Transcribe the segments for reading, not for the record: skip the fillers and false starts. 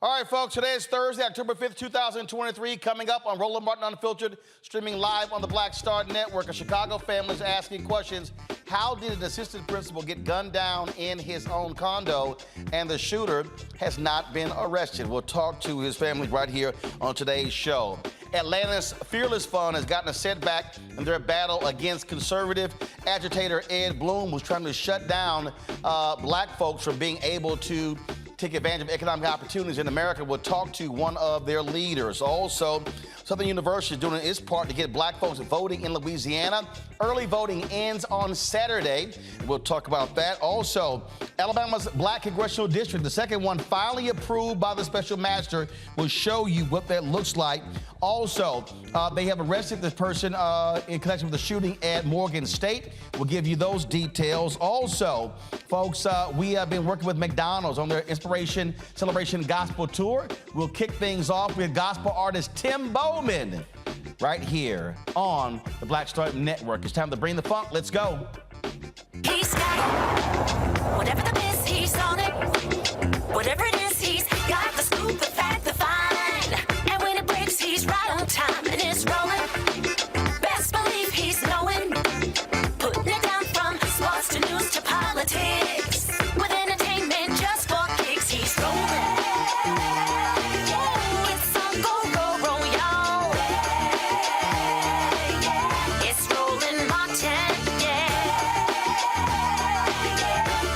All right, folks, today is Thursday, October 5th, 2023. Coming up on Roland Martin Unfiltered, streaming live on the Black Star Network. A Chicago family is asking questions. How did an assistant principal get gunned down in his own condo, and the shooter has not been arrested? We'll talk to his family right here on today's show. Atlanta's Fearless Fund has gotten a setback in their battle against conservative agitator Ed Bloom, who's trying to shut down black folks from being able to take advantage of economic opportunities in America. We'll talk to one of their leaders. Also, Southern University is doing its part to get black folks voting in Louisiana. Early voting ends on Saturday. We'll talk about that. Also, Alabama's black congressional district, the second one finally approved by the special master. We'll show you what that looks like. Also, they have arrested this person in connection with the shooting at Morgan State. We'll give you those details. Also, folks, we have been working with McDonald's on their Inspiration Celebration Gospel Tour. We'll kick things off with gospel artist Tim Bowman right here on the Black Star Network. It's time to bring the funk. Let's go. He's got it. Whatever the miss, he's on it. Whatever it is, he's got the scoop, the fact, the fine. And when it breaks, he's right on time and it's rolling. Best believe he's knowing. Putting it down from sports to news to politics. With entertainment just for kicks, he's rolling. It's on go, roll, y'all. It's Roland Martin,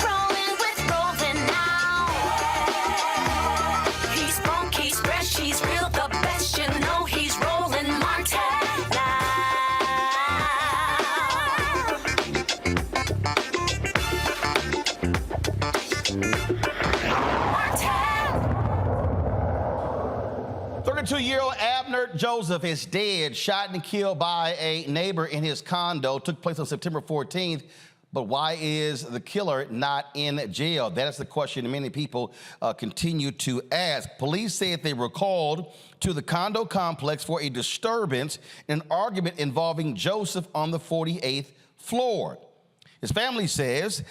rolling with Roland now. He's funk, he's fresh, he's real, the best, you know he's Roland Martin now. 32-year-old Abnerd Joseph is dead, shot and killed by a neighbor in his condo. Took place on September 14th. But why is the killer not in jail? That is the question many people continue to ask. Police said they were called to the condo complex for a disturbance in an argument involving Joseph on the 48th floor. His family says,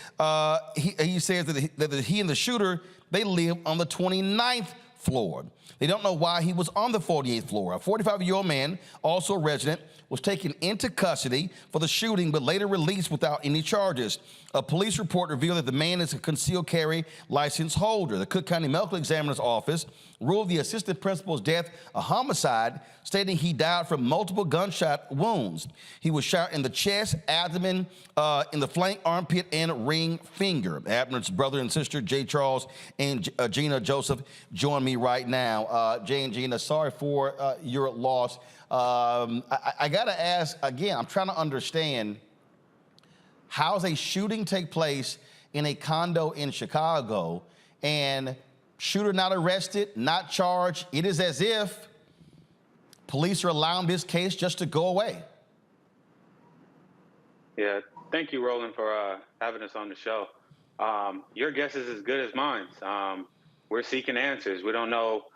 he says that he and the shooter, they live on the 29th floor. They don't know why he was on the 48th floor. A 45-year-old man, also a resident, was taken into custody for the shooting, but later released without any charges. A police report revealed that the man is a concealed carry license holder. The Cook County Medical Examiner's Office ruled the assistant principal's death a homicide, stating he died from multiple gunshot wounds. He was shot in the chest, abdomen, in the flank, armpit, and ring finger. Abner's brother and sister, Jay Charles and Gina Joseph, join me right now. Jay and Gina, sorry for your loss. I gotta ask again, I'm trying to understand, how does a shooting take place in a condo in Chicago and shooter not arrested, not charged? It is as if police are allowing this case just to go away. Yeah, thank you, Roland, for having us on the show. Your guess is as good as mine. We're seeking answers. We don't know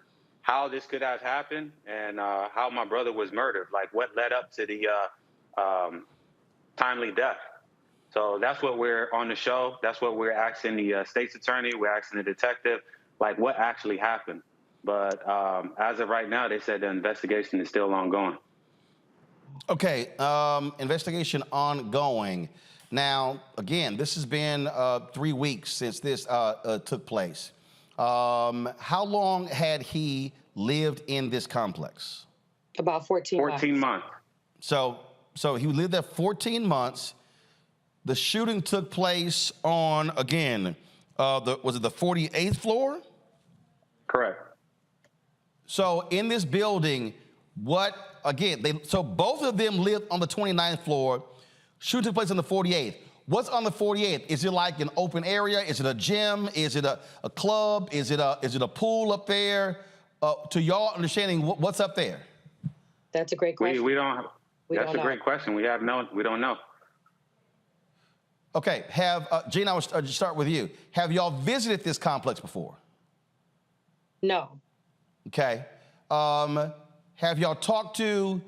how this could have happened and how my brother was murdered, like what led up to the timely death. So that's what we're on the show. That's what we're asking the state's attorney. We're asking the detective, like what actually happened. But as of right now, they said the investigation is still ongoing. Okay, investigation ongoing. Now, again, this has been 3 weeks since this took place. How long had he lived in this complex? About 14 months. 14 months. So he lived there 14 months. The shooting took place on, again, was it the 48th floor? Correct. So in this building, so both of them lived on the 29th floor. Shooting took place on the 48th. What's on the 48th? Is it like an open area? Is it a gym? Is it a club? Is it a pool up there? To y'all understanding, what's up there? That's a great question. That's a great question. We don't know. Okay, Gina, I'll just start with you. Have y'all visited this complex before? No. Okay. Have y'all talked to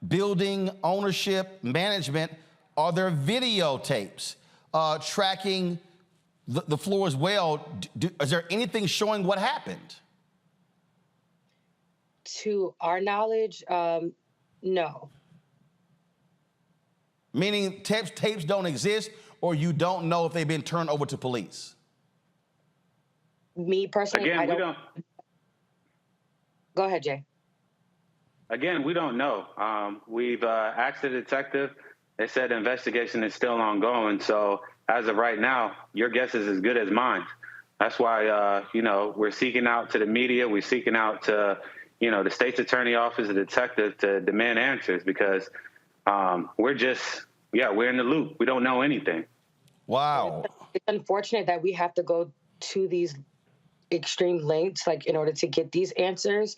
building ownership, management? Are there videotapes tracking the floor as well? Is there anything showing what happened? To our knowledge, no. Meaning tapes don't exist, or you don't know if they've been turned over to police? Me personally, Again, I we don't. Go ahead, Jay. Again, we don't know. We've asked the detective. They said the investigation is still ongoing. So as of right now, your guess is as good as mine. That's why, we're seeking out to the media. We're seeking out to, the state's attorney office, the detective, to demand answers, because we're in the loop. We don't know anything. Wow. It's unfortunate that we have to go to these extreme lengths, like, in order to get these answers.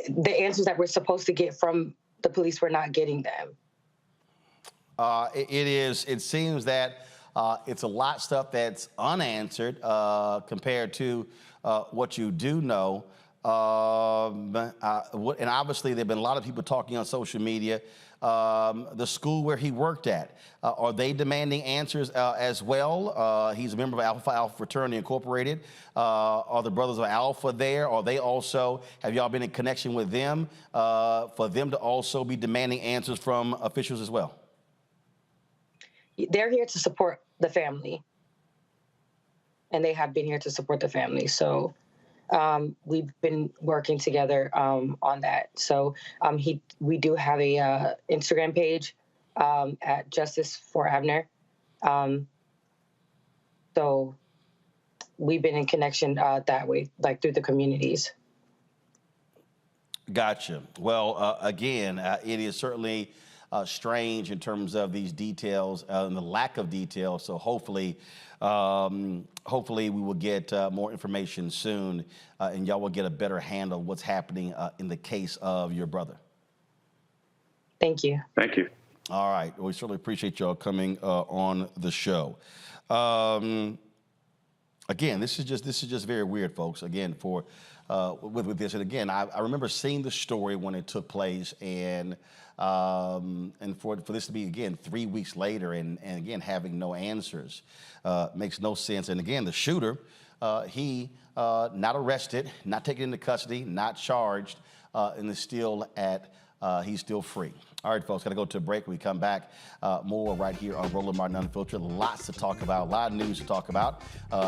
The answers that we're supposed to get from the police, we're not getting them. It seems that it's a lot of stuff that's unanswered compared to what you do know. And obviously, there have been a lot of people talking on social media. The school where he worked at, are they demanding answers as well? He's a member of Alpha Fraternity Incorporated. Are the Brothers of Alpha there? Are they also, have y'all been in connection with them for them to also be demanding answers from officials as well? They're here to support the family, and they have been here to support the family. So we've been working together on that. So we do have a Instagram page at Justice for Abnerd. So we've been in connection that way, like through the communities. Gotcha. Well, again, it is certainly strange in terms of these details and the lack of detail. So hopefully we will get more information soon, and y'all will get a better handle of what's happening in the case of your brother. Thank you. Thank you. All right. We certainly appreciate y'all coming on the show. Again, this is just very weird, folks. Again, for with this, and again, I remember seeing the story when it took place, and for this to be, again, 3 weeks later and again having no answers makes no sense. And again, the shooter, he not arrested, not taken into custody, not charged, and is still he's still free. All right, folks, got to go to a break. When we come back, more right here on Roland Martin Unfiltered. Lots to talk about, a lot of news to talk about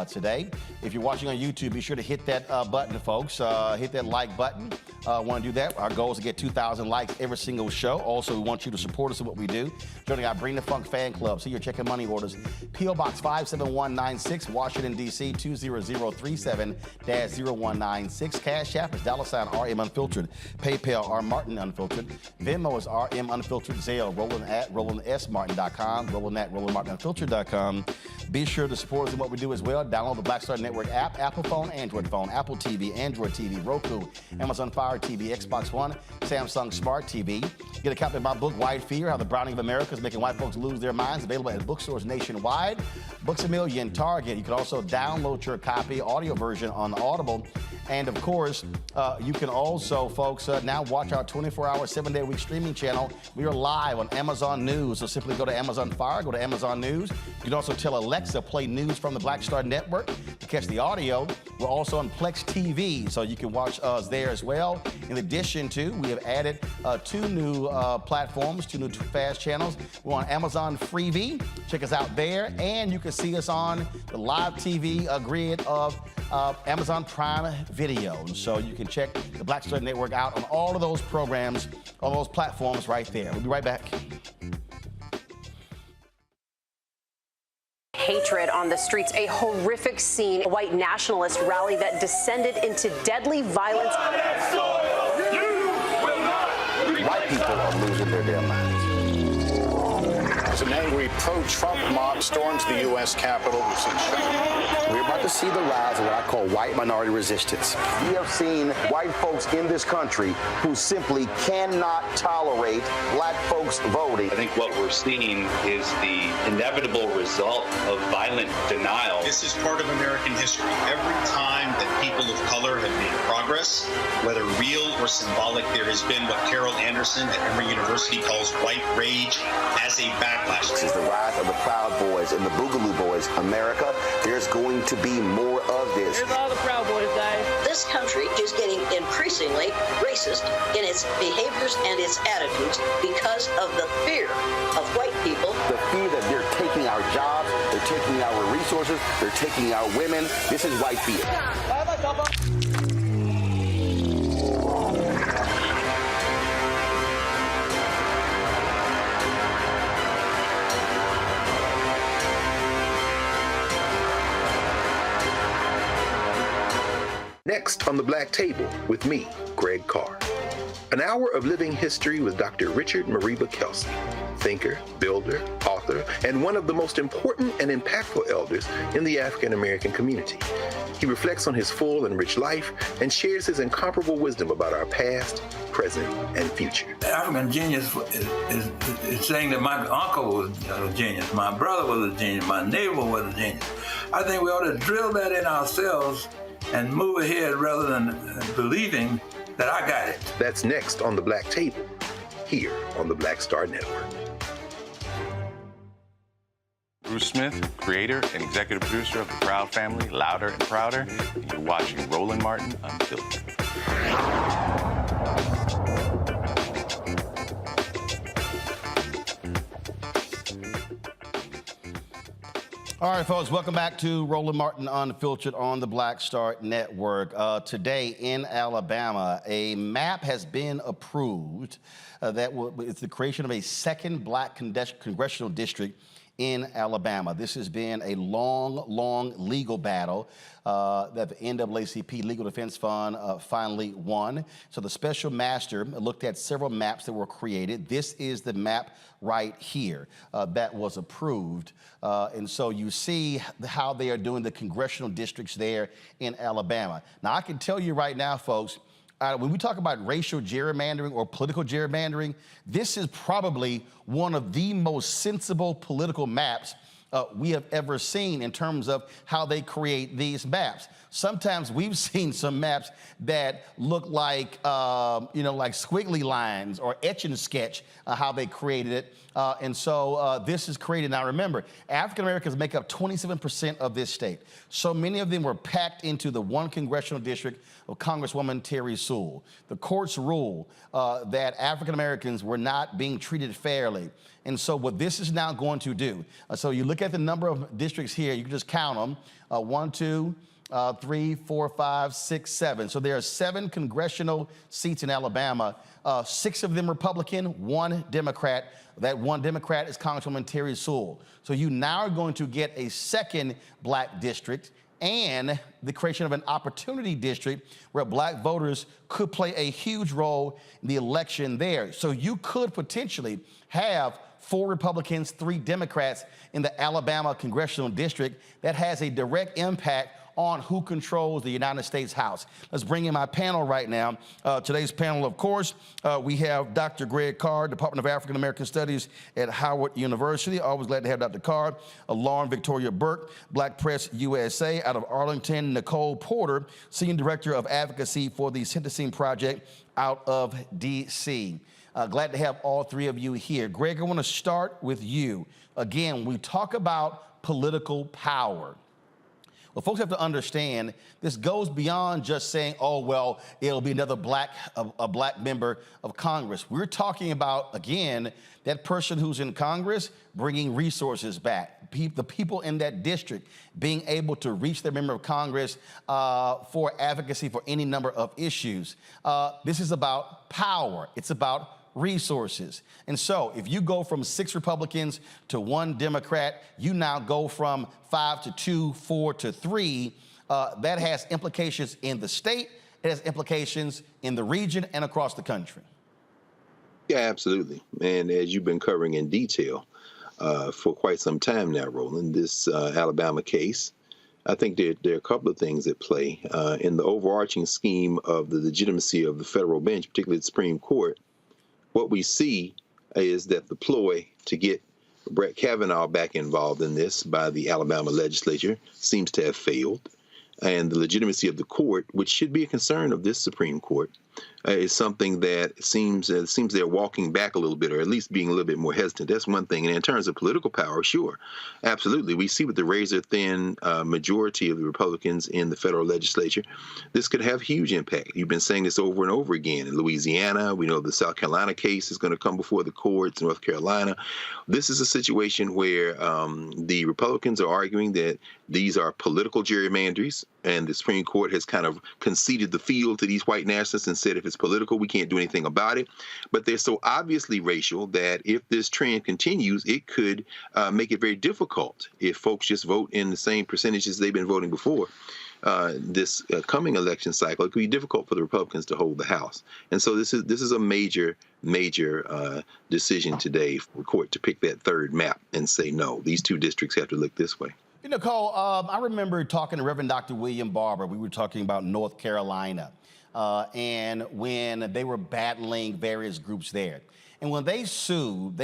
today. If you're watching on YouTube, be sure to hit that button, folks. Hit that like button. Want to do that? Our goal is to get 2,000 likes every single show. Also, we want you to support us in what we do. Joining our Bring the Funk fan club. See your checking money orders. P.O. Box 57196, Washington, D.C. 20037-0196. Cash App is $RM Unfiltered. PayPal, R Martin Unfiltered. Venmo is RM Unfiltered. Zelle, Roland at RolandSMartin.com. Roland at RolandMartinUnfiltered.com. Be sure to support us in what we do as well. Download the Black Star Network app, Apple phone, Android phone, Apple TV, Android TV, Roku, Amazon Fire TV, Xbox One, Samsung Smart TV. Get a copy of my book, White Fear, How the Browning of America is Making White Folks Lose Their Minds, available at bookstores nationwide. Books A Million, Target. You can also download your copy, audio version on Audible. And of course, you can also, folks, now watch our 24-hour, 7-day-a-week streaming channel. We are live on Amazon News. So simply go to Amazon Fire, go to Amazon News. You can also tell Alexa, play news from the Black Star Network to catch the audio. We're also on Plex TV, so you can watch us there as well. In addition to, we have added 2 new platforms, 2 new fast channels. We're on Amazon Freevee. Check us out there. And you can see us on the live TV grid of Amazon Prime Video. And so you can check the Black Star Network out on all of those programs, on those platforms right there. We'll be right back. Hatred on the streets, a horrific scene, a white nationalist rally that descended into deadly violence. White people are losing their damn minds. As an angry pro-Trump mob storms the U.S. Capitol, we're about to see the rise of what I call white minority resistance. We have seen white folks in this country who simply cannot tolerate black folks voting. I think what we're seeing is the inevitable result of violent denial. This is part of American history. Every time that people of color have made progress, whether real or symbolic, there has been what Carol Anderson at Emory University calls white rage as a backlash. This is the rise of the Proud Boys and the Boogaloo Boys. America, there's going to be more of this. Here's all the Proud Boys, guys. This country is getting increasingly racist in its behaviors and its attitudes because of the fear of white people. The fear that they're taking our jobs, they're taking our resources, they're taking our women. This is white fear. Next on the Black Table with me, Greg Carr. An hour of living history with Dr. Richard Mariba Kelsey, thinker, builder, author, and one of the most important and impactful elders in the African American community. He reflects on his full and rich life and shares his incomparable wisdom about our past, present, and future. African genius is saying that my uncle was a genius, my brother was a genius, my neighbor was a genius. I think we ought to drill that in ourselves and move ahead rather than believing that I got it. That's next on the Black Table, here on the Black Star Network. Bruce Smith, creator and executive producer of The Proud Family, Louder and Prouder, and you're watching Roland Martin Unfiltered. All right, folks, welcome back to Roland Martin Unfiltered on the Black Star Network. Today in Alabama, a map has been approved it's the creation of a second black congressional district in Alabama. This has been a long legal battle that the NAACP Legal Defense Fund finally won. So the special master looked at several maps that were created. This is the map right here that was approved. And so you see how they are doing the congressional districts there in Alabama. Now, I can tell you right now, folks, when we talk about racial gerrymandering or political gerrymandering, this is probably one of the most sensible political maps we have ever seen in terms of how they create these maps. Sometimes we've seen some maps that look like, like squiggly lines or etch and sketch how they created it. And so this is created. Now remember, African Americans make up 27% of this state. So many of them were packed into the one congressional district of Congresswoman Terry Sewell. The courts ruled that African Americans were not being treated fairly. And so what this is now going to do, so you look at the number of districts here, you can just count them, 1, 2, 3, 4, 5, 6, 7. So there are 7 congressional seats in Alabama, 6 of them Republican, 1 Democrat. That 1 Democrat is Congresswoman Terry Sewell. So you now are going to get a second black district and the creation of an opportunity district where black voters could play a huge role in the election there. So you could potentially have 4 Republicans, 3 Democrats in the Alabama congressional district that has a direct impact on who controls the United States House. Let's bring in my panel right now. Today's panel, of course, we have Dr. Greg Carr, Department of African American Studies at Howard University. Always glad to have Dr. Carr. Lauren Victoria Burke, Black Press USA out of Arlington. Nicole Porter, Senior Director of Advocacy for the Sentencing Project out of D.C. Glad to have all 3 of you here. Greg, I want to start with you. Again, we talk about political power. Well, folks have to understand this goes beyond just saying, oh, well, it'll be another black member of Congress. We're talking about, again, that person who's in Congress bringing resources back, the people in that district being able to reach their member of Congress for advocacy for any number of issues. This is about power. It's about resources. And so if you go from 6 Republicans to 1 Democrat, you now go from 5 to 2, 4 to 3. That has implications in the state. It has implications in the region and across the country. Yeah, absolutely. And as you've been covering in detail for quite some time now, Roland, this Alabama case, I think there are a couple of things at play in the overarching scheme of the legitimacy of the federal bench, particularly the Supreme Court. What we see is that the ploy to get Brett Kavanaugh back involved in this by the Alabama legislature seems to have failed. And the legitimacy of the court, which should be a concern of this Supreme Court, is something that seems they're walking back a little bit, or at least being a little bit more hesitant. That's one thing. And in terms of political power, sure, absolutely. We see with the razor-thin majority of the Republicans in the federal legislature, this could have huge impact. You've been saying this over and over again. In Louisiana, we know the South Carolina case is going to come before the courts, North Carolina. This is a situation where the Republicans are arguing that these are political gerrymanderies, and the Supreme Court has kind of conceded the field to these white nationalists and said if it's political, we can't do anything about it. But they're so obviously racial that if this trend continues, it could make it very difficult if folks just vote in the same percentages they've been voting before. This coming election cycle, it could be difficult for the Republicans to hold the House. And so this is a major decision today for the court to pick that third map and say, no, these two districts have to look this way. You know, Cole, I remember talking to Reverend Dr. William Barber. We were talking about North Carolina and when they were battling various groups there. And when they sued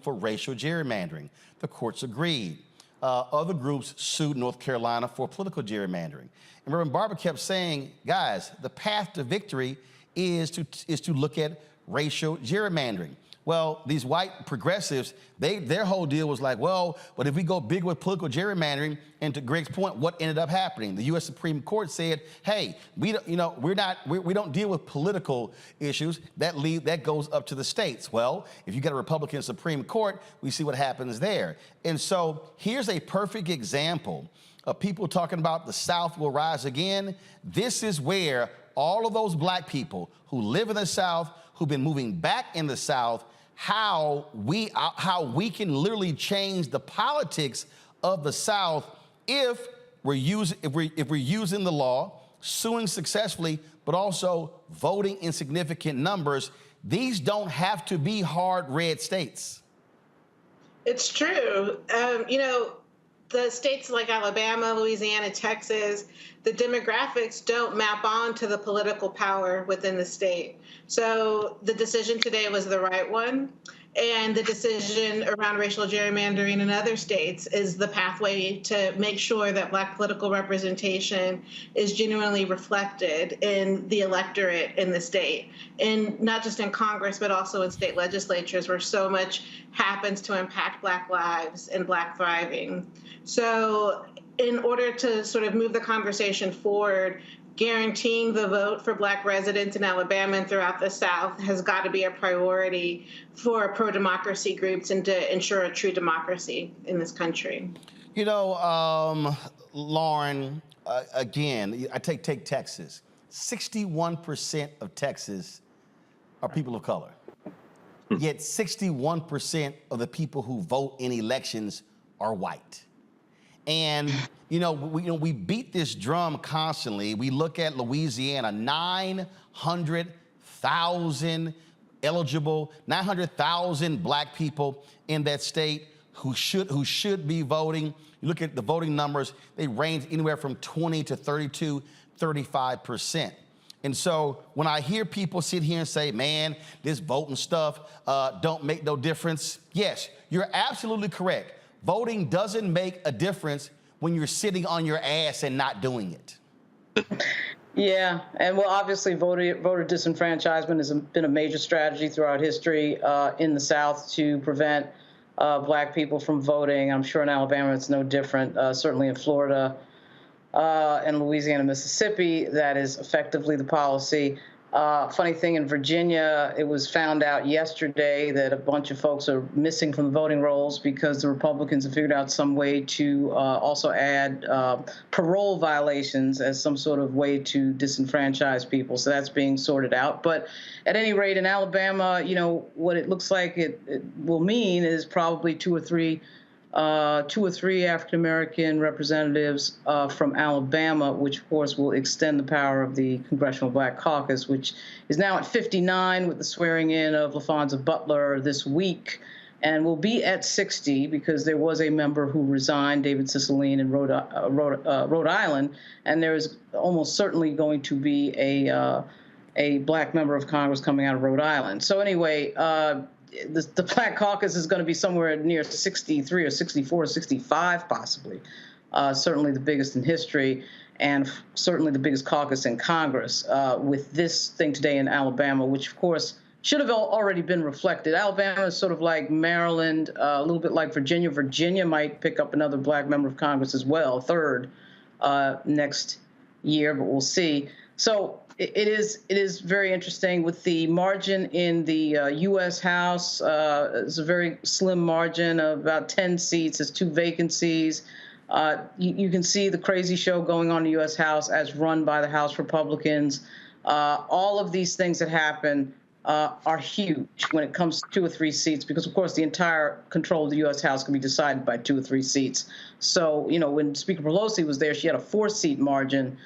for racial gerrymandering. The courts agreed. Other groups sued North Carolina for political gerrymandering. And Reverend Barber kept saying, guys, the path to victory is to look at racial gerrymandering. Well, these white progressives, their whole deal was like, well, but if we go big with political gerrymandering, and to Greg's point, what ended up happening? The U.S. Supreme Court said, hey, we don't deal with political issues. That goes up to the states. Well, if you got a Republican Supreme Court, we see what happens there. And so here's a perfect example of people talking about the South will rise again. This is where all of those black people who live in the South, who've been moving back in the South, how we can literally change the politics of the South if we're using the law, suing successfully, but also voting in significant numbers. These don't have to be hard red states. It's true. You know, the states like Alabama, Louisiana, Texas, the demographics don't map on to the political power within the state. So the decision today was the right one. And the decision around racial gerrymandering in other states is the pathway to make sure that Black political representation is genuinely reflected in the electorate in the state. And not just in Congress, but also in state legislatures where so much happens to impact Black lives and Black thriving. So in order to sort of move the conversation forward, guaranteeing the vote for Black residents in Alabama and throughout the South has got to be a priority for pro-democracy groups and to ensure a true democracy in this country. You know, Lauren, again, I take Texas. 61% of Texas are people of color. Yet 61% of the people who vote in elections are white. And, we beat this drum constantly. We look at Louisiana, 900,000 eligible, 900,000 Black people in that state who should be voting. You look at the voting numbers, they range anywhere from 20 to 32, 35%. And so when I hear people sit here and say, man, this voting stuff don't make no difference. Yes, you're absolutely correct. Voting doesn't make a difference when you're sitting on your ass and not doing it. Yeah, and well, obviously voter disenfranchisement has been a major strategy throughout history in the South to prevent Black people from voting. I'm sure in Alabama it's no different. Certainly in Florida and Louisiana, Mississippi, that is effectively the policy. Funny thing, in Virginia, it was found out yesterday that a bunch of folks are missing from the voting rolls because the Republicans have figured out some way to also add parole violations as some sort of way to disenfranchise people. So that's being sorted out. But at any rate, in Alabama, what it looks like it will mean is probably two or three African-American representatives from Alabama, which, of course, will extend the power of the Congressional Black Caucus, which is now at 59 with the swearing in of LaFonza Butler this week, and will be at 60 because there was a member who resigned, David Cicilline, in Rhode Island, and there is almost certainly going to be a Black member of Congress coming out of Rhode Island. So anyway, the Black Caucus is going to be somewhere near 63 or 64 or 65, possibly, certainly the biggest in history. and certainly the biggest caucus in Congress with this thing today in Alabama, which, of course, should have already been reflected. Alabama is sort of like Maryland, a little bit like Virginia. Virginia might pick up another black member of Congress as well, third next year, but we'll see. So it is very interesting with the margin in the U.S. House. It's a very slim margin of about 10 seats. There's 2 vacancies. You can see the crazy show going on in the U.S. House as run by the House Republicans. All of these things that happen are huge when it comes to 2 or 3 seats, because, of course, the entire control of the U.S. House can be decided by 2 or 3 seats. So, you know, when Speaker Pelosi was there, she had a 4-seat margin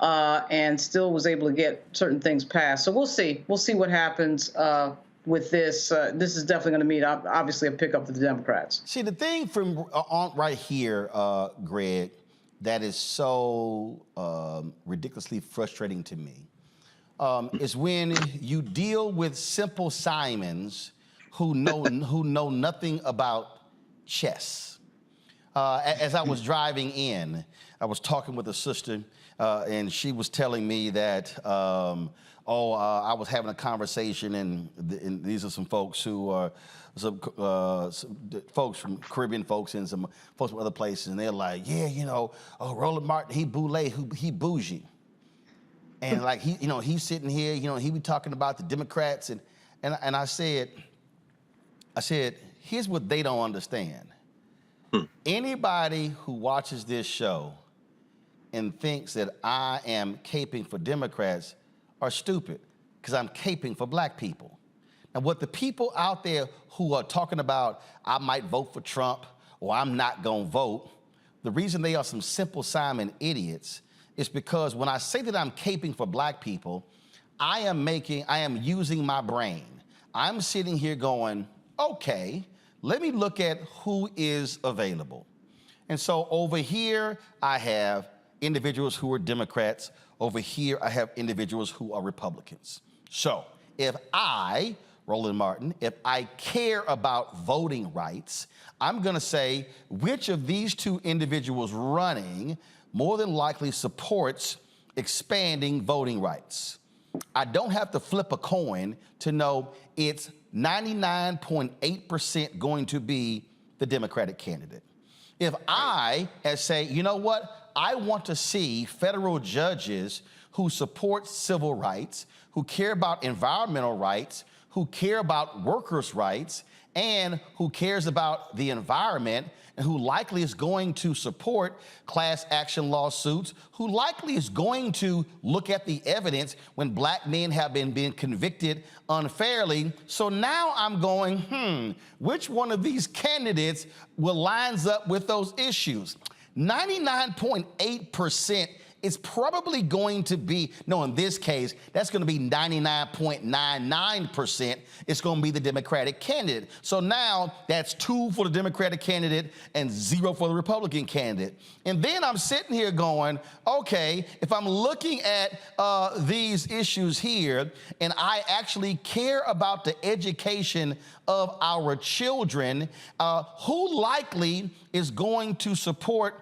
and still was able to get certain things passed. So we'll see. We'll see what happens with this. This is definitely going to mean, obviously, a pickup for the Democrats. See, the thing from right here, Greg, that is so ridiculously frustrating to me is when you deal with Simple Simons who know nothing about chess. As I was driving in, I was talking with a sister, and she was telling me that, I was having a conversation, and these are some folks who are some folks from Caribbean folks and some folks from other places, and they're like, yeah, you know, Roland Martin, he bougie. And like he's sitting here, he be talking about the Democrats, and I said, here's what they don't understand. Anybody who watches this show and thinks that I am caping for Democrats are stupid, because I'm caping for black people. Now, what the people out there who are talking about, I might vote for Trump or I'm not gonna vote, the reason they are some Simple Simon idiots is because when I say that I'm caping for black people, I am using my brain. I'm sitting here going, okay, let me look at who is available. And so over here, I have individuals who are Democrats. Over here, I have individuals who are Republicans. So if I, Roland Martin, if I care about voting rights, I'm gonna say which of these 2 individuals running more than likely supports expanding voting rights. I don't have to flip a coin to know it's 99.8% going to be the Democratic candidate. If I say, you know what, I want to see federal judges who support civil rights, who care about environmental rights, who care about workers' rights, and who cares about the environment, and who likely is going to support class action lawsuits, who likely is going to look at the evidence when black men have been convicted unfairly. So now I'm going, which one of these candidates will lines up with those issues? 99.8% is probably going to be, no, in this case, that's going to be 99.99%. It's going to be the Democratic candidate. So now that's 2 for the Democratic candidate and 0 for the Republican candidate. And then I'm sitting here going, okay, if I'm looking at these issues here, and I actually care about the education of our children, who likely is going to support,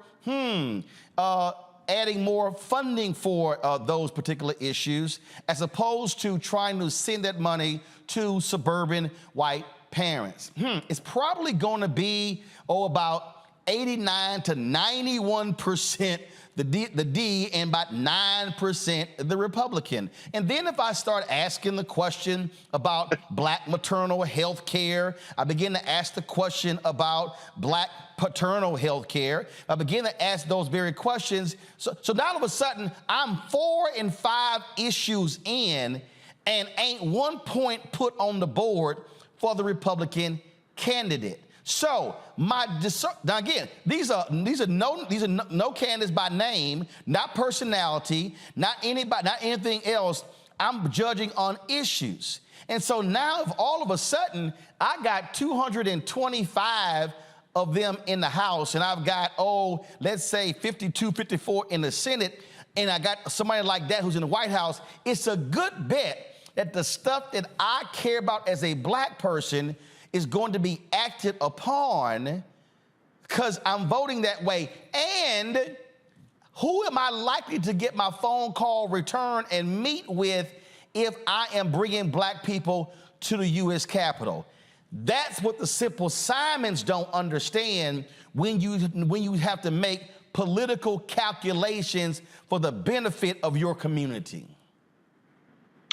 adding more funding for those particular issues, as opposed to trying to send that money to suburban white parents? It's probably going to be, about 89 to 91% the D and about 9% the Republican. And then if I start asking the question about black maternal health care, I begin to ask the question about black paternal health care, I begin to ask those very questions. So now all of a sudden, I'm 4 and 5 issues in, and ain't 1 point put on the board for the Republican candidate. So now again, these are no candidates by name, not personality, not anybody, not anything else. I'm judging on issues. And so now, if all of a sudden I got 225 of them in the House, and I've got, let's say 52, 54 in the Senate, and I got somebody like that who's in the White House, it's a good bet that the stuff that I care about as a black person is going to be acted upon because I'm voting that way. And Who am I likely to get my phone call return and meet with if I am bringing black people to the U.S. Capitol? That's what the simple Simons don't understand when you have to make political calculations for the benefit of your community.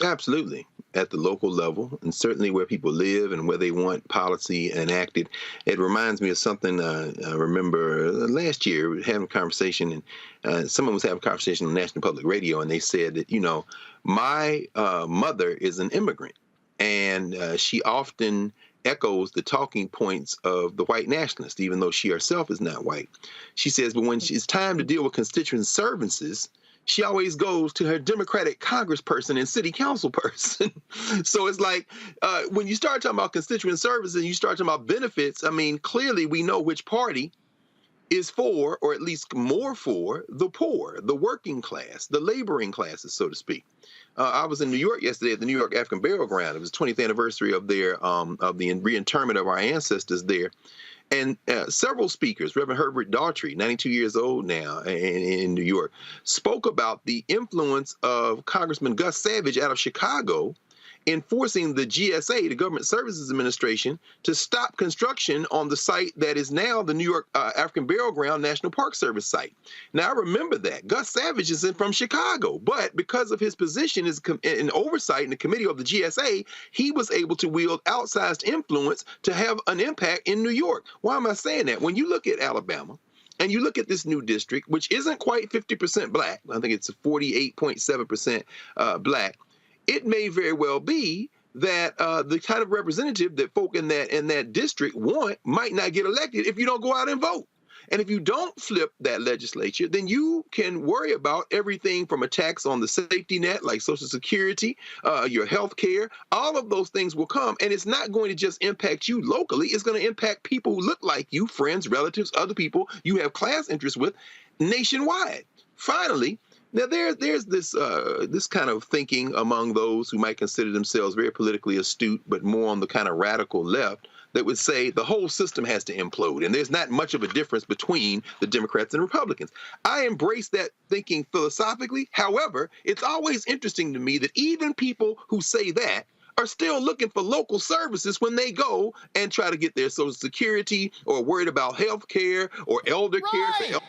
Absolutely. At the local level, and certainly where people live and where they want policy enacted. It reminds me of something I remember last year, having a conversation, and someone was having a conversation on National Public Radio, and they said that, you know, my mother is an immigrant, and she often echoes the talking points of the white nationalist, even though she herself is not white. She says, but when it's time to deal with constituent services, she always goes to her Democratic congressperson and city council person. So it's like when you start talking about constituent services and you start talking about benefits, I mean, clearly we know which party is for, or at least more for, the poor, the working class, the laboring classes, so to speak. I was in New York yesterday at the New York African Burial Ground. It was the 20th anniversary of their of the reinterment of our ancestors there. And several speakers, Reverend Herbert Daughtry, 92 years old now in New York, spoke about the influence of Congressman Gus Savage out of Chicago in forcing the GSA, the Government Services Administration, to stop construction on the site that is now the New York African Burial Ground National Park Service site. Now, I remember that. Gus Savage is from Chicago, but because of his position as in oversight in the committee of the GSA, he was able to wield outsized influence to have an impact in New York. Why am I saying that? When you look at Alabama, and you look at this new district, which isn't quite 50% black, I think it's 48.7% black, it may very well be that the kind of representative that folk in that district want might not get elected if you don't go out and vote. And if you don't flip that legislature, then you can worry about everything from attacks on the safety net, like Social Security, your health care. All of those things will come. And it's not going to just impact you locally. It's going to impact people who look like you, friends, relatives, other people you have class interests with nationwide. Finally, now, there's this kind of thinking among those who might consider themselves very politically astute, but more on the kind of radical left, that would say the whole system has to implode, and there's not much of a difference between the Democrats and Republicans. I embrace that thinking philosophically. However, it's always interesting to me that even people who say that are still looking for local services when they go and try to get their Social Security or worried about health care or elder care for elder.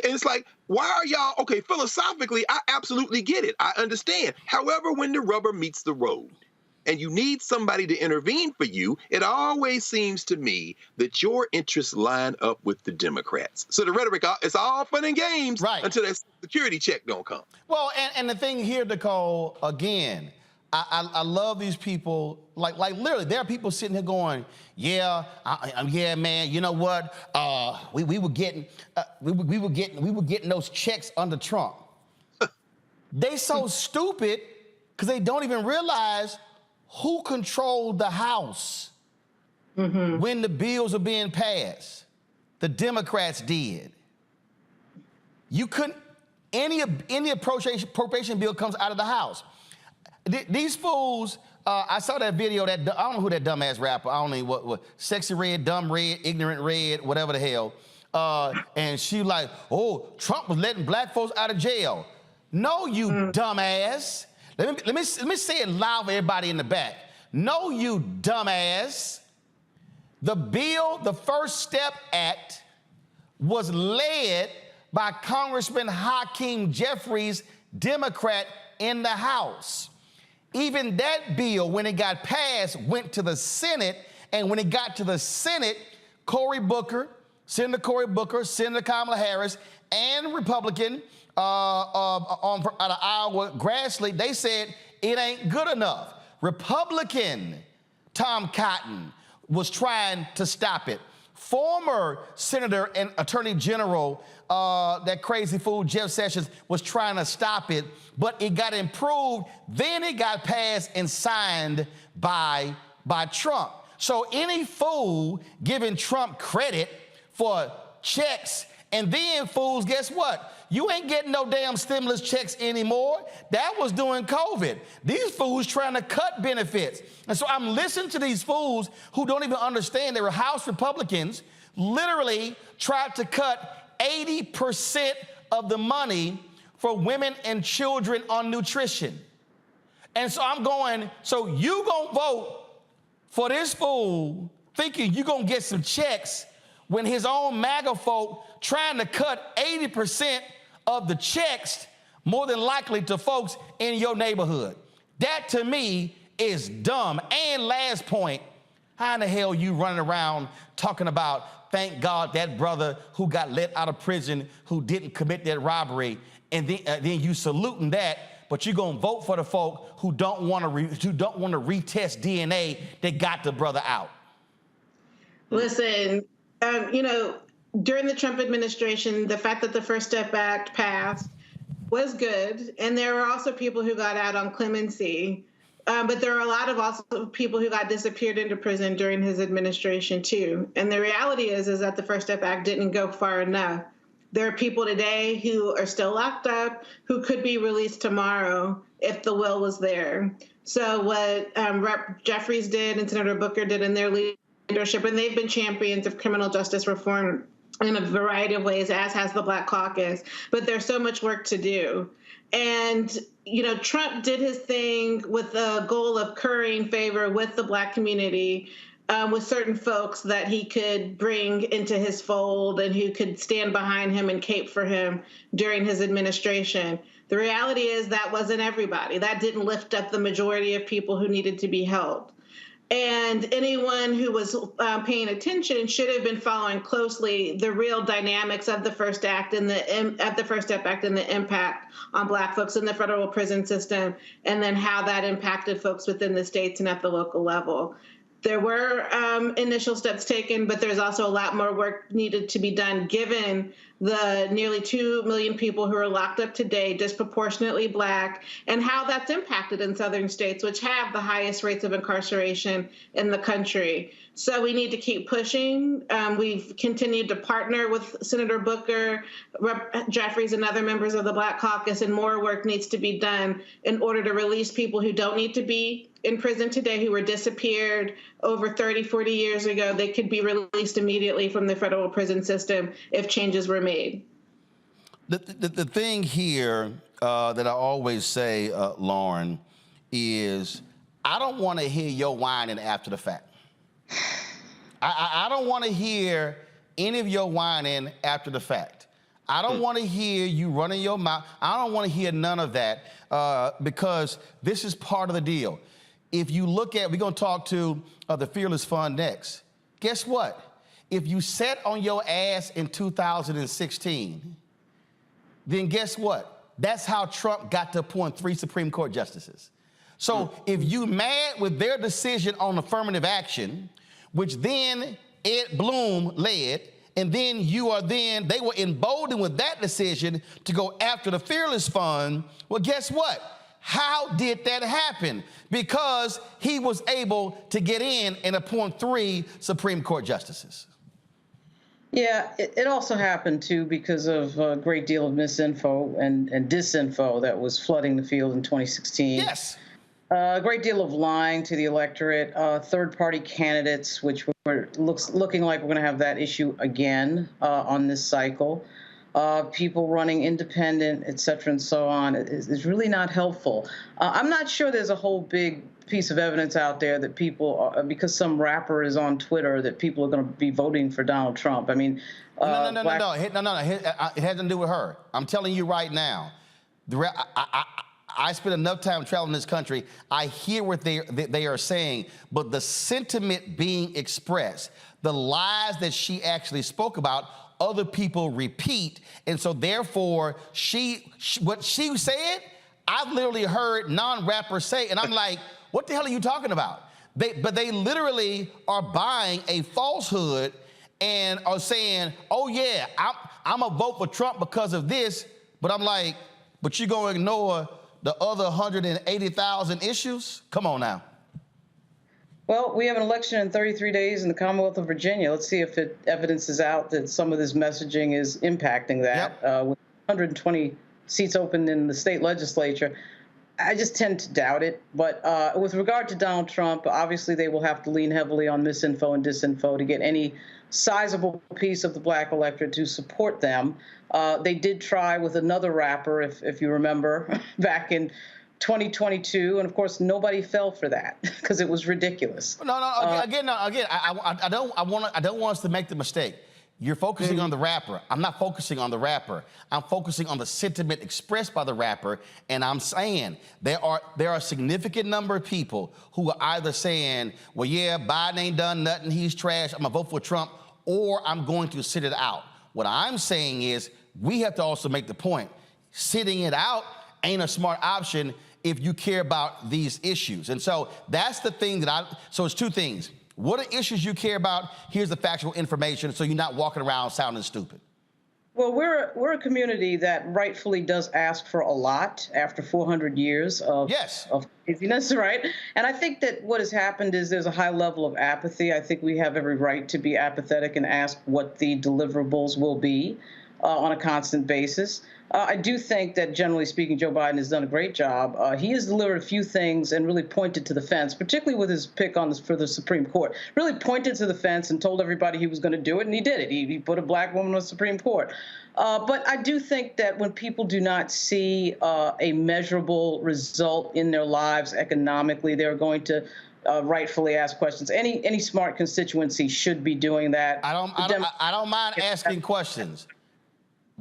And it's like, why are y'all, okay, philosophically, I absolutely get it. I understand. However, when the rubber meets the road and you need somebody to intervene for you, it always seems to me that your interests line up with the Democrats. So the rhetoric, it's all fun and games until that security check don't come. Well, and the thing here, Nicole, again, I love these people. Like literally, there are people sitting here going, "Yeah, yeah, man. You know what? We were getting those checks under Trump." They so stupid because they don't even realize who controlled the House when the bills are being passed. The Democrats did. You couldn't. Any appropriation bill comes out of the House. These fools, I saw that video, I don't know who that dumbass rapper, I don't know what Sexy Red, Dumb Red, Ignorant Red, whatever the hell. And she like, oh, Trump was letting black folks out of jail. No, you dumbass. Let me say it loud for everybody in the back. No, you dumbass. The bill, the First Step Act, was led by Congressman Hakeem Jeffries, Democrat, in the House. Even that bill, when it got passed, went to the Senate, and when it got to the Senate, Senator Cory Booker, Senator Kamala Harris, and Republican out of Iowa, Grassley, they said it ain't good enough. Republican Tom Cotton was trying to stop it. Former Senator and Attorney General, that crazy fool Jeff Sessions, was trying to stop it, but it got improved. Then it got passed and signed by Trump. So any fool giving Trump credit for checks, and then fools, guess what? You ain't getting no damn stimulus checks anymore. That was during COVID. These fools trying to cut benefits. And so I'm listening to these fools who don't even understand they were House Republicans, literally tried to cut 80% of the money for women and children on nutrition. And so I'm going, so you gonna vote for this fool thinking you gonna get some checks when his own MAGA folk trying to cut 80% of the checks, more than likely to folks in your neighborhood. That to me is dumb. And last point, how in the hell you running around talking about, thank God that brother who got let out of prison, who didn't commit that robbery, and then you saluting that, but you're gonna vote for the folk who don't want to retest DNA that got the brother out. Listen, during the Trump administration, the fact that the First Step Act passed was good, and there were also people who got out on clemency. But there are a lot of also people who got disappeared into prison during his administration too. And the reality is that the First Step Act didn't go far enough. There are people today who are still locked up who could be released tomorrow if the will was there. So what Rep. Jeffries did and Senator Booker did in their leadership, and they've been champions of criminal justice reform in a variety of ways, as has the Black Caucus. But there's so much work to do. And, Trump did his thing with the goal of currying favor with the Black community, with certain folks that he could bring into his fold and who could stand behind him and cape for him during his administration. The reality is that wasn't everybody. That didn't lift up the majority of people who needed to be helped. And anyone who was paying attention should have been following closely the real dynamics of the First Act and the First Step Act and the impact on Black folks in the federal prison system, and then how that impacted folks within the states and at the local level. There were initial steps taken, but there's also a lot more work needed to be done given the nearly 2 million people who are locked up today, disproportionately Black, and how that's impacted in southern states, which have the highest rates of incarceration in the country. So we need to keep pushing. We've continued to partner with Senator Booker, Rep. Jeffries, and other members of the Black Caucus, and more work needs to be done in order to release people who don't need to be in prison today, who were disappeared over 30, 40 years ago. They could be released immediately from the federal prison system if changes were made. The thing here that I always say, Lauren, is I don't want to hear your whining after the fact. I don't want to hear any of your whining after the fact. I don't want to hear you running your mouth. I don't want to hear none of that because this is part of the deal. If you look at, we're going to talk to the Fearless Fund next. Guess what? If you sat on your ass in 2016, then guess what? That's how Trump got to appoint 3 Supreme Court justices. So if you mad with their decision on affirmative action, which then Ed Bloom led, and then they were emboldened with that decision to go after the Fearless Fund, well, guess what? How did that happen? Because he was able to get in and appoint 3 Supreme Court justices. Yeah, it also happened, too, because of a great deal of misinfo and disinfo that was flooding the field in 2016. Yes. A great deal of lying to the electorate, third-party candidates, which looking like we're going to have that issue again on this cycle. People running independent, et cetera, and so on, is really not helpful. I'm not sure there's a whole big piece of evidence out there that people, because some rapper is on Twitter, that people are going to be voting for Donald Trump. I mean, no. It has to do with her. I'm telling you right now. I spend enough time traveling this country. I hear what they are saying, but the sentiment being expressed, the lies that she actually spoke about, other people repeat, and so therefore what she said, I've literally heard non-rappers say, and I'm like, what the hell are you talking about? But they literally are buying a falsehood and are saying, oh yeah, I'm gonna vote for Trump because of this, but I'm like, but you gonna ignore the other 180,000 issues? Come on now. Well, we have an election in 33 days in the Commonwealth of Virginia. Let's see if evidence is out that some of this messaging is impacting that. Yep. With 120 seats open in the state legislature, I just tend to doubt it. But with regard to Donald Trump, obviously they will have to lean heavily on misinfo and disinfo to get any sizable piece of the black electorate to support them. They did try with another rapper, if you remember, back in 2022, and of course nobody fell for that because it was ridiculous. I don't want us to make the mistake. You're focusing on the rapper. I'm not focusing on the rapper. I'm focusing on the sentiment expressed by the rapper, and I'm saying there are a significant number of people who are either saying, well, yeah, Biden ain't done nothing, he's trash, I'm gonna vote for Trump, or I'm going to sit it out. What I'm saying is we have to also make the point, sitting it out ain't a smart option if you care about these issues. And so that's the thing so it's two things. What are issues you care about? Here's the factual information so you're not walking around sounding stupid. Well, we're a community that rightfully does ask for a lot after 400 years of craziness, right? And I think that what has happened is there's a high level of apathy. I think we have every right to be apathetic and ask what the deliverables will be on a constant basis. I do think that, generally speaking, Joe Biden has done a great job. He has delivered a few things and really pointed to the fence, particularly with his pick for the Supreme Court. Really pointed to the fence and told everybody he was going to do it, and he did it. He put a black woman on the Supreme Court. But I do think that when people do not see a measurable result in their lives economically, they're going to rightfully ask questions. Any smart constituency should be doing that. I don't mind asking questions.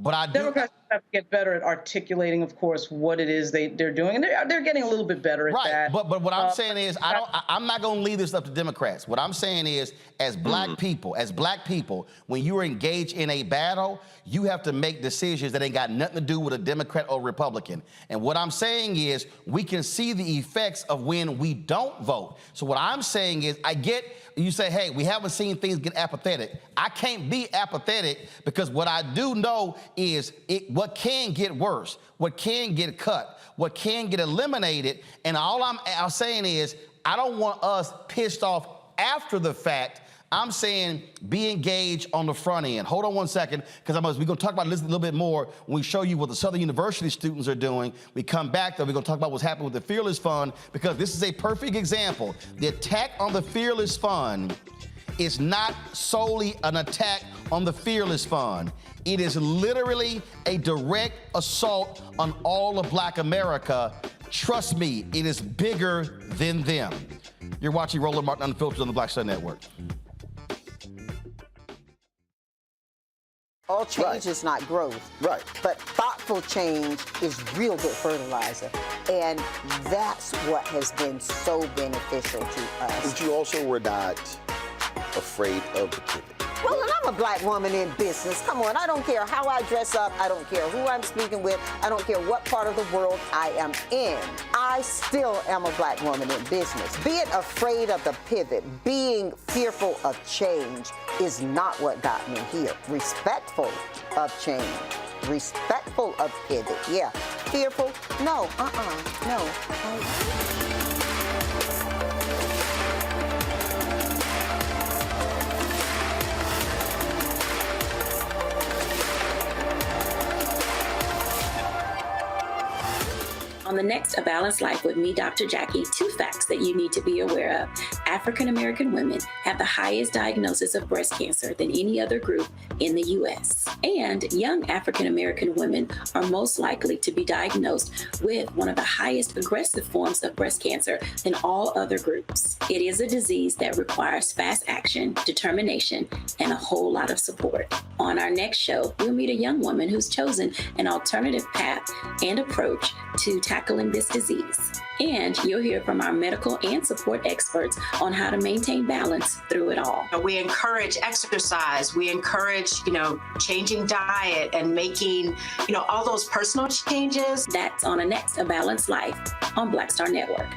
But Democrats have to get better at articulating, of course, what it is they're doing, and they're getting a little bit better at that. But what I'm saying is, I'm not going to leave this up to Democrats. What I'm saying is, as black people, when you are engaged in a battle, you have to make decisions that ain't got nothing to do with a Democrat or Republican. And what I'm saying is, we can see the effects of when we don't vote. So what I'm saying is, I get. You say, hey, we haven't seen things get apathetic. I can't be apathetic because what I do know is what can get worse, what can get cut, what can get eliminated. And all I'm saying is I don't want us pissed off after the fact. I'm saying be engaged on the front end. Hold on one second, because we're going to talk about this a little bit more when we show you what the Southern University students are doing. We come back, though, we're going to talk about what's happening with the Fearless Fund, because this is a perfect example. The attack on the Fearless Fund is not solely an attack on the Fearless Fund. It is literally a direct assault on all of Black America. Trust me, it is bigger than them. You're watching Roland Martin Unfiltered on the Black Star Network. All change is not growth. Right. But thoughtful change is real good fertilizer. And that's what has been so beneficial to us. But you also were not afraid of the pivot. Well, and I'm a black woman in business. Come on, I don't care how I dress up. I don't care who I'm speaking with. I don't care what part of the world I am in. I still am a black woman in business. Being afraid of the pivot, being fearful of change is not what got me here. Respectful of change. Respectful of pivot, yeah. Fearful? No, no. On the next A Balanced Life with me, Dr. Jackie, 2 facts that you need to be aware of. African-American women have the highest diagnosis of breast cancer than any other group in the U.S. And young African-American women are most likely to be diagnosed with one of the highest aggressive forms of breast cancer than all other groups. It is a disease that requires fast action, determination, and a whole lot of support. On our next show, we'll meet a young woman who's chosen an alternative path and approach to tackling this disease. And you'll hear from our medical and support experts on how to maintain balance through it all. We encourage exercise. We encourage, changing diet and making, all those personal changes. That's on the next A Balanced Life on Black Star Network.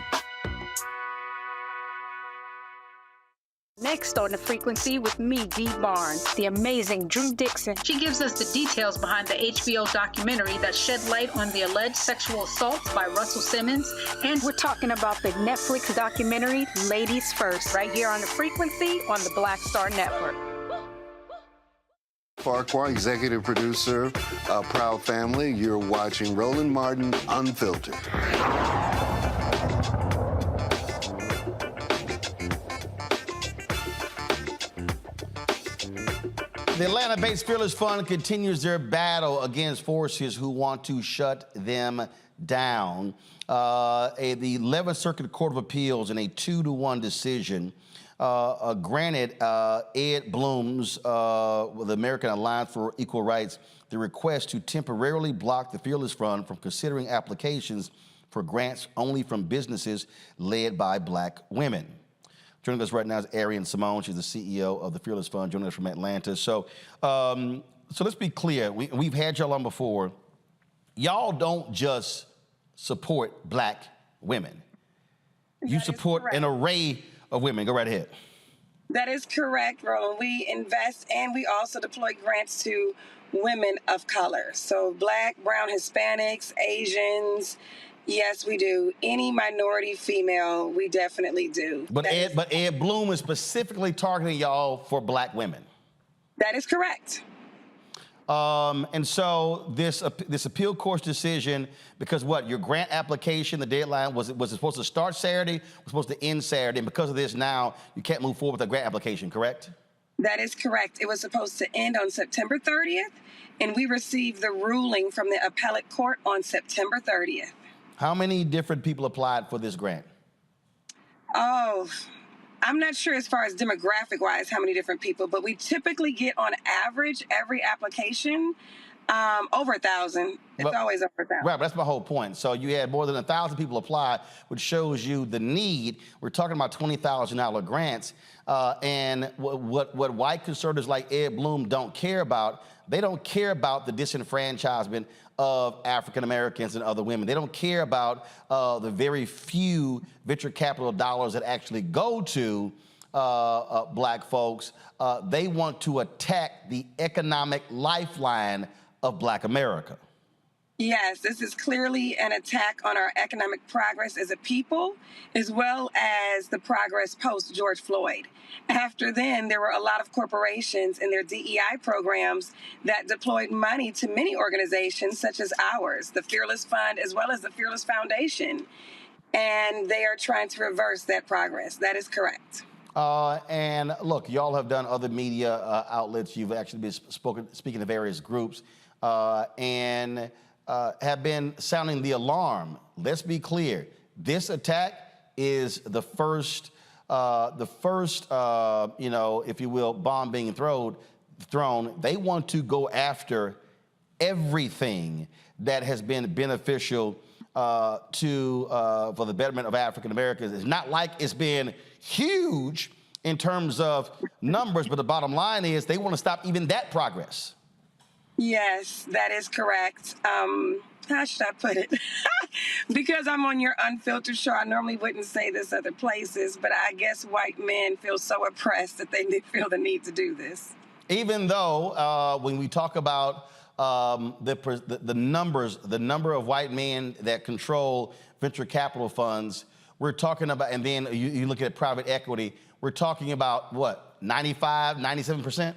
Next on The Frequency with me, Dee Barnes, the amazing Drew Dixon. She gives us the details behind the HBO documentary that shed light on the alleged sexual assaults by Russell Simmons. And we're talking about the Netflix documentary, Ladies First, right here on The Frequency on the Black Star Network. Farquhar, executive producer, Proud Family. You're watching Roland Martin Unfiltered. The Atlanta-based Fearless Fund continues their battle against forces who want to shut them down. The 11th Circuit Court of Appeals, in a 2-1 decision, granted Ed Blum's, the American Alliance for Equal Rights, the request to temporarily block the Fearless Fund from considering applications for grants only from businesses led by Black women. Joining us right now is Arian Simone. She's the CEO of the Fearless Fund, joining us from Atlanta. So let's be clear. We've had y'all on before. Y'all don't just support Black women. You support an array of women. Go right ahead. That is correct, Roland. We invest and we also deploy grants to women of color. So Black, brown, Hispanics, Asians. Yes, we do. Any minority female, we definitely do. But Ed Blum is specifically targeting y'all for Black women. That is correct. And so this appeal court's decision, because what, your grant application, the deadline, was it supposed to start Saturday, was supposed to end Saturday, and because of this now, you can't move forward with the grant application, correct? That is correct. It was supposed to end on September 30th, and we received the ruling from the appellate court on September 30th. How many different people applied for this grant? Oh, I'm not sure as far as demographic-wise how many different people, but we typically get on average every application over 1,000. It's always over 1,000. Right, but that's my whole point. So you had more than 1,000 people apply, which shows you the need. We're talking about $20,000 grants. And what white conservatives like Ed Blum don't care about, they don't care about the disenfranchisement of African Americans and other women. They don't care about the very few venture capital dollars that actually go to Black folks. They want to attack the economic lifeline of Black America. Yes, this is clearly an attack on our economic progress as a people, as well as the progress post George Floyd. After then, there were a lot of corporations in their DEI programs that deployed money to many organizations such as ours, the Fearless Fund, as well as the Fearless Foundation. And they are trying to reverse that progress. That is correct. And look, y'all have done other media outlets. You've actually been speaking to various groups and have been sounding the alarm. Let's be clear. This attack is the first, you know, if you will, bomb being thrown. They want to go after everything that has been beneficial for the betterment of African Americans. It's not like it's been huge in terms of numbers, but the bottom line is they want to stop even that progress. Yes, that is correct. How should I put it? Because I'm on your Unfiltered show, I normally wouldn't say this other places, but I guess white men feel so oppressed that they feel the need to do this. Even though when we talk about the number of white men that control venture capital funds, we're talking about, and then you look at private equity, we're talking about what, 95, 97%?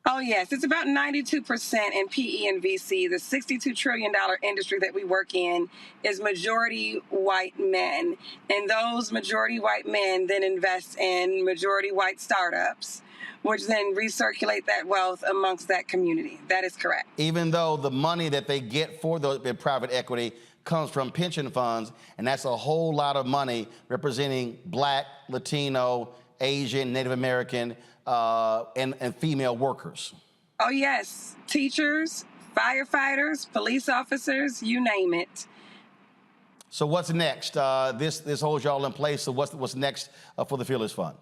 Oh, yes. It's about 92% in PE and VC. The $62 trillion industry that we work in is majority white men. And those majority white men then invest in majority white startups, which then recirculate that wealth amongst that community. That is correct. Even though the money that they get for those private equity comes from pension funds, and that's a whole lot of money representing Black, Latino, Asian, Native American, and female workers. Oh, yes. Teachers, firefighters, police officers, you name it. So what's next? This holds y'all in place. So what's next for the Fearless Fund?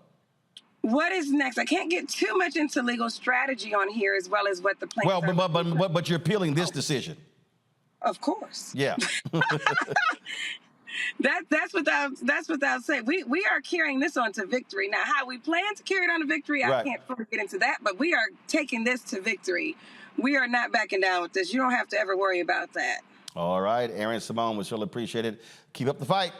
What is next? I can't get too much into legal strategy on here, as well as what the plans are. But you're appealing this decision. Of course. Yeah. That's without saying. We are carrying this on to victory. Now, how we plan to carry it on to victory, I can't fully get into that, but we are taking this to victory. We are not backing down with this. You don't have to ever worry about that. All right, Arian Simone, we surely appreciate it. Keep up the fight.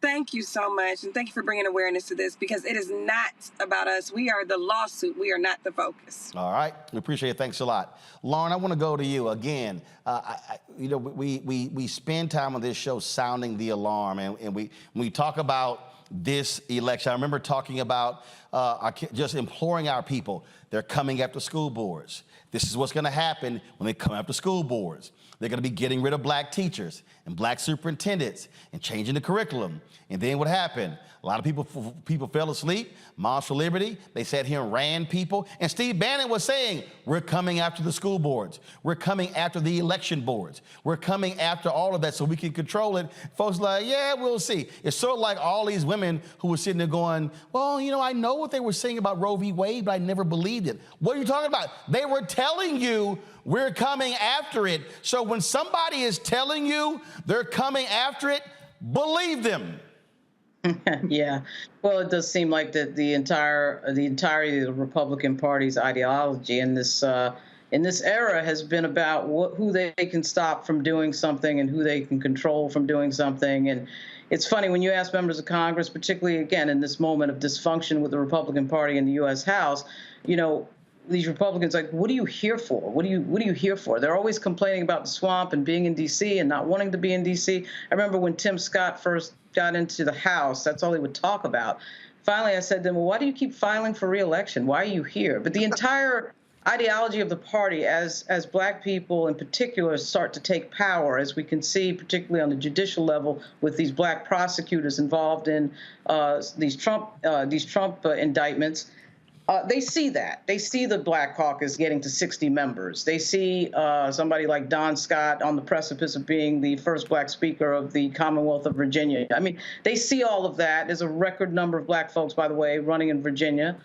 Thank you so much, and thank you for bringing awareness to this, because it is not about us. We are the lawsuit. We are not the focus. All right, we appreciate it. Thanks a lot. Lauren, I want to go to you again. You know, we spend time on this show sounding the alarm, and we talk about this election. I remember talking about just imploring our people. They're coming after school boards. This is what's going to happen when they come after school boards. They're going to be getting rid of black teachers and black superintendents and changing the curriculum. And then what happened? A lot of people fell asleep. Moms for Liberty, they sat here and ran people. And Steve Bannon was saying, we're coming after the school boards. We're coming after the election boards. We're coming after all of that so we can control it. Folks are like, yeah, we'll see. It's sort of like all these women who were sitting there going, well, you know, I know what they were saying about Roe v. Wade, but I never believed it. What are you talking about? They were telling you we're coming after it. So when somebody is telling you they're coming after it, believe them. Yeah, well, it does seem like that the entirety of the Republican Party's ideology in this era has been about who they can stop from doing something and who they can control from doing something. And it's funny when you ask members of Congress, particularly again in this moment of dysfunction with the Republican Party in the U.S. House, you know, these Republicans, like, what are you here for? What are you here for? They're always complaining about the swamp and being in D.C. and not wanting to be in D.C. I remember when Tim Scott first got into the House, that's all he would talk about. Finally, I said to him, well, why do you keep filing for re-election? Why are you here? But the entire ideology of the party, as black people in particular start to take power, as we can see, particularly on the judicial level, with these black prosecutors involved in these Trump indictments, they see that. They see the Black Caucus getting to 60 members. They see somebody like Don Scott on the precipice of being the first black speaker of the Commonwealth of Virginia. I mean, they see all of that. There's a record number of black folks, by the way, running in Virginia.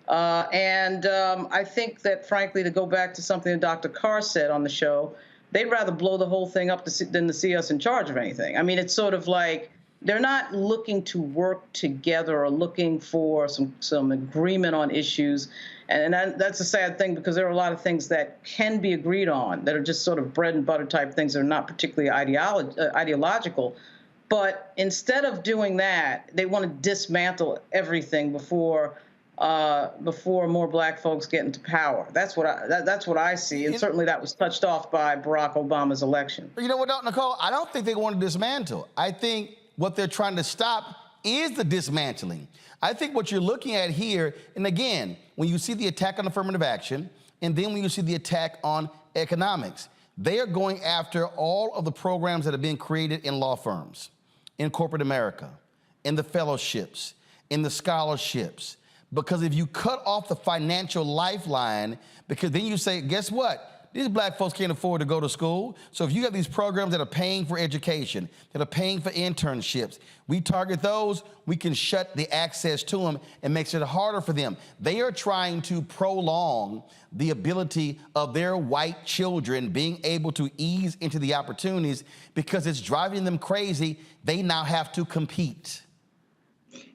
I think that, frankly, to go back to something that Dr. Carr said on the show, they'd rather blow the whole thing up than to see us in charge of anything. I mean, it's sort of like they're not looking to work together or looking for some agreement on issues. And that's a sad thing, because there are a lot of things that can be agreed on that are just sort of bread and butter type things that are not particularly ideological. But instead of doing that, they want to dismantle everything before more black folks get into power. That's what I see, and certainly that was touched off by Barack Obama's election. You know what, Nicole? I don't think they want to dismantle. I think what they're trying to stop is the dismantling. I think what you're looking at here, and again, when you see the attack on affirmative action, and then when you see the attack on economics, they are going after all of the programs that are being created in law firms, in corporate America, in the fellowships, in the scholarships. Because if you cut off the financial lifeline, because then you say, guess what? These black folks can't afford to go to school. So if you have these programs that are paying for education, that are paying for internships, we target those, we can shut the access to them and makes it harder for them. They are trying to prolong the ability of their white children being able to ease into the opportunities, because it's driving them crazy. They now have to compete.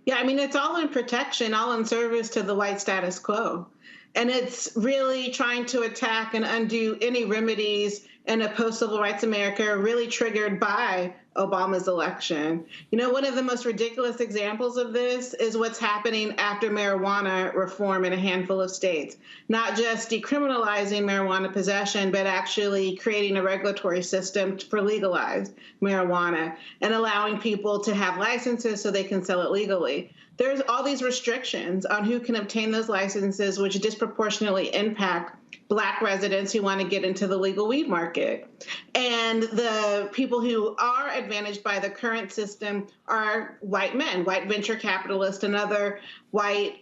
Yeah, I mean, it's all in protection, all in service to the white status quo. And it's really trying to attack and undo any remedies in a post-civil rights America really triggered by Obama's election. You know, one of the most ridiculous examples of this is what's happening after marijuana reform in a handful of states. Not just decriminalizing marijuana possession, but actually creating a regulatory system for legalized marijuana and allowing people to have licenses so they can sell it legally. There's all these restrictions on who can obtain those licenses, which disproportionately impact Black residents who want to get into the legal weed market. And the people who are advantaged by the current system are white men, white venture capitalists, and other white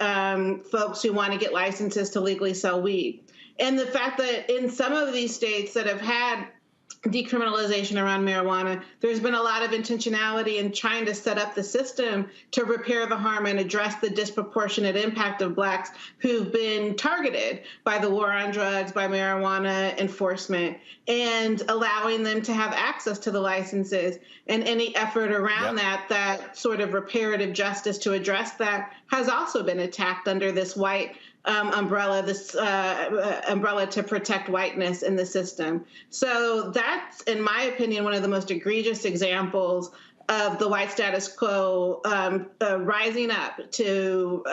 folks who want to get licenses to legally sell weed. And the fact that in some of these states that have had decriminalization around marijuana, there's been a lot of intentionality in trying to set up the system to repair the harm and address the disproportionate impact of Blacks who've been targeted by the war on drugs, by marijuana enforcement, and allowing them to have access to the licenses. And any effort around that sort of reparative justice to address that has also been attacked under this white umbrella, this umbrella to protect whiteness in the system. So that's, in my opinion, one of the most egregious examples of the white status quo rising up to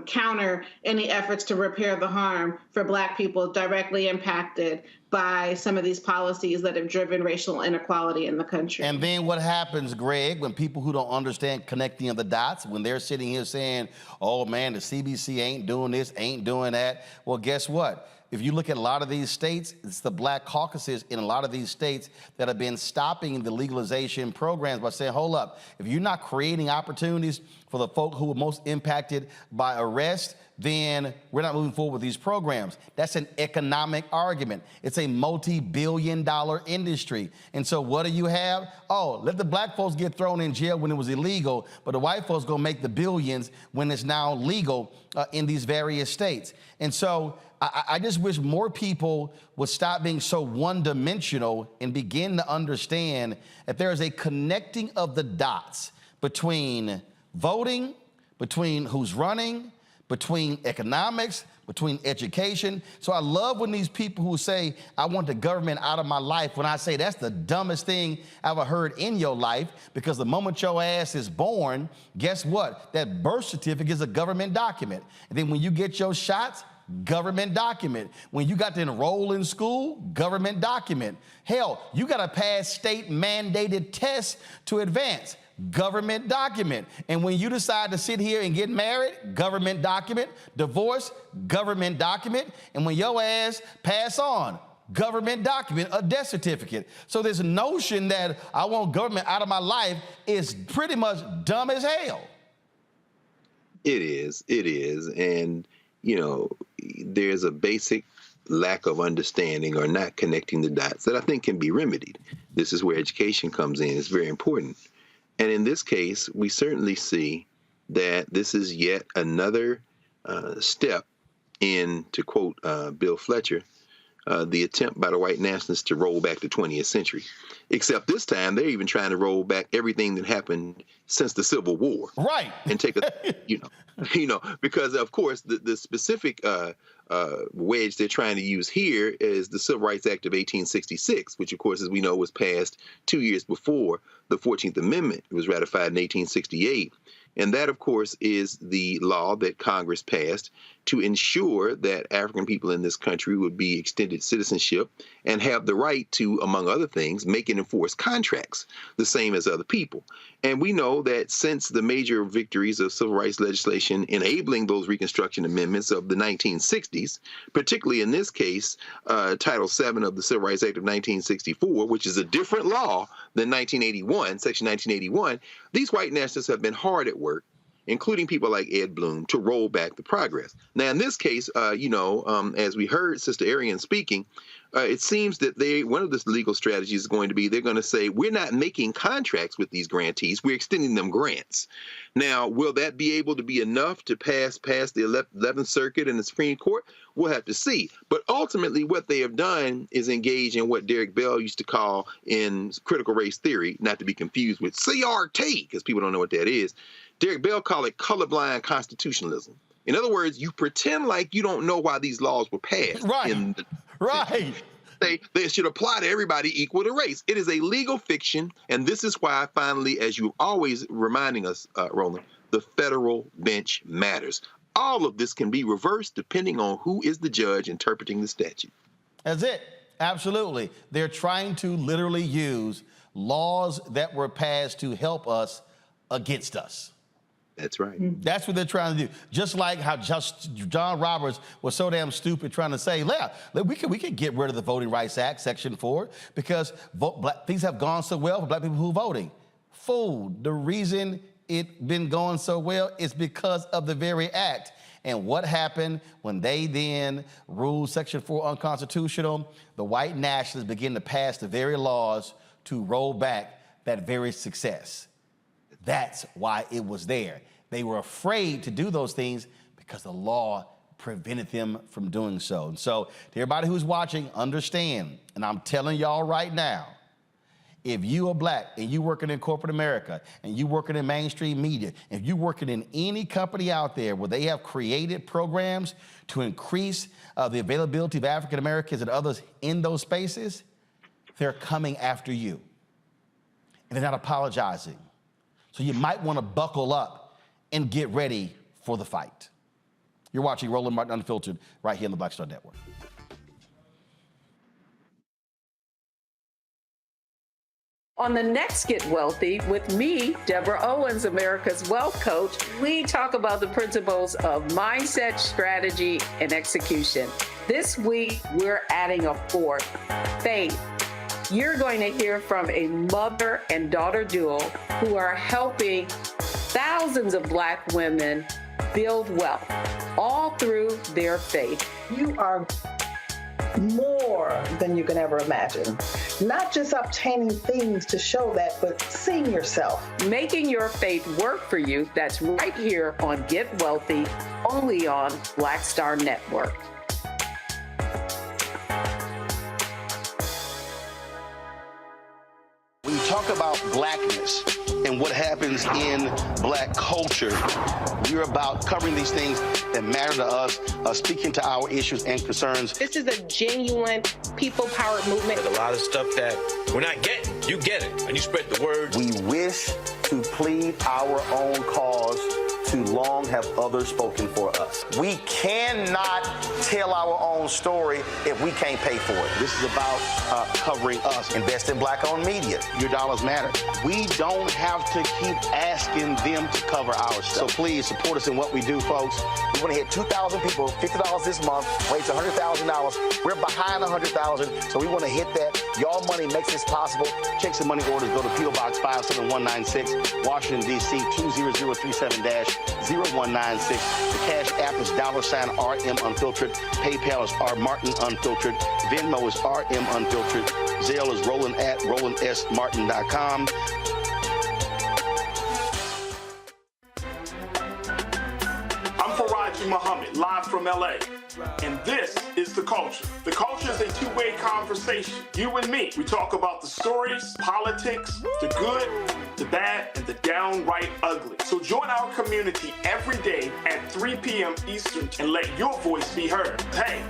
counter any efforts to repair the harm for Black people directly impacted by some of these policies that have driven racial inequality in the country. And then what happens, Greg, when people who don't understand connecting of the dots, when they're sitting here saying, oh man, the CBC ain't doing this, ain't doing that. Well, guess what? If you look at a lot of these states, it's the Black caucuses in a lot of these states that have been stopping the legalization programs by saying, hold up, if you're not creating opportunities for the folk who are most impacted by arrest, then we're not moving forward with these programs. That's an economic argument. It's a multi-billion-dollar industry. And so what do you have? Oh, let the Black folks get thrown in jail when it was illegal, but the white folks gonna make the billions when it's now legal in these various states. And so I just wish more people would stop being so one-dimensional and begin to understand that there is a connecting of the dots between voting, between who's running, between economics, between education. So I love when these people who say, I want the government out of my life, when I say that's the dumbest thing I ever heard in your life, because the moment your ass is born, guess what? That birth certificate is a government document. And then when you get your shots, government document. When you got to enroll in school, government document. Hell, you got to pass state mandated tests to advance. Government document. And when you decide to sit here and get married, government document. Divorce, government document. And when your ass pass on, government document, a death certificate. So this notion that I want government out of my life is pretty much dumb as hell. It is. And, you know, there's a basic lack of understanding or not connecting the dots that I think can be remedied. This is where education comes in. It's very important. And in this case, we certainly see that this is yet another step in, to quote Bill Fletcher, the attempt by the white nationalists to roll back the 20th century. Except this time, they're even trying to roll back everything that happened since the Civil War. Right. And take a, because of course, the specific wedge they're trying to use here is the Civil Rights Act of 1866, which of course, as we know, was passed 2 years before the 14th Amendment was ratified in 1868. And that, of course, is the law that Congress passed to ensure that African people in this country would be extended citizenship and have the right to, among other things, make and enforce contracts the same as other people. And we know that since the major victories of civil rights legislation enabling those Reconstruction amendments of the 1960s, particularly in this case, Title VII of the Civil Rights Act of 1964, which is a different law than 1981, Section 1981, these white nationalists have been hard at work, including people like Ed Bloom, to roll back the progress. Now, in this case, as we heard Sister Arian speaking, it seems that one of the legal strategies is going to be they're going to say, we're not making contracts with these grantees, we're extending them grants. Now, will that be able to be enough to pass the 11th Circuit and the Supreme Court? We'll have to see. But ultimately, what they have done is engage in what Derek Bell used to call in critical race theory, not to be confused with CRT, because people don't know what that is. Derek Bell called it colorblind constitutionalism. In other words, you pretend like you don't know why these laws were passed. Right. Right. They should apply to everybody equal to race. It is a legal fiction, and this is why, finally, as you're always reminding us, Roland, the federal bench matters. All of this can be reversed depending on who is the judge interpreting the statute. That's it. Absolutely. They're trying to literally use laws that were passed to help us against us. That's right. That's what they're trying to do. Just like how John Roberts was so damn stupid trying to say, we can get rid of the Voting Rights Act, Section 4, because things have gone so well for black people who are voting. Fool, the reason it been going so well is because of the very act. And what happened when they then ruled Section 4 unconstitutional? The white nationalists begin to pass the very laws to roll back that very success. That's why it was there. They were afraid to do those things because the law prevented them from doing so. And so to everybody who's watching, understand, and I'm telling y'all right now, if you are black and you working in corporate America and you working in mainstream media, if you working in any company out there where they have created programs to increase the availability of African Americans and others in those spaces, they're coming after you. And they're not apologizing. So you might want to buckle up and get ready for the fight. You're watching Roland Martin Unfiltered right here on the Black Star Network. On the next Get Wealthy with me, Deborah Owens, America's Wealth Coach, we talk about the principles of mindset, strategy, and execution. This week, we're adding a fourth, faith. You're going to hear from a mother and daughter duo who are helping thousands of Black women build wealth, all through their faith. You are more than you can ever imagine. Not just obtaining things to show that, but seeing yourself. Making your faith work for you. That's right here on Get Wealthy, only on Black Star Network. When you talk about blackness and what happens in Black culture, we're about covering these things that matter to us, speaking to our issues and concerns. This is a genuine people-powered movement. There's a lot of stuff that we're not getting. You get it, and you spread the word. We wish to plead our own cause. Too long have others spoken for us. We cannot tell our own story if we can't pay for it. This is about covering us. Invest in Black-owned media. Your dollars matter. We don't have to keep asking them to cover our stuff. So please support us in what we do, folks. We want to hit 2,000 people, $50 this month, raise $100,000. We're behind 100,000, so we want to hit that. Y'all money makes this possible. Checks and money orders go to P.O. Box 57196, Washington, D.C. 20037-0196. The Cash App is $RM Unfiltered. PayPal is R Martin Unfiltered. Venmo is RM Unfiltered. Zelle is Roland at RolandSMartin.com. I'm Faraji Muhammad, live from LA. And this is The Culture. The Culture is a two-way conversation. You and me. We talk about the stories, politics, the good, the bad, and the downright ugly. So join our community every day at 3 p.m. Eastern and let your voice be heard. Hey,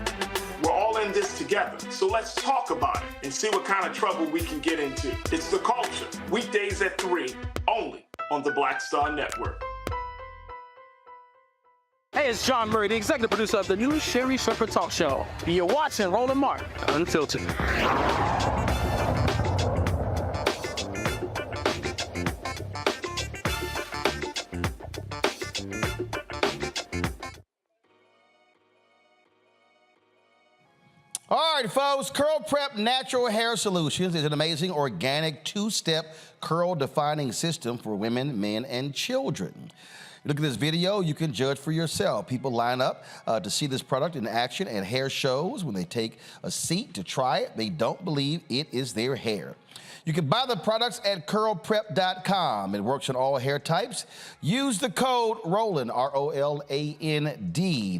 we're all in this together. So let's talk about it and see what kind of trouble we can get into. It's The Culture. Weekdays at 3, only on the Black Star Network. Hey, it's John Murray, the executive producer of the new Sherry Shepherd Talk Show. You're watching Roland Martin Unfiltered. All right, folks, Curl Prep Natural Hair Solutions is an amazing organic two-step curl defining system for women, men, and children. Look at this video, you can judge for yourself. People line up to see this product in action at hair shows. When they take a seat to try it, they don't believe it is their hair. You can buy the products at curlprep.com. It works on all hair types. Use the code ROLAND, R-O-L-A-N-D,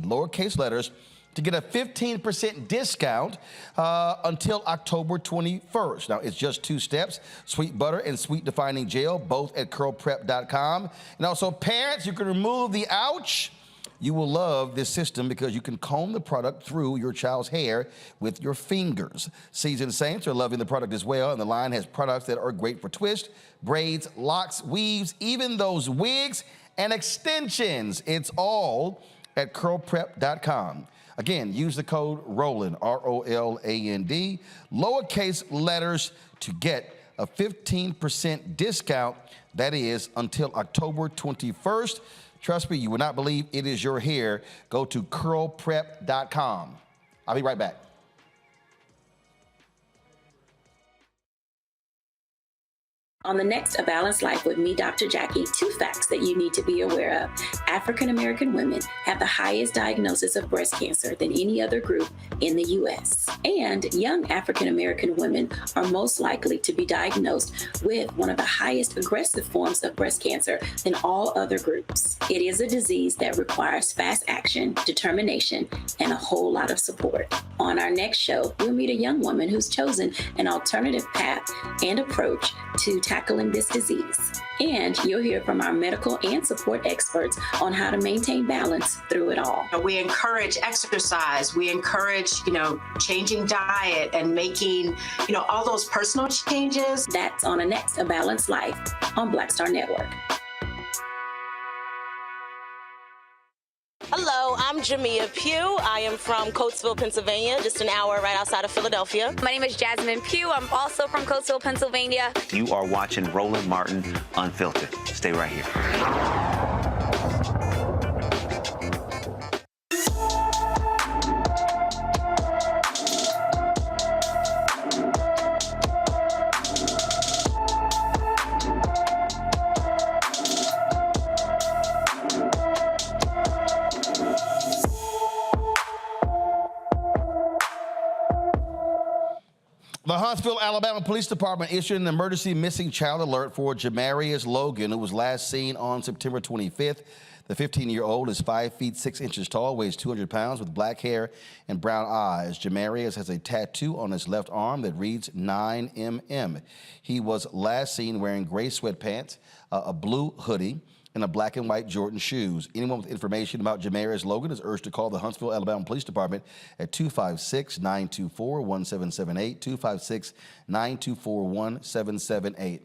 lowercase letters, to get a 15% discount until October 21st. Now, it's just 2 steps, sweet butter and sweet defining gel, both at curlprep.com. And also, parents, you can remove the ouch. You will love this system because you can comb the product through your child's hair with your fingers. Seasoned Saints are loving the product as well, and the line has products that are great for twists, braids, locks, weaves, even those wigs and extensions. It's all at curlprep.com. Again, use the code ROLAND, R-O-L-A-N-D, lowercase letters, to get a 15% discount. That is until October 21st. Trust me, you will not believe it is your hair. Go to curlprep.com. I'll be right back. On the next A Balanced Life with me, Dr. Jackie, 2 facts that you need to be aware of. African American women have the highest diagnosis of breast cancer than any other group in the U.S. And young African American women are most likely to be diagnosed with one of the highest aggressive forms of breast cancer than all other groups. It is a disease that requires fast action, determination, and a whole lot of support. On our next show, we'll meet a young woman who's chosen an alternative path and approach to tackling this disease. And you'll hear from our medical and support experts on how to maintain balance through it all. We encourage exercise. We encourage, changing diet and making, all those personal changes. That's on the next A Balanced Life on Black Star Network. Hello, I'm Jamia Pugh. I am from Coatesville, Pennsylvania, just an hour right outside of Philadelphia. My name is Jasmine Pugh. I'm also from Coatesville, Pennsylvania. You are watching Roland Martin Unfiltered. Stay right here. The Huntsville, Alabama Police Department issued an emergency missing child alert for Jamarius Logan, who was last seen on September 25th. The 15-year-old is 5 feet 6 inches tall, weighs 200 pounds, with black hair and brown eyes. Jamarius has a tattoo on his left arm that reads 9mm. He was last seen wearing gray sweatpants, a blue hoodie, and a black and white Jordan shoes. Anyone with information about Jamarius Logan is urged to call the Huntsville, Alabama Police Department at 256-924-1778, 256-924-1778.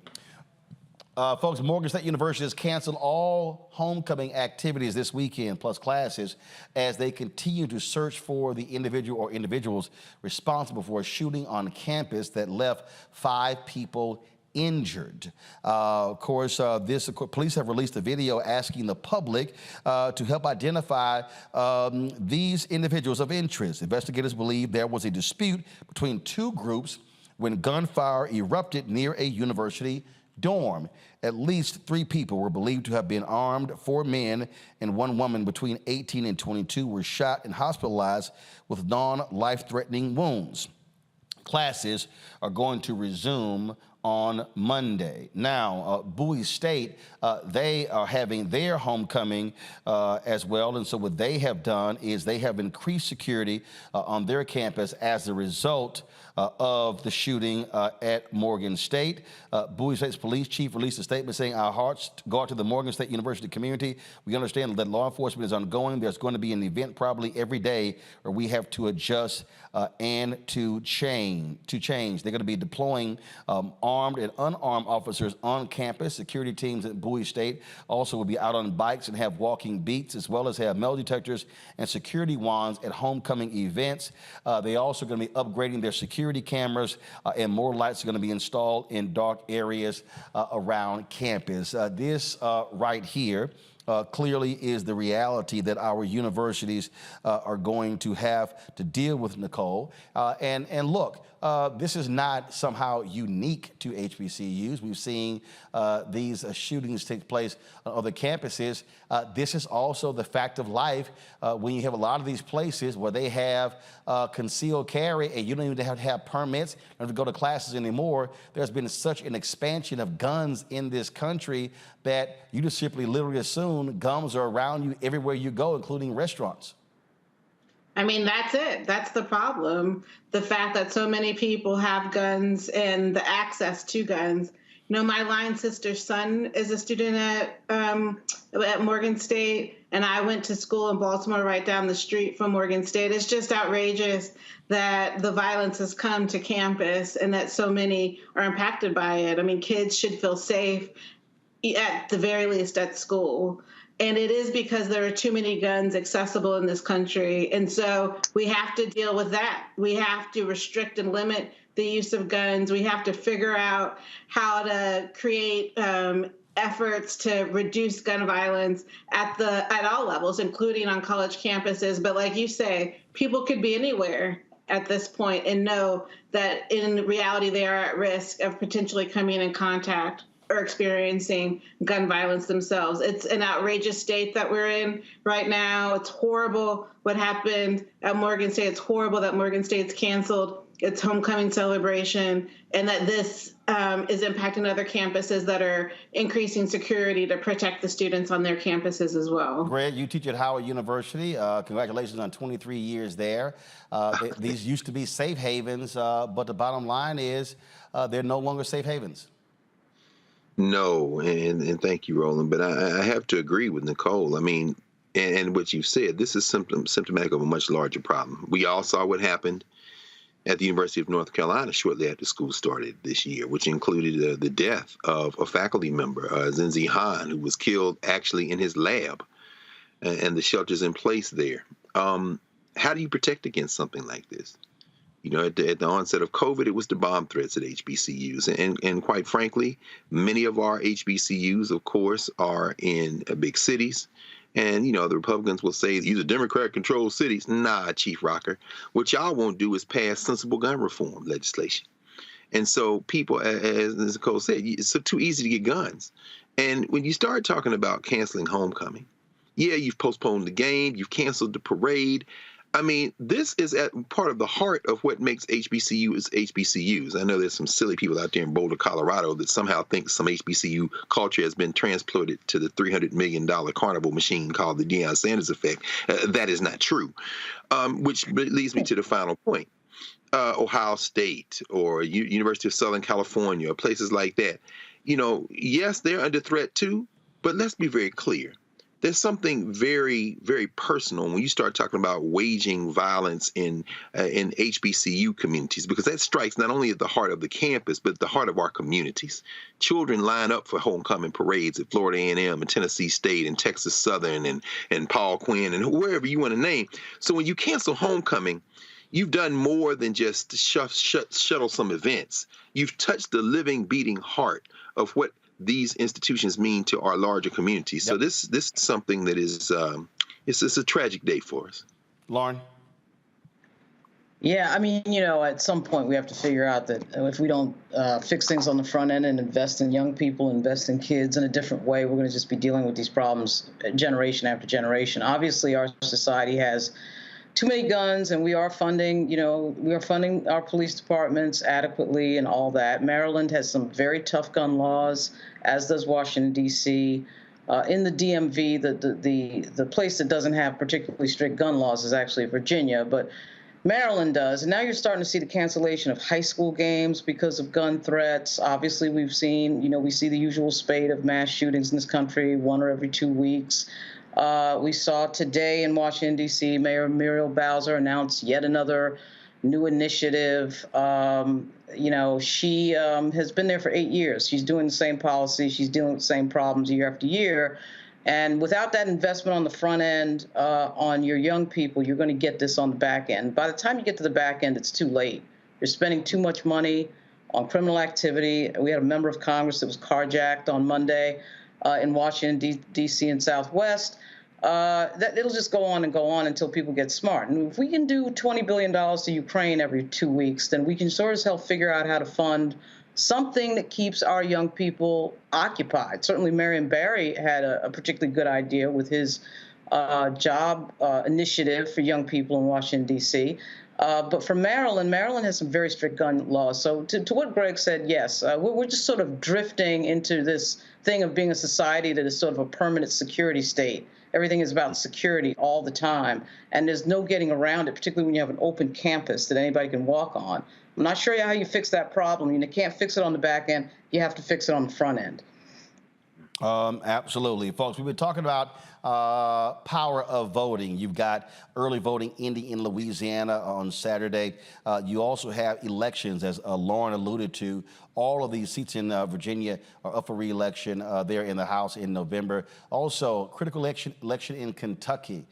Folks, Morgan State University has canceled all homecoming activities this weekend, plus classes, as they continue to search for the individual or individuals responsible for a shooting on campus that left 5 people injured. Police have released a video asking the public to help identify these individuals of interest. Investigators believe there was a dispute between 2 groups when gunfire erupted near a university dorm. At least 3 people were believed to have been armed. 4 men and 1 woman between 18 and 22 were shot and hospitalized with non-life-threatening wounds. Classes are going to resume on Monday. Now, Bowie State, they are having their homecoming as well, and so what they have done is they have increased security on their campus as a result of the shooting at Morgan State. Bowie State's police chief released a statement saying, "Our hearts go out to the Morgan State University community. We understand that law enforcement is ongoing. There's going to be an event probably every day where we have to adjust and to change. They're going to be deploying armed and unarmed officers on campus. Security teams at Bowie State also will be out on bikes and have walking beats, as well as have metal detectors and security wands at homecoming events. They also going to be upgrading their security cameras, and more lights are going to be installed in dark areas around campus." This right here clearly is the reality that our universities are going to have to deal with, Nicole. And look, this is not somehow unique to HBCUs. We've seen these shootings take place on other campuses. This is also the fact of life when you have a lot of these places where they have concealed carry and you don't even have to have permits, you don't have to go to classes anymore. There's been such an expansion of guns in this country that you just simply literally assume guns are around you everywhere you go, including restaurants. I mean, that's it. That's the problem. The fact that so many people have guns and the access to guns. You know, my line sister's son is a student at Morgan State, and I went to school in Baltimore right down the street from Morgan State. It's just outrageous that the violence has come to campus and that so many are impacted by it. I mean, kids should feel safe, at the very least, at school. And it is because there are too many guns accessible in this country. And so we have to deal with that. We have to restrict and limit the use of guns. We have to figure out how to create efforts to reduce gun violence at all levels, including on college campuses. But like you say, people could be anywhere at this point and know that in reality they are at risk of potentially coming in contact or experiencing gun violence themselves. It's an outrageous state that we're in right now. It's horrible what happened at Morgan State. It's horrible that Morgan State's canceled its homecoming celebration, and that this is impacting other campuses that are increasing security to protect the students on their campuses as well. Greg, you teach at Howard University. Congratulations on 23 years there. These used to be safe havens, but the bottom line is they're no longer safe havens. No, and thank you, Roland. But I have to agree with Nicole. I mean, and what you said, this is symptomatic of a much larger problem. We all saw what happened at the University of North Carolina shortly after school started this year, which included the death of a faculty member, Zinzi Han, who was killed actually in his lab and the shelters in place there. How do you protect against something like this? You know, at the onset of COVID, it was the bomb threats at HBCUs. And quite frankly, many of our HBCUs, of course, are in big cities. And, you know, the Republicans will say these are Democrat-controlled cities. Nah, Chief Rocker. What y'all won't do is pass sensible gun reform legislation. And so people, as Nicole said, it's so too easy to get guns. And when you start talking about canceling homecoming, yeah, you've postponed the game, you've canceled the parade. I mean, this is at part of the heart of what makes HBCUs HBCUs. I know there's some silly people out there in Boulder, Colorado that somehow think some HBCU culture has been transplanted to the $300 million carnival machine called the Deion Sanders effect. That is not true, which leads me to the final point. Ohio State or University of Southern California or places like that, you know, yes, they're under threat too, but let's be very clear. There's something very, very personal when you start talking about waging violence in HBCU communities, because that strikes not only at the heart of the campus, but the heart of our communities. Children line up for homecoming parades at Florida A&M and Tennessee State and Texas Southern and Paul Quinn and wherever you want to name. So when you cancel homecoming, you've done more than just shuttle some events. You've touched the living, beating heart of what these institutions mean to our larger communities. So this is something that is it's a tragic day for us. Lauren? Yeah, I mean, you know, at some point we have to figure out that if we don't fix things on the front end and invest in young people, invest in kids in a different way, we're going to just be dealing with these problems generation after generation. Obviously, our society has too many guns, and we are funding, you know, our police departments adequately and all that. Maryland has some very tough gun laws, as does Washington, D.C. In the DMV, the place that doesn't have particularly strict gun laws is actually Virginia, but Maryland does. And now you're starting to see the cancellation of high school games because of gun threats. Obviously, we've seen, you know, we see the usual spate of mass shootings in this country, 1 or every 2 weeks. We saw today in Washington, D.C., Mayor Muriel Bowser announced yet another new initiative. You know, she has been there for 8 years. She's doing the same policy. She's dealing with the same problems year after year. And without that investment on the front end, on your young people, you're going to get this on the back end. By the time you get to the back end, it's too late. You're spending too much money on criminal activity. We had a member of Congress that was carjacked on Monday in Washington, D.C. and Southwest. That it'll just go on and go on until people get smart. And if we can do $20 billion to Ukraine every 2 weeks, then we can sort of help figure out how to fund something that keeps our young people occupied. Certainly, Marion Barry had a particularly good idea with his job initiative for young people in Washington, D.C. But for Maryland has some very strict gun laws. So to what Greg said, yes, we're just sort of drifting into this thing of being a society that is sort of a permanent security state. Everything is about security all the time, and there's no getting around it, particularly when you have an open campus that anybody can walk on. I'm not sure how you fix that problem. You can't fix it on the back end. You have to fix it on the front end. Absolutely. Folks, we've been talking about power of voting. You've got early voting ending in Louisiana on Saturday. You also have elections, as Lauren alluded to. All of these seats in Virginia are up for re-election there in the House in November. Also, critical election in Kentucky,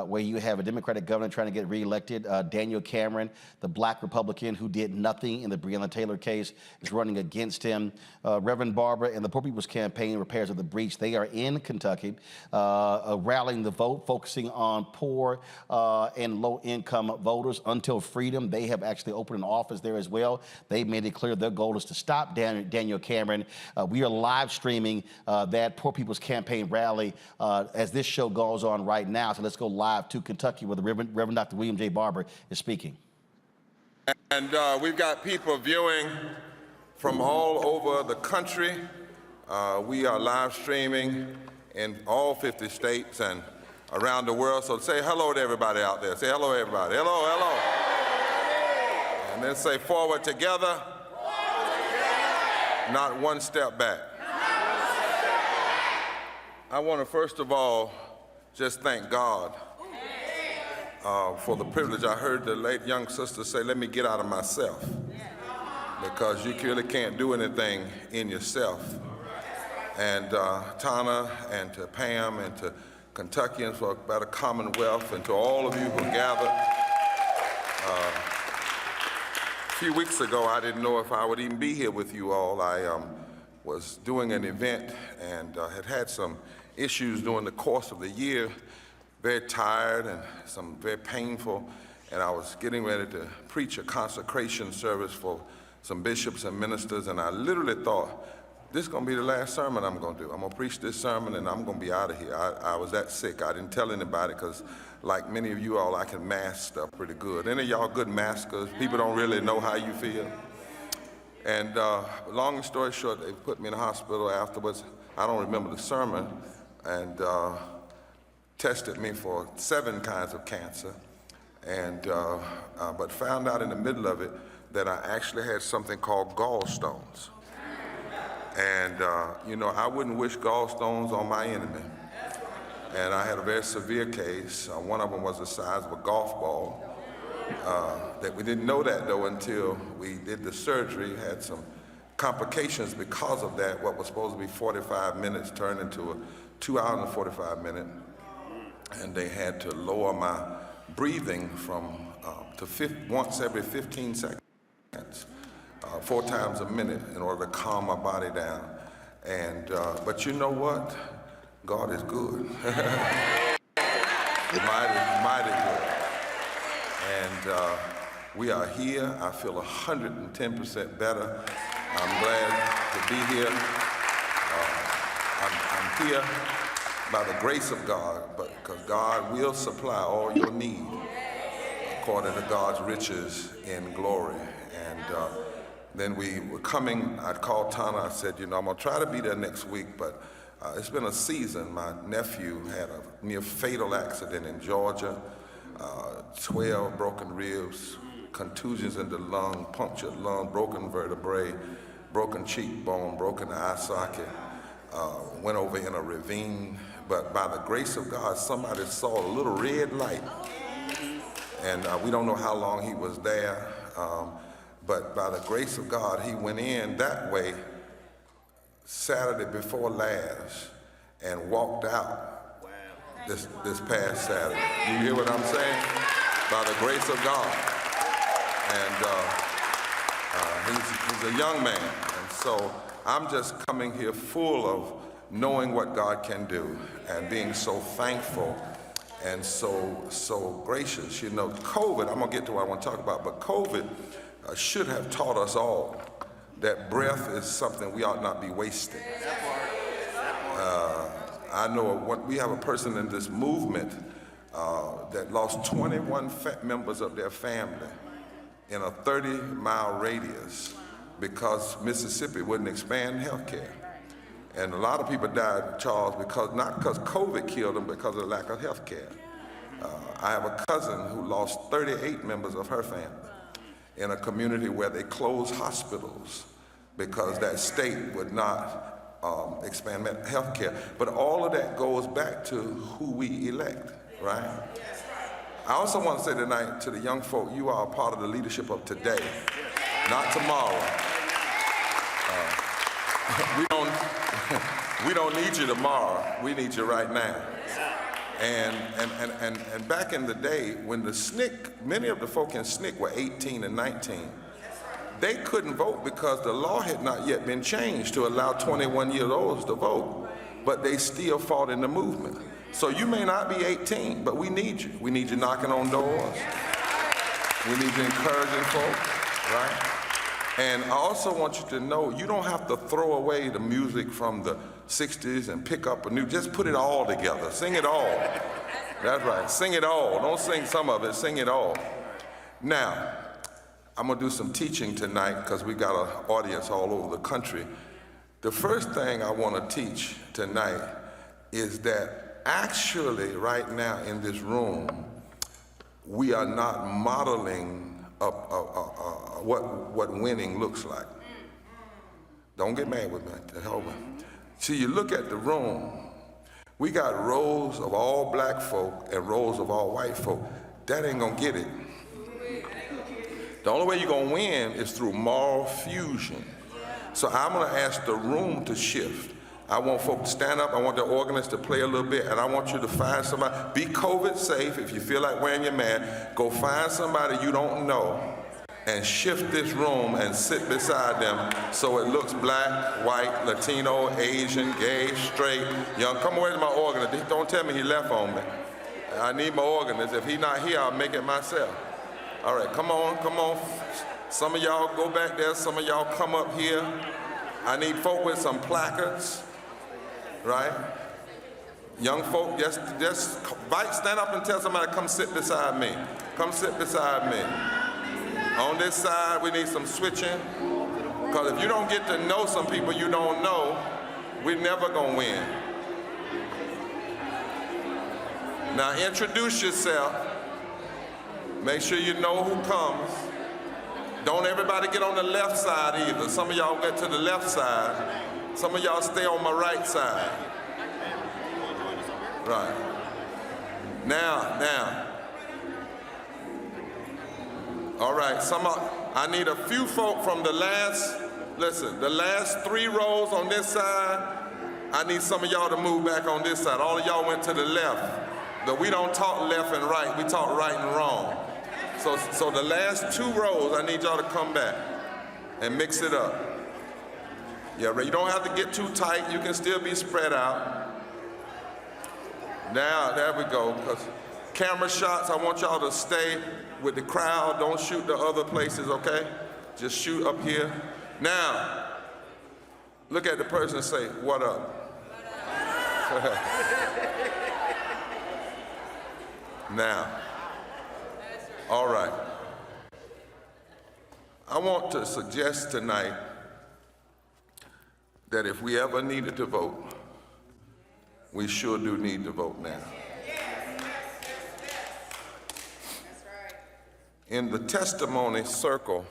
where you have a Democratic governor trying to get re-elected. Daniel Cameron, the black Republican who did nothing in the Breonna Taylor case, is running against him. Reverend Barber and the Poor People's Campaign, Repairs of the Breach, they are in Kentucky, rallying the vote, focusing on poor and low-income voters. Until Freedom, they have actually opened an office there as well. They made it clear their goal is to stop Daniel Cameron. We are live streaming that Poor People's Campaign rally as this show goes on right now. So let's go live to Kentucky where the Reverend Dr. William J. Barber is speaking. And we've got people viewing from all over the country. We are live streaming in all 50 states and around the world. So say hello to everybody out there. Say hello, everybody. Hello, hello. And then say forward together. Not one step back. I want to first of all just thank God for the privilege. I heard the late young sister say, let me get out of myself, because you really can't do anything in yourself. And Tana and to Pam and to Kentuckians for a better commonwealth, and to all of you who gathered. A few weeks ago, I didn't know if I would even be here with you all. I was doing an event and had some issues during the course of the year, very tired and some very painful, and I was getting ready to preach a consecration service for some bishops and ministers, and I literally thought, this is going to be the last sermon I'm going to do. I'm going to preach this sermon and I'm going to be out of here. I was that sick. I didn't tell anybody because, like many of you all, I can mask stuff pretty good. Any of y'all good maskers? People don't really know how you feel. And long story short, they put me in the hospital afterwards. I don't remember the sermon, and tested me for 7 kinds of cancer, and but found out in the middle of it that I actually had something called gallstones. And, you know, I wouldn't wish gallstones on my enemy. And I had a very severe case. One of them was the size of a golf ball. That we didn't know that, though, until we did the surgery, had some complications because of that. What was supposed to be 45 minutes turned into a 2 hours and 45 minutes. And they had to lower my breathing from to once every 15 seconds. 4 times a minute in order to calm my body down. And, but you know what? God is good. mighty good. And we are here. I feel 110% better. I'm glad to be here. I'm here by the grace of God, but because God will supply all your need according to God's riches in glory. And then we were coming, I called Tana, I said, you know, I'm gonna try to be there next week, but it's been a season. My nephew had a near fatal accident in Georgia, 12 broken ribs, contusions in the lung, punctured lung, broken vertebrae, broken cheekbone, broken eye socket, went over in a ravine, but by the grace of God, somebody saw a little red light, and we don't know how long he was there, but by the grace of God, he went in that way Saturday before last and walked out this past Saturday. You hear what I'm saying? By the grace of God. And he's a young man. And so I'm just coming here full of knowing what God can do and being so thankful and so gracious. You know, COVID, I'm gonna get to what I want to talk about, but COVID should have taught us all that breath is something we ought not be wasting. I know we have a person in this movement that lost 21 members of their family in a 30-mile radius because Mississippi wouldn't expand health care. And a lot of people died, Charles, not because COVID killed them, because of the lack of health care. I have a cousin who lost 38 members of her family in a community where they closed hospitals because that state would not expand health care. But all of that goes back to who we elect, right? I also want to say tonight to the young folk, you are a part of the leadership of today, not tomorrow. We don't need you tomorrow. We need you right now. And back in the day, when the SNCC, many of the folk in SNCC were 18 and 19, they couldn't vote because the law had not yet been changed to allow 21-year-olds to vote, but they still fought in the movement. So you may not be 18, but we need you. We need you knocking on doors. We need you encouraging folk, right? And I also want you to know, you don't have to throw away the music from the 60s and pick up a new, just put it all together, sing it all. That's right, sing it all. Don't sing some of it, sing it all. Now, I'm gonna do some teaching tonight because we got an audience all over the country. The first thing I wanna teach tonight is that actually right now in this room, we are not modeling what winning looks like. Don't get mad with me, hold on. See, you look at the room, we got rows of all black folk and rows of all white folk. That ain't gonna get it. The only way you're gonna win is through moral fusion. So I'm gonna ask the room to shift. I want folks to stand up. I want the organist to play a little bit, and I want you to find somebody. Be COVID safe. If you feel like wearing your mask, go find somebody you don't know and shift this room and sit beside them so it looks black, white, Latino, Asian, gay, straight, young. Come away to my organist. Don't tell me he left on me. I need my organist. If he's not here, I'll make it myself. All right, come on, come on. Some of y'all go back there. Some of y'all come up here. I need folk with some placards, right? Young folk, just stand up and tell somebody, come sit beside me. Come sit beside me. On this side, we need some switching. Because if you don't get to know some people you don't know, we're never gonna win. Now introduce yourself. Make sure you know who comes. Don't everybody get on the left side either. Some of y'all get to the left side. Some of y'all stay on my right side. Right. Now. All right, I need a few folk from the last 3 rows on this side. I need some of y'all to move back on this side. All of y'all went to the left. But we don't talk left and right, we talk right and wrong. So the last 2 rows, I need y'all to come back and mix it up. Yeah, you don't have to get too tight, you can still be spread out. Now, there we go. Camera shots, I want y'all to stay with the crowd. Don't shoot the other places, okay? Just shoot up here. Now, look at the person and say, what up? Now, all right. I want to suggest tonight that if we ever needed to vote, we sure do need to vote now. In the testimony circle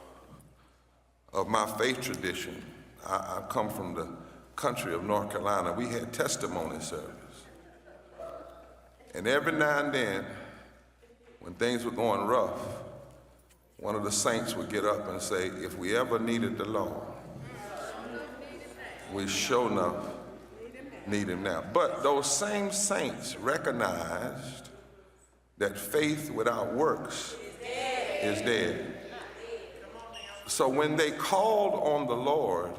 of my faith tradition, I come from the country of North Carolina, we had testimony service. And every now and then, when things were going rough, one of the saints would get up and say, if we ever needed the Lord, we sure enough need him now. But those same saints recognized that faith without works is dead. So when they called on the Lord,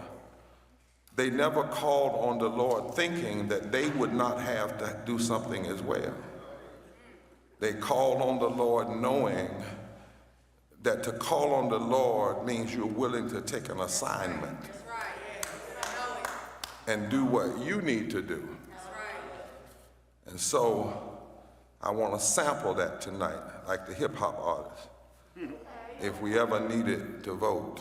they never called on the Lord thinking that they would not have to do something as well. They called on the Lord knowing that to call on the Lord means you're willing to take an assignment and do what you need to do. And so I want to sample that tonight, like the hip hop artists. If we ever needed to vote,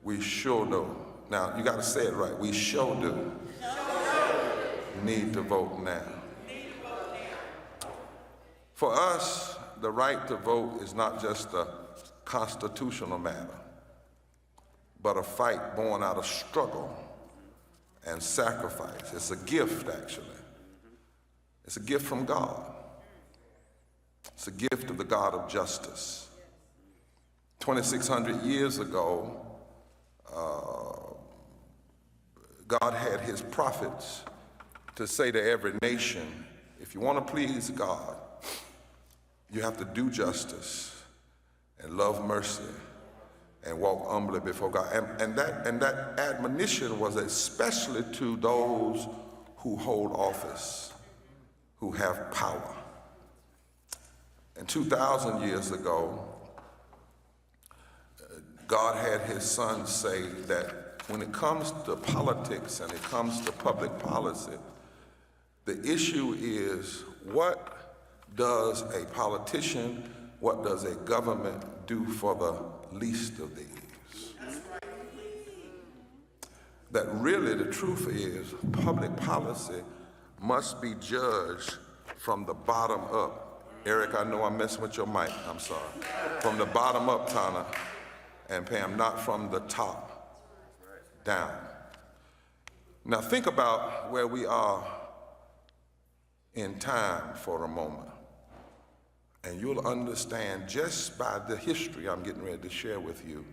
we sure do. Now, you got to say it right. We sure do need to vote now. For us, the right to vote is not just a constitutional matter, but a fight born out of struggle and sacrifice. It's a gift, actually. It's a gift from God. It's a gift of the God of justice. 2,600 years ago, God had his prophets to say to every nation, if you want to please God, you have to do justice and love mercy and walk humbly before God. And that admonition was especially to those who hold office, who have power. And 2,000 years ago, God had his son say that when it comes to politics and it comes to public policy, the issue is what does a politician, what does a government do for the least of these? That really the truth is public policy must be judged from the bottom up. Eric, I know I'm messing with your mic, I'm sorry. From the bottom up, Tana and Pam, not from the top down. Now think about where we are in time for a moment. And you'll understand just by the history I'm getting ready to share with you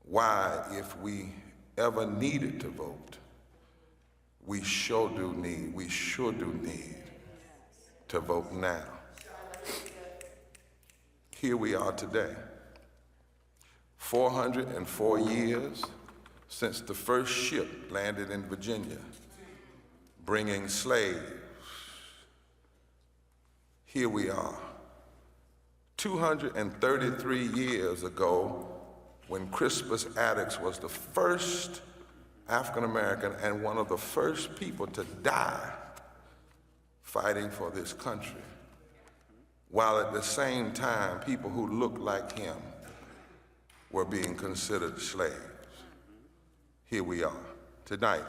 why, if we ever needed to vote, we sure do need to vote now. Here we are today, 404 years since the first ship landed in Virginia, bringing slaves. Here we are, 233 years ago, when Crispus Attucks was the first African American and one of the first people to die fighting for this country, while at the same time people who looked like him were being considered slaves. Here we are tonight.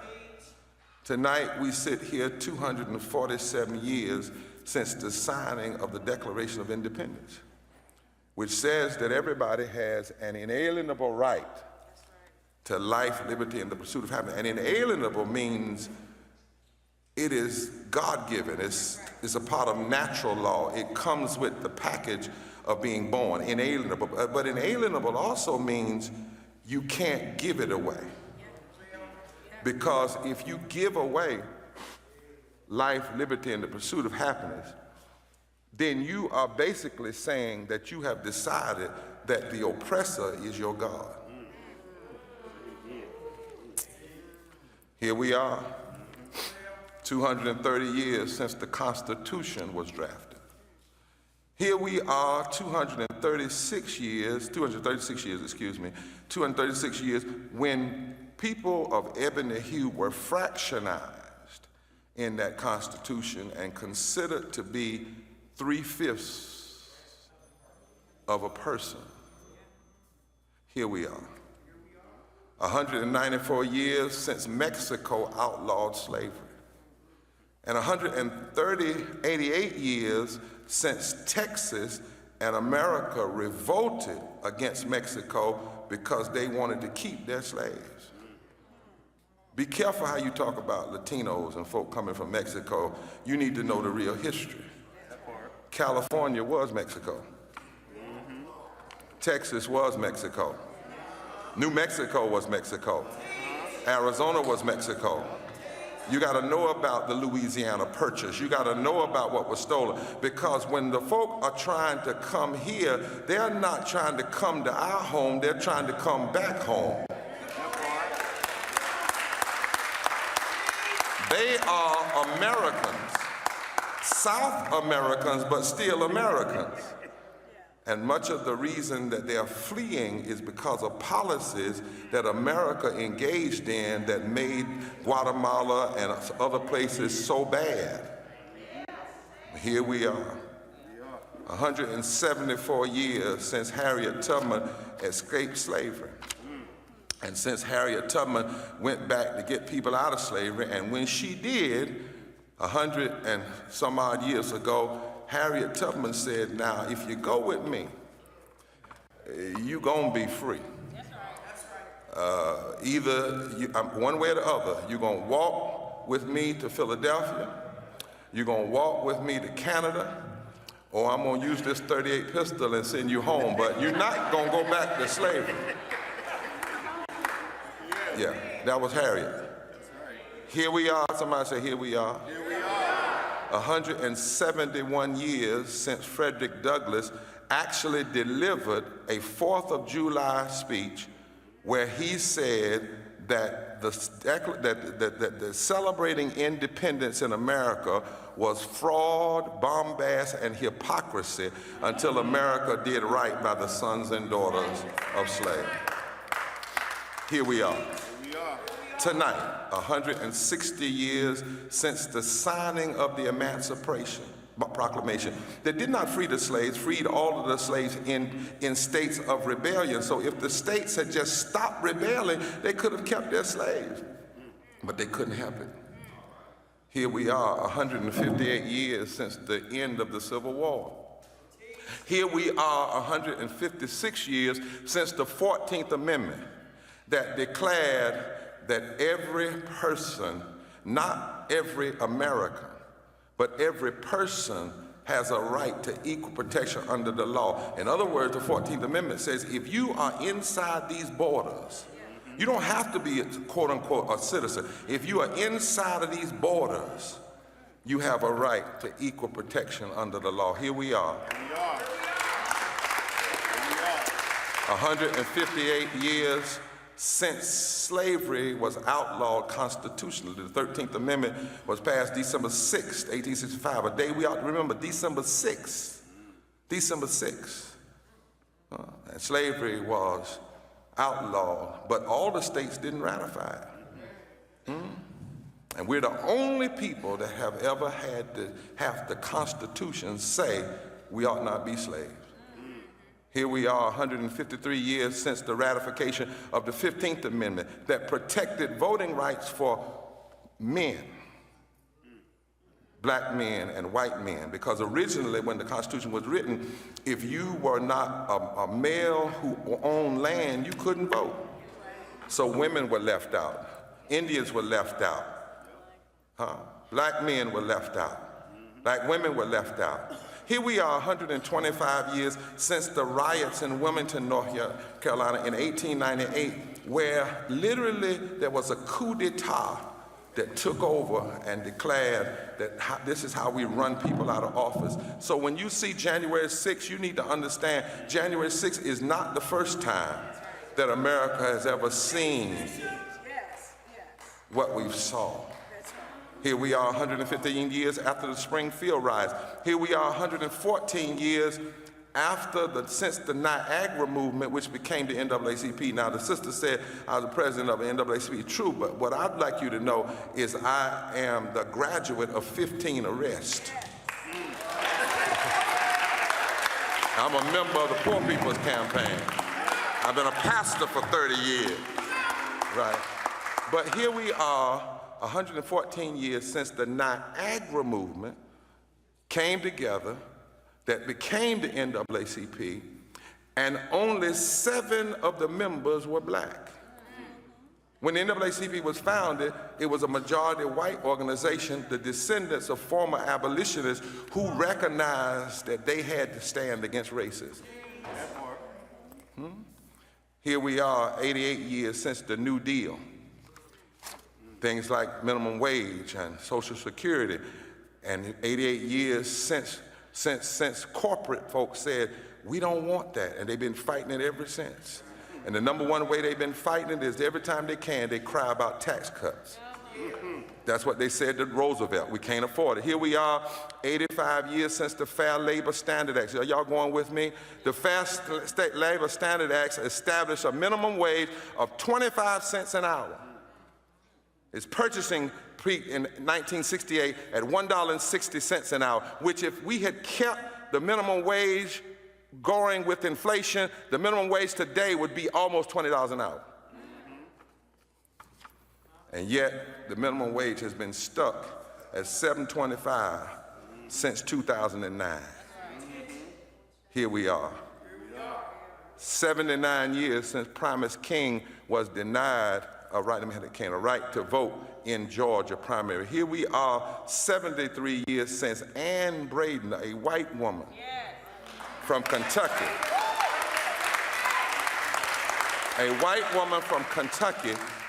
Tonight we sit here 247 years since the signing of the Declaration of Independence, which says that everybody has an inalienable right to life, liberty, and the pursuit of happiness. And inalienable means it is God-given. It's a part of natural law. It comes with the package of being born, inalienable. But inalienable also means you can't give it away. Because if you give away life, liberty, and the pursuit of happiness, then you are basically saying that you have decided that the oppressor is your God. Here we are, 230 years since the Constitution was drafted. Here we are, 236 years when people of ebony hue were fractionized in that Constitution and considered to be 3/5 of a person. Here we are, 194 years since Mexico outlawed slavery, and 188 years since Texas and America revolted against Mexico because they wanted to keep their slaves. Be careful how you talk about Latinos and folk coming from Mexico. You need to know the real history. California was Mexico. Texas was Mexico. New Mexico was Mexico. Arizona was Mexico. You got to know about the Louisiana Purchase. You got to know about what was stolen, because when the folk are trying to come here, they're not trying to come to our home, they're trying to come back home. They are Americans, South Americans, but still Americans. And much of the reason that they are fleeing is because of policies that America engaged in that made Guatemala and other places so bad. Here we are, 174 years since Harriet Tubman escaped slavery. And since Harriet Tubman went back to get people out of slavery, and when she did, 100 and some odd years ago, Harriet Tubman said, now, if you go with me, you gonna be free. Either one way or the other, you're gonna walk with me to Philadelphia, you're gonna walk with me to Canada, or I'm gonna use this .38 pistol and send you home, but you're not gonna go back to slavery. Yeah, that was Harriet. Here we are, somebody say, here we are. 171 years since Frederick Douglass actually delivered a 4th of July speech where he said that the celebrating independence in America was fraud, bombast, and hypocrisy until America did right by the sons and daughters of slaves. Here we are. Tonight, 160 years since the signing of the Emancipation Proclamation that did not free the slaves, freed all of the slaves in states of rebellion. So if the states had just stopped rebelling, they could have kept their slaves, but they couldn't help it. Here we are, 158 years since the end of the Civil War. Here we are, 156 years since the 14th Amendment that declared that every person, not every American, but every person has a right to equal protection under the law. In other words, the 14th Amendment says if you are inside these borders, You don't have to be, quote unquote, a citizen. If you are inside of these borders, you have a right to equal protection under the law. Here we are. 158 years since slavery was outlawed constitutionally. The 13th Amendment was passed December 6th, 1865, a day we ought to remember, December 6th. December 6th. And slavery was outlawed, but all the states didn't ratify it. And we're the only people that have ever had to have the Constitution say we ought not be slaves. Here we are 153 years since the ratification of the 15th Amendment that protected voting rights for men, black men and white men, because originally when the Constitution was written, if you were not a male who owned land, you couldn't vote. So women were left out, Indians were left out, black men were left out, black women were left out. Here we are 125 years since the riots in Wilmington, North Carolina in 1898, where literally there was a coup d'etat that took over and declared that this is how we run people out of office. So when you see January 6th, you need to understand January 6th is not the first time that America has ever seen what we've saw. Here we are 115 years after the Springfield riots. Here we are 114 years since the Niagara movement, which became the NAACP. Now, the sister said I was the president of the NAACP. True, but what I'd like you to know is I am the graduate of 15 arrests. I'm a member of the Poor People's Campaign. I've been a pastor for 30 years, right? But here we are 114 years since the Niagara movement came together, that became the NAACP, and only 7 of the members were black. When the NAACP was founded, it was a majority white organization, the descendants of former abolitionists who recognized that they had to stand against racism. Here we are 88 years since the New Deal. Things like minimum wage and Social Security, and 88 years since corporate folks said, we don't want that, and they've been fighting it ever since. And the number one way they've been fighting it is every time they can, they cry about tax cuts. That's what they said to Roosevelt, we can't afford it. Here we are, 85 years since the Fair Labor Standard Act. Are y'all going with me? The Fair Labor Standard Act established a minimum wage of 25 cents an hour. It's purchasing in 1968 at $1.60 an hour, which if we had kept the minimum wage going with inflation, the minimum wage today would be almost $20 an hour. And yet, the minimum wage has been stuck at $7.25 since 2009. Here we are. 79 years since Primus King was denied a right to vote in Georgia primary. Here we are 73 years since Ann Braden, a white woman from Kentucky,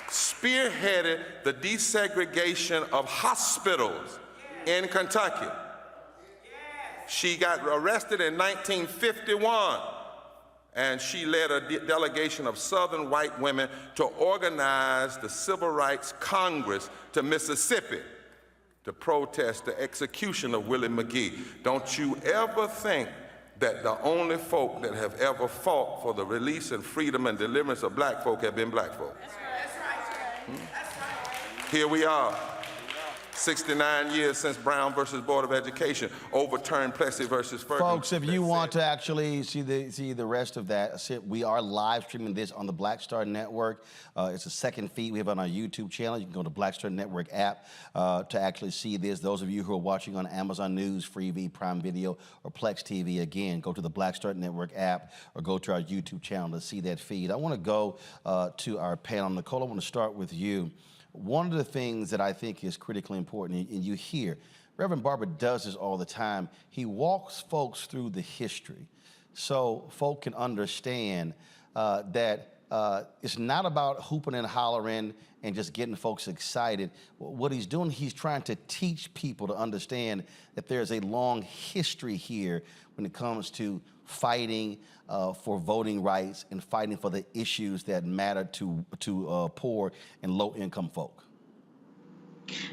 spearheaded the desegregation of hospitals in Kentucky. She got arrested in 1951. And she led a delegation of Southern white women to organize the Civil Rights Congress to Mississippi to protest the execution of Willie McGee. Don't you ever think that the only folk that have ever fought for the release and freedom and deliverance of black folk have been black folk. Here we are. 69 years since Brown versus Board of Education overturned Plessy versus Ferguson. Folks, if you want to actually see the rest of that, we are live streaming this on the Black Star Network. It's a second feed we have on our YouTube channel. You can go to Black Star Network app to actually see this. Those of you who are watching on Amazon News, Freevee, Prime Video, or Plex TV, again, go to the Black Star Network app or go to our YouTube channel to see that feed. I want to go to our panel. Nicole, I want to start with you. One of the things that I think is critically important, and you hear, Reverend Barber does this all the time, he walks folks through the history so folk can understand that it's not about hooping and hollering and just getting folks excited. What he's doing, he's trying to teach people to understand that there's a long history here when it comes to fighting for voting rights and fighting for the issues that matter to poor and low-income folk.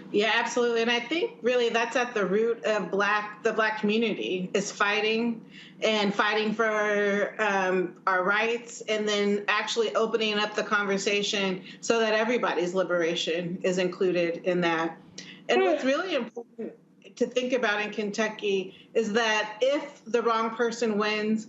Yeah, absolutely. And I think really that's at the root of the Black community is fighting for our rights, and then actually opening up the conversation so that everybody's liberation is included in that. And what's really important to think about in Kentucky is that if the wrong person wins,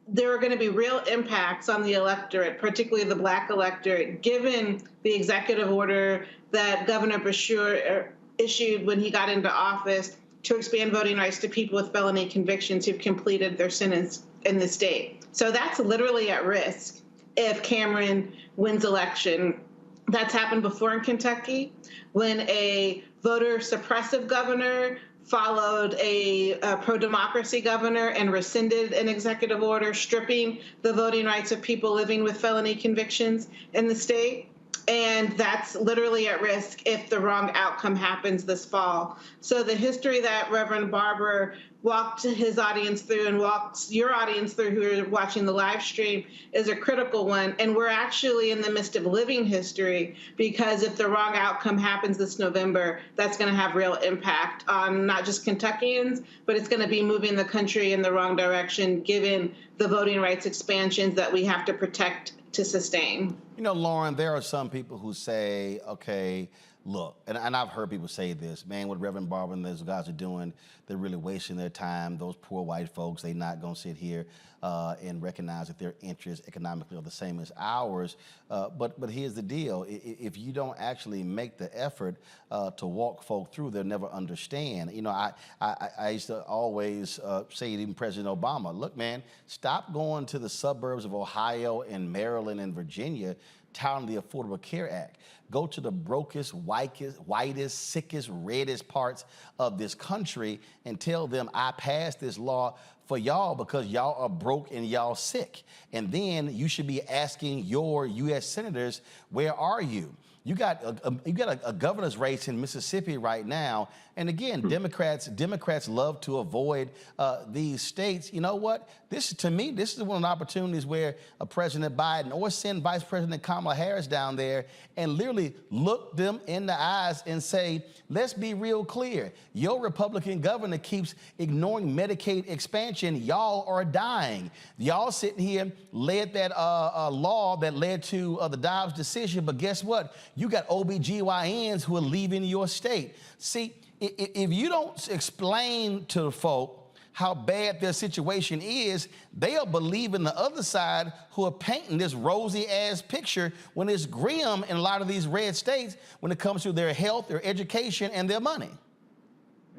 there are going to be real impacts on the electorate, particularly the Black electorate, given the executive order that Governor Beshear issued when he got into office to expand voting rights to people with felony convictions who've completed their sentence in the state. So that's literally at risk if Cameron wins election. That's happened before in Kentucky when a voter suppressive governor followed a pro-democracy governor and rescinded an executive order stripping the voting rights of people living with felony convictions in the state. And that's literally at risk if the wrong outcome happens this fall. So the history that Reverend Barber walked his audience through and walks your audience through who are watching the live stream is a critical one. And we're actually in the midst of living history, because if the wrong outcome happens this November, that's going to have real impact on not just Kentuckians, but it's going to be moving the country in the wrong direction, given the voting rights expansions that we have to protect to sustain. You know, Lauren, there are some people who say, okay, look, and I've heard people say this, man, what Reverend Barber and those guys are doing, they're really wasting their time. Those poor white folks, they're not going to sit here and recognize that their interests economically are the same as ours. But here's the deal. If you don't actually make the effort to walk folk through, they'll never understand. You know, I used to always say to even President Obama, look, man, stop going to the suburbs of Ohio and Maryland and Virginia touting the Affordable Care Act. Go to the brokest, whitest, sickest, reddest parts of this country and tell them I passed this law for y'all because y'all are broke and y'all sick. And then you should be asking your U.S. senators, where are you? You got a governor's race in Mississippi right now, and again, Democrats love to avoid these states. You know what? To me, this is one of the opportunities where President Biden or send Vice President Kamala Harris down there and literally look them in the eyes and say, let's be real clear. Your Republican governor keeps ignoring Medicaid expansion. Y'all are dying. Y'all sitting here led that law that led to the Dobbs decision, but guess what? You got OBGYNs who are leaving your state. See, if you don't explain to folk how bad their situation is, they'll believe in the other side who are painting this rosy-ass picture when it's grim in a lot of these red states when it comes to their health, their education, and their money.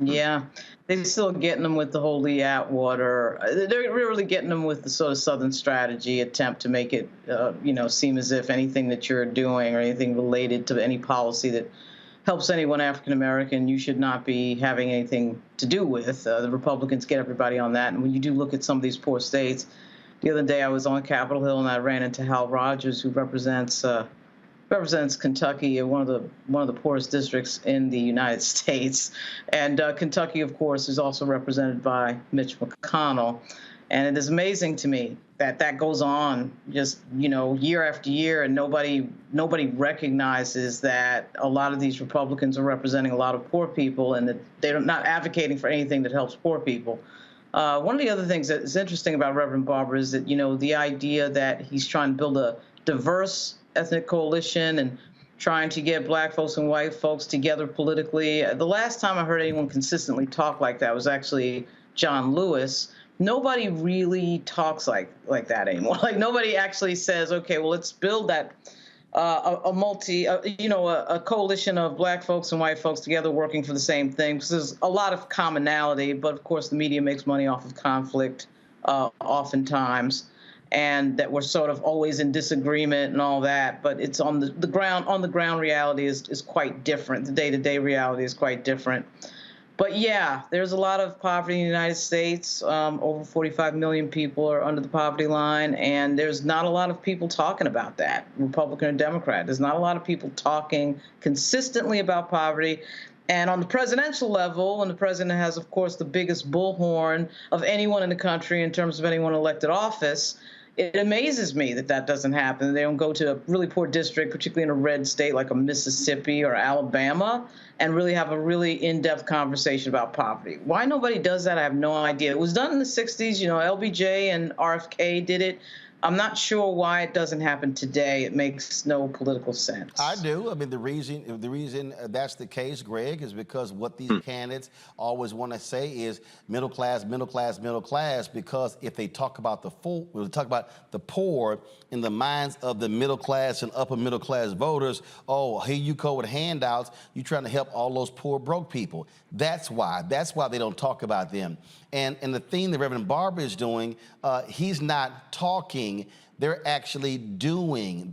Yeah, they're still getting them with the whole Lee Atwater. They're really getting them with the sort of Southern strategy attempt to make it, seem as if anything that you're doing or anything related to any policy that helps anyone African-American, you should not be having anything to do with. The Republicans get everybody on that. And when you do look at some of these poor states, the other day I was on Capitol Hill and I ran into Hal Rogers, who represents Kentucky, one of the poorest districts in the United States. And Kentucky, of course, is also represented by Mitch McConnell. And it is amazing to me that goes on just, year after year, and nobody recognizes that a lot of these Republicans are representing a lot of poor people and that they're not advocating for anything that helps poor people. One of the other things that is interesting about Reverend Barber is that, the idea that he's trying to build a diverse ethnic coalition and trying to get black folks and white folks together politically. The last time I heard anyone consistently talk like that was actually John Lewis. Nobody really talks like that anymore. Like, nobody actually says, okay, well, let's build that a coalition of black folks and white folks together working for the same thing. Because there's a lot of commonality, but of course the media makes money off of conflict oftentimes, and that we're sort of always in disagreement and all that. But it's on the ground reality is quite different. The day-to-day reality is quite different. But yeah, there's a lot of poverty in the United States. Over 45 million people are under the poverty line, and there's not a lot of people talking about that, Republican or Democrat. There's not a lot of people talking consistently about poverty. And on the presidential level, and the president has, of course, the biggest bullhorn of anyone in the country in terms of anyone elected office, it amazes me that that doesn't happen. They don't go to a really poor district, particularly in a red state like a Mississippi or Alabama, and really have a really in-depth conversation about poverty. Why nobody does that, I have no idea. It was done in the 60s, you know, LBJ and RFK did it. I'm not sure why it doesn't happen today. It makes no political sense. I do. I mean, the reason that's the case, Greg, is because what these candidates always want to say is middle class, middle class, middle class. Because if they talk about the poor in the minds of the middle class and upper middle class voters, oh, here you go with handouts. You're trying to help all those poor broke people. That's why. That's why they don't talk about them. And the thing that Reverend Barber is doing, he's not talking. They're actually doing.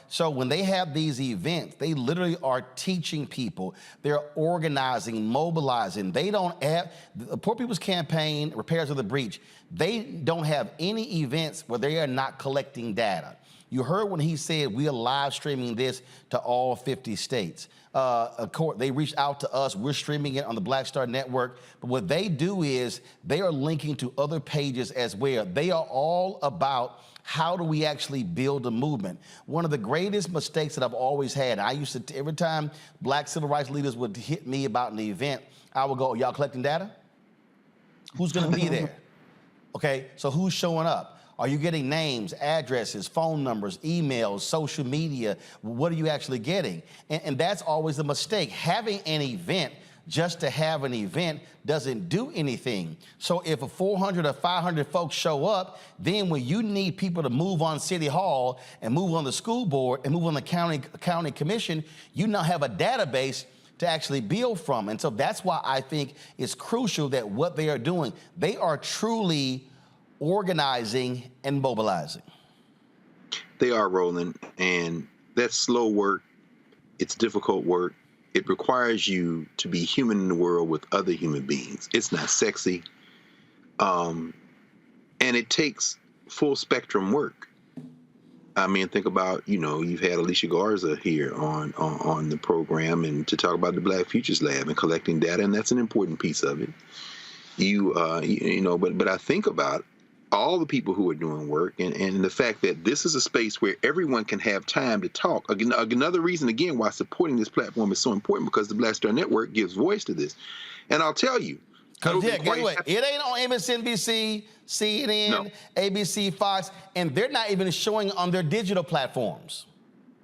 So when they have these events, they literally are teaching people. They're organizing, mobilizing. They don't have, the Poor People's Campaign, Repairs of the Breach, they don't have any events where they are not collecting data. You heard when he said we are live streaming this to all 50 states. Of course, they reached out to us. We're streaming it on the Black Star Network. But what they do is they are linking to other pages as well. They are all about how do we actually build a movement. One of the greatest mistakes that I've always had, I used to, every time black civil rights leaders would hit me about an event, I would go, y'all collecting data? Who's gonna be there? Okay, so who's showing up? Are you getting names, addresses, phone numbers, emails, social media? What are you actually getting? And that's always a mistake. Having an event just to have an event doesn't do anything. So if a 400 or 500 folks show up, then when you need people to move on City Hall and move on the school board and move on the county commission, you now have a database to actually build from. And so that's why I think it's crucial that what they are doing, they are truly organizing and mobilizing. They are, Roland, and that's slow work. It's difficult work. It requires you to be human in the world with other human beings. It's not sexy. And it takes full spectrum work. I mean, think about, you know, you've had Alicia Garza here on the program and to talk about the Black Futures Lab and collecting data, and that's an important piece of it. But I think about all the people who are doing work and the fact that this is a space where everyone can have time to talk. Another reason, again, why supporting this platform is so important, because the Black Star Network gives voice to this. And I'll tell you. It ain't on MSNBC, CNN, no. ABC, Fox, and they're not even showing on their digital platforms.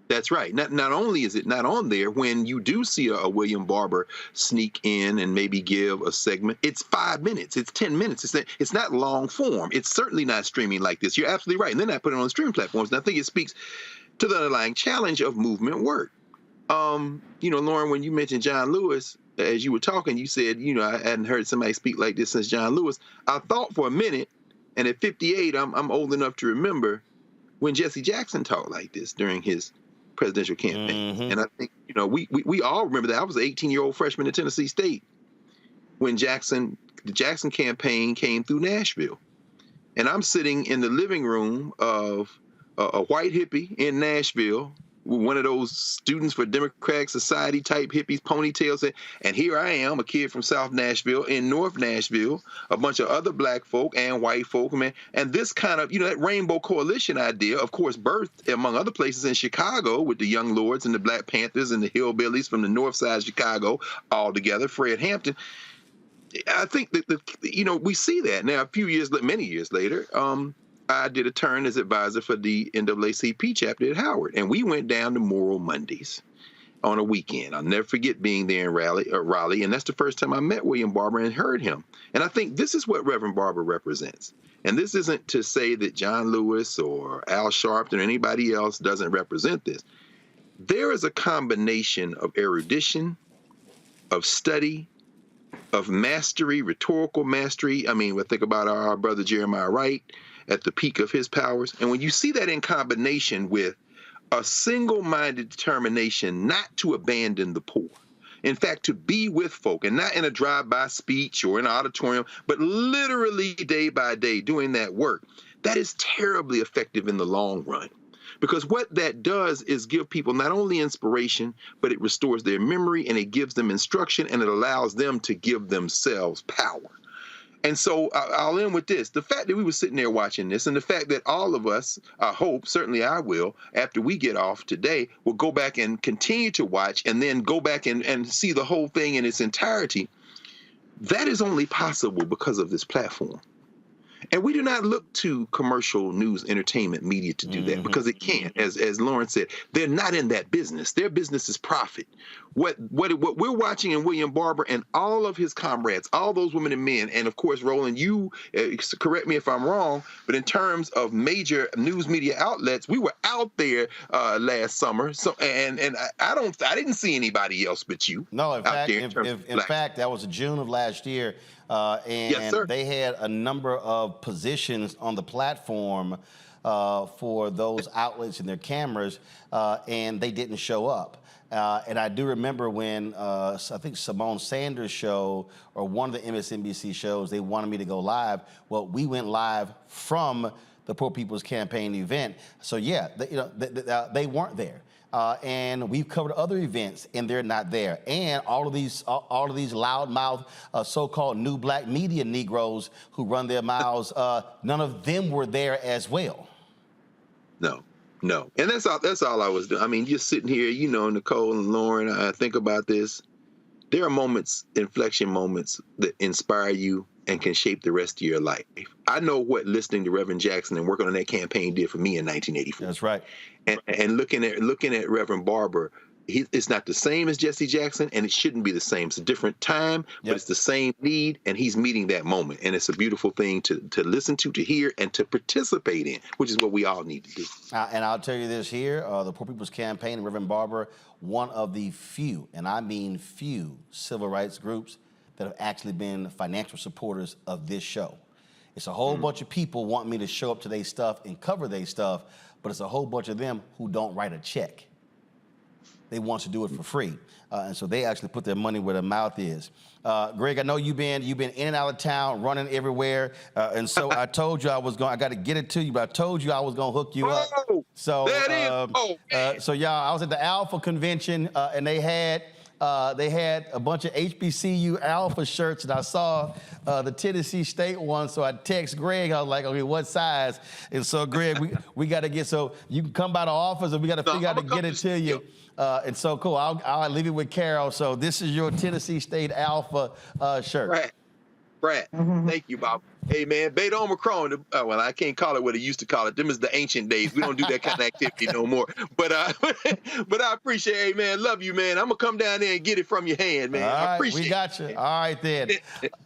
That's right. Not only is it not on there, when you do see a William Barber sneak in and maybe give a segment, it's 5 minutes, it's 10 minutes. It's not long form. It's certainly not streaming like this. You're absolutely right. And they're not putting it on streaming platforms. And I think it speaks to the underlying challenge of movement work. Lauren, when you mentioned John Lewis, as you were talking, you said, I hadn't heard somebody speak like this since John Lewis. I thought for a minute, and at 58, I'm old enough to remember when Jesse Jackson talked like this during his presidential campaign. Mm-hmm. And I think, we all remember that. I was an 18-year-old freshman at Tennessee State when the Jackson campaign came through Nashville. And I'm sitting in the living room of a white hippie in Nashville, one of those students for Democratic Society type hippies, ponytails. And here I am, a kid from South Nashville, in North Nashville, a bunch of other black folk and white folk, man. And this kind of, that Rainbow Coalition idea, of course, birthed among other places in Chicago with the Young Lords and the Black Panthers and the Hillbillies from the north side of Chicago all together, Fred Hampton. I think that, we see that now many years later. I did a turn as advisor for the NAACP chapter at Howard, and we went down to Moral Mondays on a weekend. I'll never forget being there in Raleigh, and that's the first time I met William Barber and heard him. And I think this is what Reverend Barber represents. And this isn't to say that John Lewis or Al Sharpton or anybody else doesn't represent this. There is a combination of erudition, of study, of mastery, rhetorical mastery. I mean, we think about our brother Jeremiah Wright at the peak of his powers. And when you see that in combination with a single-minded determination not to abandon the poor, In fact, to be with folk, and not in a drive-by speech or in an auditorium, but literally day by day doing that work, that is terribly effective in the long run. Because what that does is give people not only inspiration, but it restores their memory and it gives them instruction and it allows them to give themselves power. And so I'll end with this. The fact that we were sitting there watching this and the fact that all of us, I hope, certainly I will, after we get off today, will go back and continue to watch and then go back and see the whole thing in its entirety. That is only possible because of this platform. And we do not look to commercial news, entertainment media to do that because it can't. As Lauren said, they're not in that business. Their business is profit. What we're watching in William Barber and all of his comrades, all those women and men, and of course, Roland, you correct me if I'm wrong, but in terms of major news media outlets, we were out there last summer. So and I didn't see anybody else but you. No, in fact, that was June of last year. And yes, sir. They had a number of positions on the platform for those outlets and their cameras, and they didn't show up. And I do remember when I think Simone Sanders' show or one of the MSNBC shows, they wanted me to go live. Well, we went live from the Poor People's Campaign event. So yeah, they weren't there. And we've covered other events, and they're not there. And all of these loudmouth, so-called new black media Negroes who run their mouths, none of them were there as well. No, and that's all I was doing. I mean, just sitting here, you know, Nicole and Lauren, I think about this. There are moments, inflection moments that inspire you and can shape the rest of your life. I know what listening to Reverend Jackson and working on that campaign did for me in 1984. That's right. And looking at Reverend Barber, it's not the same as Jesse Jackson, and it shouldn't be the same. It's a different time, but it's the same need, and he's meeting that moment. And it's a beautiful thing to listen to hear, and to participate in, which is what we all need to do. And I'll tell you this here, the Poor People's Campaign and Reverend Barber, one of the few, and I mean few, civil rights groups that have actually been financial supporters of this show. It's a whole bunch of people want me to show up to their stuff and cover their stuff, but it's a whole bunch of them who don't write a check. They want to do it for free. And so they actually put their money where their mouth is. Greg, I know you've been in and out of town, running everywhere. And so I told you I got to get it to you, but I told you I was going to hook you up. So, so y'all, I was at the Alpha convention and they had a bunch of HBCU Alpha shirts, and I saw the Tennessee State one, so I text Greg. I was like, okay, what size? And so, Greg, we got to get, so you can come by the office, and we got to figure out to get it to you. And so, cool, I'll leave it with Carol. So this is your Tennessee State Alpha shirt. Brad, thank you, Bob. Hey, man, Beta Omicron, well, I can't call it what it used to call it. Them is the ancient days. We don't do that kind of activity no more. But I appreciate it, hey, man. Love you, man. I'm going to come down there and get it from your hand, man. All right, I appreciate it. We got you. All right, then.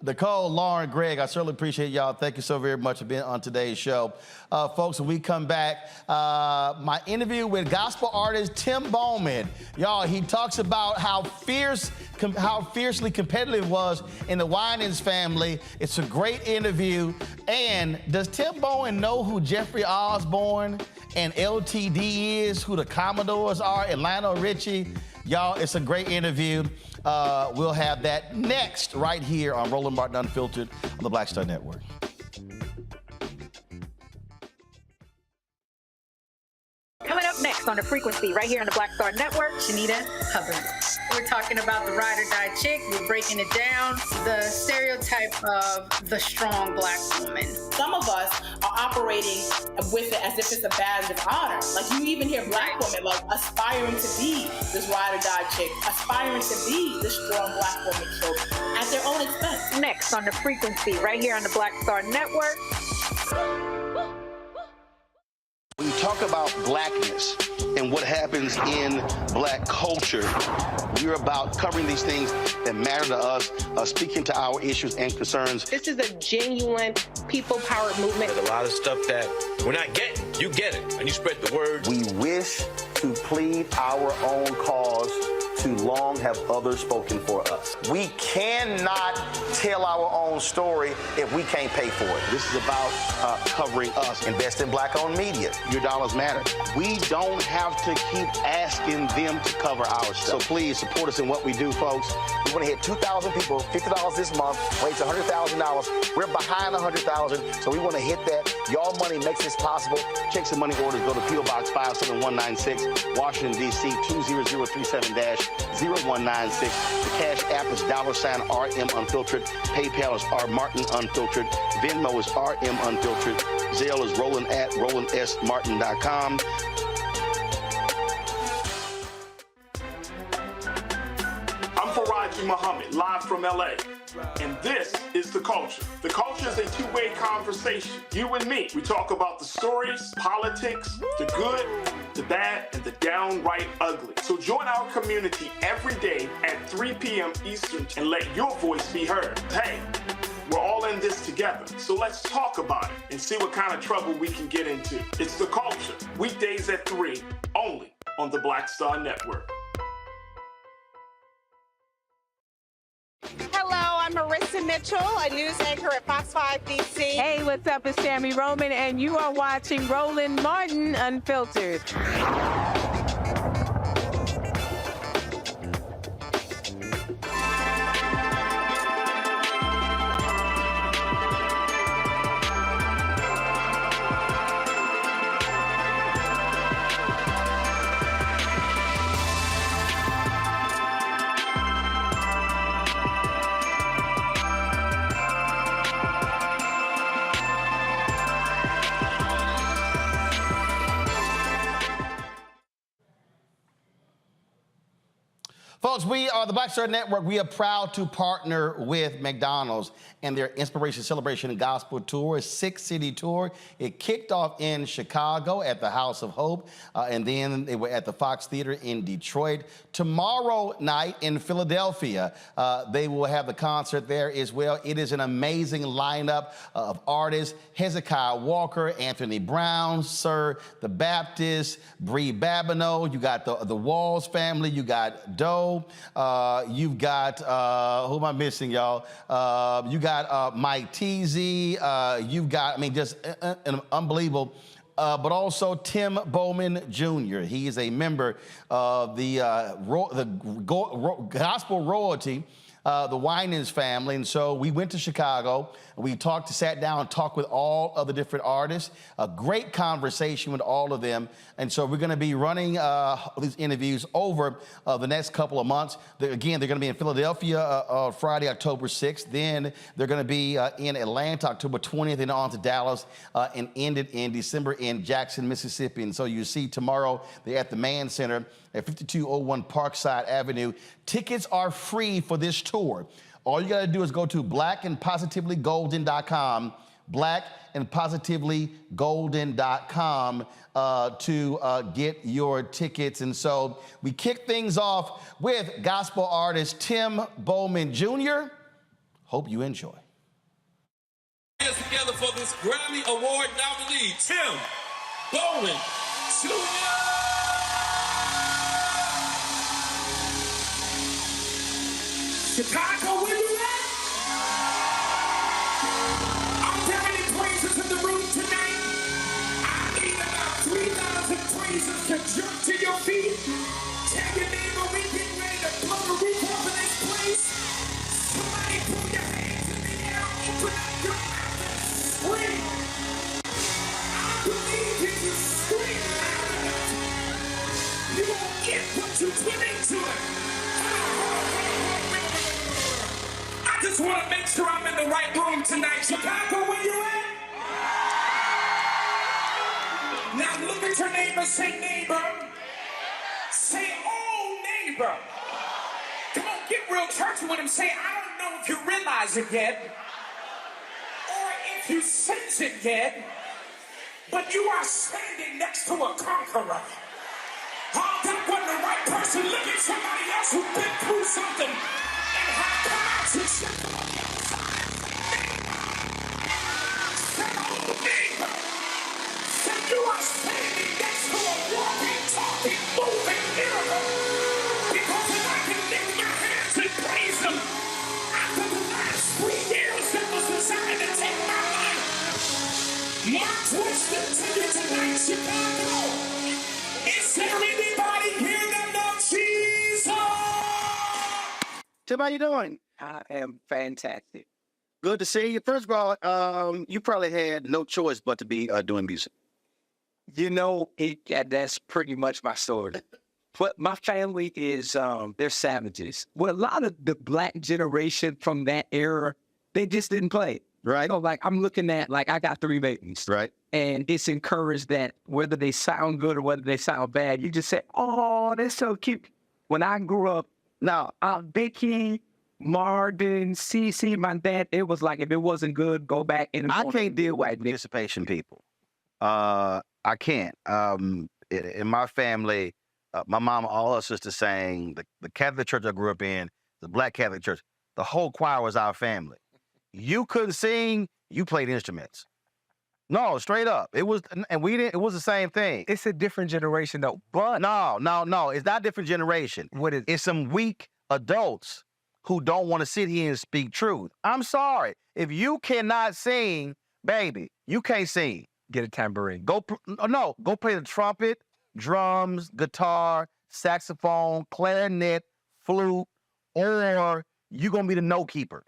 Nicole, Lauren, Greg, I certainly appreciate y'all. Thank you so very much for being on today's show. Folks, when we come back, my interview with gospel artist Tim Bowman. Y'all, he talks about how fiercely competitive it was in the Winans family. It's a great interview. And does Tim Bowman know who Jeffrey Osborne and LTD is, who the Commodores are, and Lionel Richie? Y'all, it's a great interview. We'll have that next right here on Roland Martin Unfiltered on the Black Star Network. Coming up next on The Frequency, right here on the Black Star Network, Shanita Hubbard. We're talking about the ride or die chick. We're breaking it down. The stereotype of the strong black woman. Some of us are operating with it as if it's a badge of honor. Like, you even hear black women like aspiring to be this ride or die chick, aspiring to be this strong black woman, so at their own expense. Next on The Frequency, right here on the Black Star Network. When you talk about blackness and what happens in black culture, we're about covering these things that matter to us, speaking to our issues and concerns. This is a genuine people-powered movement. There's a lot of stuff that we're not getting. You get it, and you spread the word. We wish to plead our own cause. Too long have others spoken for us. We cannot tell our own untold story if we can't pay for it. This is about covering us. Invest in black-owned media. Your dollars matter. We don't have to keep asking them to cover our stuff. So please support us in what we do, folks. We want to hit 2,000 people, $50 this month, raise $100,000. We're behind $100,000, so we want to hit that. Y'all money makes this possible. Check some money orders. Go to P.O. Box 57196, Washington, D.C. 20037-0196. The Cash App is $RM Unfiltered. PayPal is R Martin Unfiltered. Venmo is RM Unfiltered. Zelle is Roland at RolandSMartin.com. I'm Faraji Muhammad, live from LA. And this is The Culture. The Culture is a two-way conversation. You and me. We talk about the stories, politics, the good, the bad, and the downright ugly. So join our community every day at 3 p.m. Eastern and let your voice be heard. Hey, we're all in this together. So let's talk about it and see what kind of trouble we can get into. It's The Culture. Weekdays at 3, only on the Black Star Network. Hello, I'm Marissa Mitchell, a news anchor at Fox 5 DC. Hey, what's up? It's Tammy Roman, and you are watching Roland Martin Unfiltered. Folks, we are the Black Star Network. We are proud to partner with McDonald's and their Inspiration Celebration and Gospel Tour, a 6-city tour. It kicked off in Chicago at the House of Hope, and then they were at the Fox Theater in Detroit. Tomorrow night in Philadelphia, they will have the concert there as well. It is an amazing lineup of artists: Hezekiah Walker, Anthony Brown, Sir the Baptist, Bree Babineau. You got the Walls family. You got Doe. You've got, who am I missing, y'all? You got Mike Teasy. You've got, I mean, just an unbelievable, but also Tim Bowman Jr. He is a member of the gospel royalty, the Winans family. And so we went to Chicago. We sat down and talked with all of the different artists. A great conversation with all of them. And so we're going to be running these interviews over the next couple of months. Again, they're going to be in Philadelphia Friday, October 6th. Then they're going to be in Atlanta, October 20th, and on to Dallas, and ended in December in Jackson, Mississippi. And so you see tomorrow they're at the Mann Center at 5201 Parkside Avenue. Tickets are free for this tour. All you got to do is go to blackandpositivelygolden.com, blackandpositivelygolden.com to get your tickets. And so we kick things off with gospel artist Tim Bowman Jr. Hope you enjoy. Hands together for this Grammy Award nominee, Tim Bowman Jr. Chicago, where you at? Are there any praises in the room tonight? I need about 3,000 praises to jump to your feet. Tell your neighbor we getting ready to blow the roof off of this place. Somebody put your hands in the air, open up your mouth and scream. I believe if you scream loud enough, you won't get what you put into it. I just want to make sure I'm in the right room tonight. Chicago, where you at? Now look at your neighbor, say neighbor. Say, oh neighbor. Come on, get real churchy with him. Say, I don't know if you realize it yet, or if you sense it yet, but you are standing next to a conqueror. Oh, that wasn't the right person. Look at somebody else who's been through something and had come out to shut them on the outside. Say, oh, neighbor. Say, you are standing next to a walking, talking, moving miracle. Because if I can lift my hands and praise him after the last 3 years that My question to you tonight, Chicago. Is there anybody here that loves Jesus? Tim, how you doing? I am fantastic. Good to see you. First of all, you probably had no choice but to be doing music. You know, that's pretty much my story. But my family is, they're savages. Well, a lot of the black generation from that era, they just didn't play. Right. So, like, I'm looking at, like, I got 3 babies. Right. And it's encouraged that whether they sound good or whether they sound bad, you just say, oh, they're so cute. When I grew up, now, Becky, Marvin, Cece, my dad, it was like, if it wasn't good, go back and I can't deal with participation people. I can't. In my family, my mom, all her sisters sang, the Catholic church I grew up in, the Black Catholic church, the whole choir was our family. You couldn't sing, you played instruments. No, straight up. It was, and we didn't, it was the same thing. It's a different generation though, but. No, it's not a different generation. What is it? It's some weak adults who don't want to sit here and speak truth. I'm sorry. If you cannot sing, baby, you can't sing. Get a tambourine. Go play the trumpet, drums, guitar, saxophone, clarinet, flute, or you're going to be the note keeper.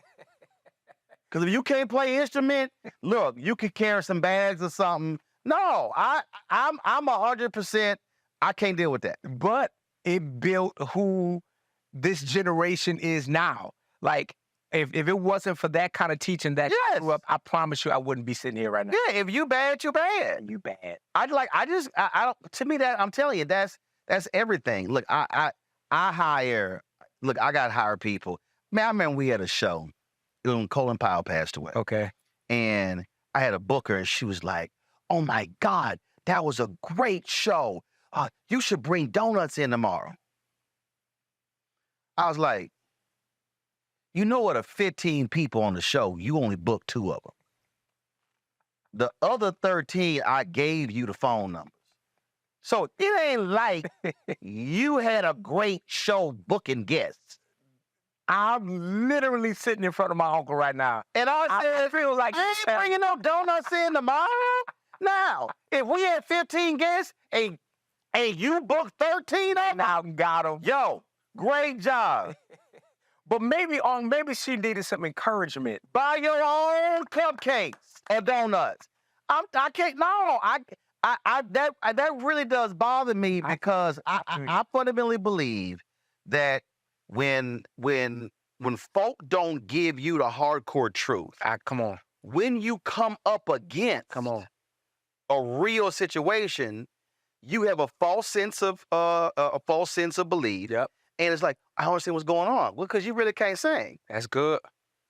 Because if you can't play instrument, look, you could carry some bags or something. No, I'm 100%, I can't deal with that. But it built who this generation is now. Like, if it wasn't for that kind of teaching that you grew up, I promise you I wouldn't be sitting here right now. Yeah, if you bad, you bad. You bad. I don't, to me, that I'm telling you, that's everything. Look, I got hired people. Man, I remember we had a show when Colin Powell passed away. Okay. And I had a booker and she was like, oh my God, that was a great show. You should bring donuts in tomorrow. I was like, you know what, of 15 people on the show, you only booked 2 of them. The other 13, I gave you the phone numbers. So it ain't like you had a great show booking guests. I'm literally sitting in front of my uncle right now. And I feel like I ain't bringing no donuts in tomorrow. Now, if we had 15 guests and you booked 13 of them, now got them. Yo, great job. But maybe she needed some encouragement. Buy your own cupcakes or donuts. I can't. No, that really does bother me because I fundamentally believe that when folk don't give you the hardcore truth, come on. When you come up against a real situation, you have a false sense of belief. Yep. And it's like, I don't understand what's going on. Well, because you really can't sing. That's good.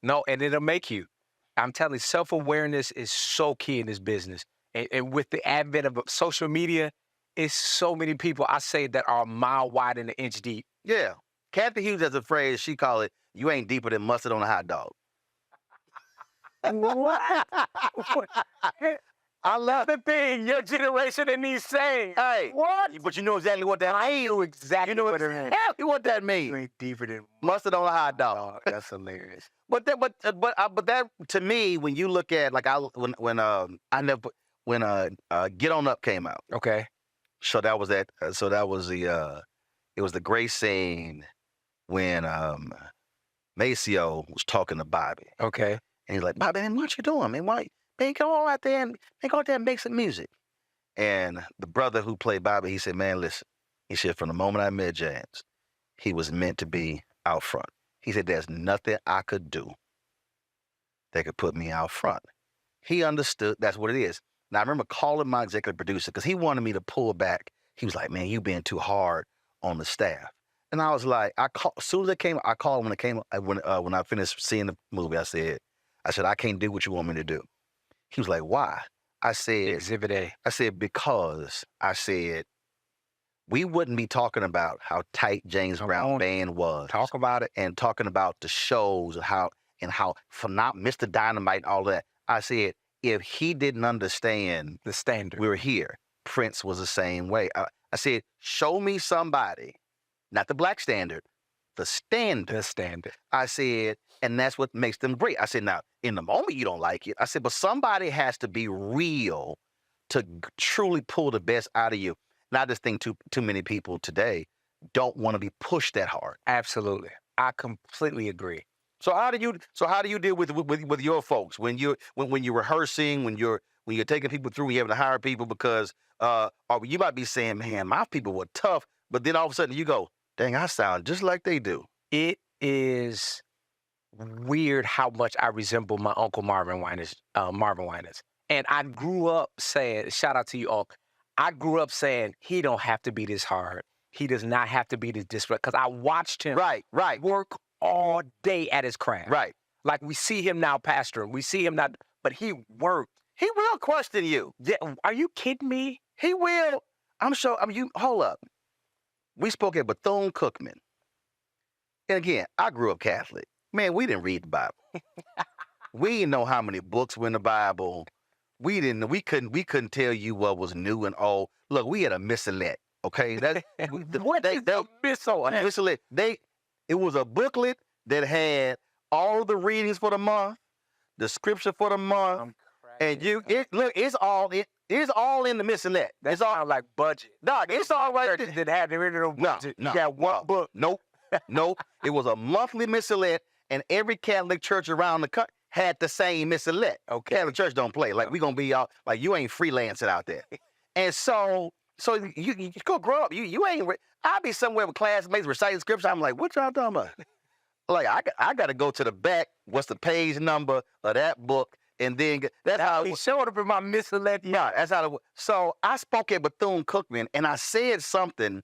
No, and it'll make you. I'm telling you, self-awareness is so key in this business. And with the advent of social media, it's so many people, I say, that are a mile wide and an inch deep. Yeah. Kathy Hughes has a phrase, she call it, you ain't deeper than mustard on a hot dog. What? I love the thing your generation and these saying. Hey, what? But you know exactly what that means. I know exactly what it means. What that means. You ain't deeper than mustard on a hot dog. That's hilarious. But that to me, when you look at like when Get On Up came out. Okay. So that was that. So that was it was the great scene when Maceo was talking to Bobby. Okay. And he's like, Bobby, man, what you doing, man? Why? Man, go out there and make some music. And the brother who played Bobby, he said, man, listen. He said, from the moment I met James, he was meant to be out front. He said, there's nothing I could do that could put me out front. He understood that's what it is. Now, I remember calling my executive producer because he wanted me to pull back. He was like, man, you being too hard on the staff. And I was like, as soon as it came, I called him when I finished seeing the movie. I said, I can't do what you want me to do. He was like, why? I said, Exhibit A. I said, because I said, we wouldn't be talking about how tight James Brown Band was. Talk about it. And talking about the shows and how phenomenal, Mr. Dynamite and all that. I said, if he didn't understand the standard, we were here. Prince was the same way. I said, show me somebody, not the black standard, the standard. The standard. I said, And that's what makes them great. I said, now, in the moment you don't like it. I said, but somebody has to be real to truly pull the best out of you. And I just think too many people today don't want to be pushed that hard. Absolutely. I completely agree. So how do you deal with your folks when you're rehearsing, when you're taking people through, you having to hire people because or you might be saying, man, my people were tough, but then all of a sudden you go, dang, I sound just like they do. It is weird how much I resemble my uncle Marvin Winans. And I grew up saying, shout out to you, Uncle. I grew up saying he don't have to be this hard. He does not have to be this disparate. Because I watched him work all day at his craft. Right. Like we see him now pastoring. We see him not, but he worked. He will question you. Yeah, are you kidding me? He will. I'm sure. Hold up. We spoke at Bethune-Cookman. And again, I grew up Catholic. Man, we didn't read the Bible. We didn't know how many books were in the Bible. We couldn't tell you what was new and old. Look, we had a missalette, okay? What is a missalette? It was a booklet that had all the readings for the month, the scripture for the month, and it's all in the missalette. That's all like budget. Dog, it's all right there. That had the original budget. No, you got one book. Nope. It was a monthly missalette, and every Catholic church around the country had the same missalette. Okay. Catholic church don't play. Like, we gonna be all like, you ain't freelancing out there. And so you go grow up. You ain't. I'll be somewhere with classmates reciting scripture. I'm like, what y'all talking about? Like, I got to go to the back. What's the page number of that book? And then that's how he showed up in my missalette. Yeah, that's how it was. So I spoke at Bethune-Cookman, and I said something,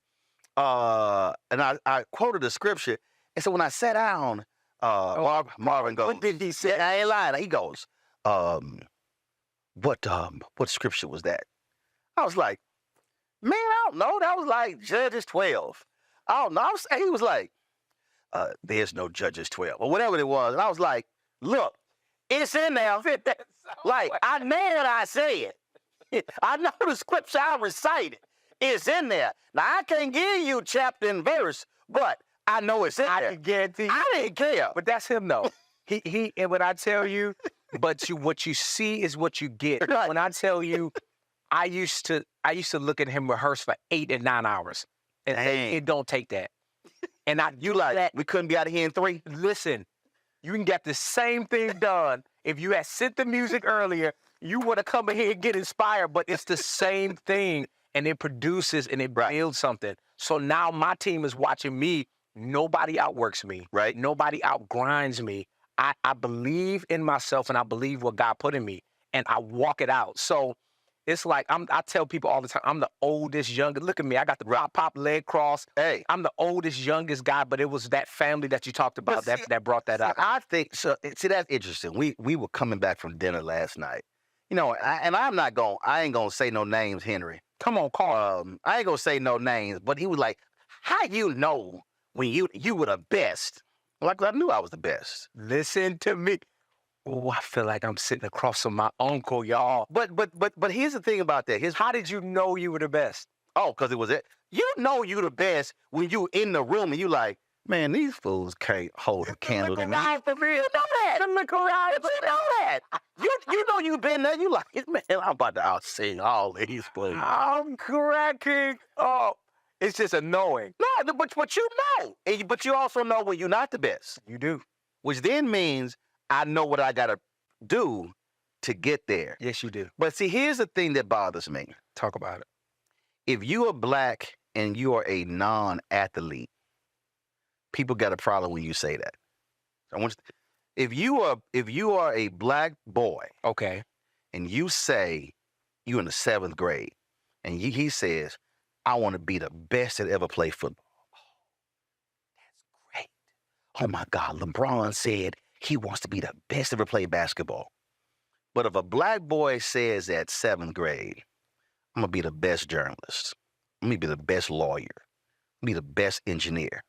and I quoted the scripture. And so when I sat down, Marvin goes, what did he say? I ain't lying. He goes, what scripture was that? I was like, man, I don't know. That was like Judges 12. I don't know. He was like, there's no Judges 12 or whatever it was. And I was like, look, it's in there. Like, I know what I said. I know the scripture I recited. It's in there. Now, I can't give you chapter and verse, but I know it's in there. I can guarantee you. I didn't care. But that's him, though. And when I tell you, what you see is what you get. Right. When I tell you, I used to look at him rehearse for 8 and 9 hours. And it don't take that. And we couldn't be out of here in 3? Listen, you can get the same thing done. If you had sent the music earlier, you would have come in here and get inspired, but it's the same thing. And it produces and it builds something. So now my team is watching me. Nobody outworks me. Right. Nobody outgrinds me. I believe in myself and I believe what God put in me. And I walk it out. So it's like I tell people all the time, I'm the oldest, youngest. Look at me. I got the pop leg cross. Hey. I'm the oldest, youngest guy, but it was that family that you talked about that brought that up. I think so. See, that's interesting. We were coming back from dinner last night. You know, I ain't gonna say no names, Henry. Come on, Carl. I ain't gonna say no names, but he was like, how you know when you were the best? Like, I knew I was the best. Listen to me. Oh, I feel like I'm sitting across from my uncle, y'all. But here's the thing about that. How did you know you were the best? Oh, because it was it. You know you the best when you in the room and you like, man, these fools can't hold a candle to me. For real. You know that. Look around. You know that. You know you been there. You like, man, I'm about to outsing all these fools. I'm cracking. Oh, it's just a knowing. No, but you know. But you also know when you're not the best. You do. Which then means I know what I got to do to get there. Yes, you do. But see, here's the thing that bothers me. Talk about it. If you are black and you are a non-athlete, people got a problem when you say that. So I want you if you are a black boy, okay, and you say you in the 7th grade, and he says, I want to be the best that ever played football. Oh, that's great. Oh my God, LeBron said he wants to be the best ever played basketball. But if a black boy says at 7th grade, I'm going to be the best journalist, I'm going to be the best lawyer, I'm going to be the best engineer.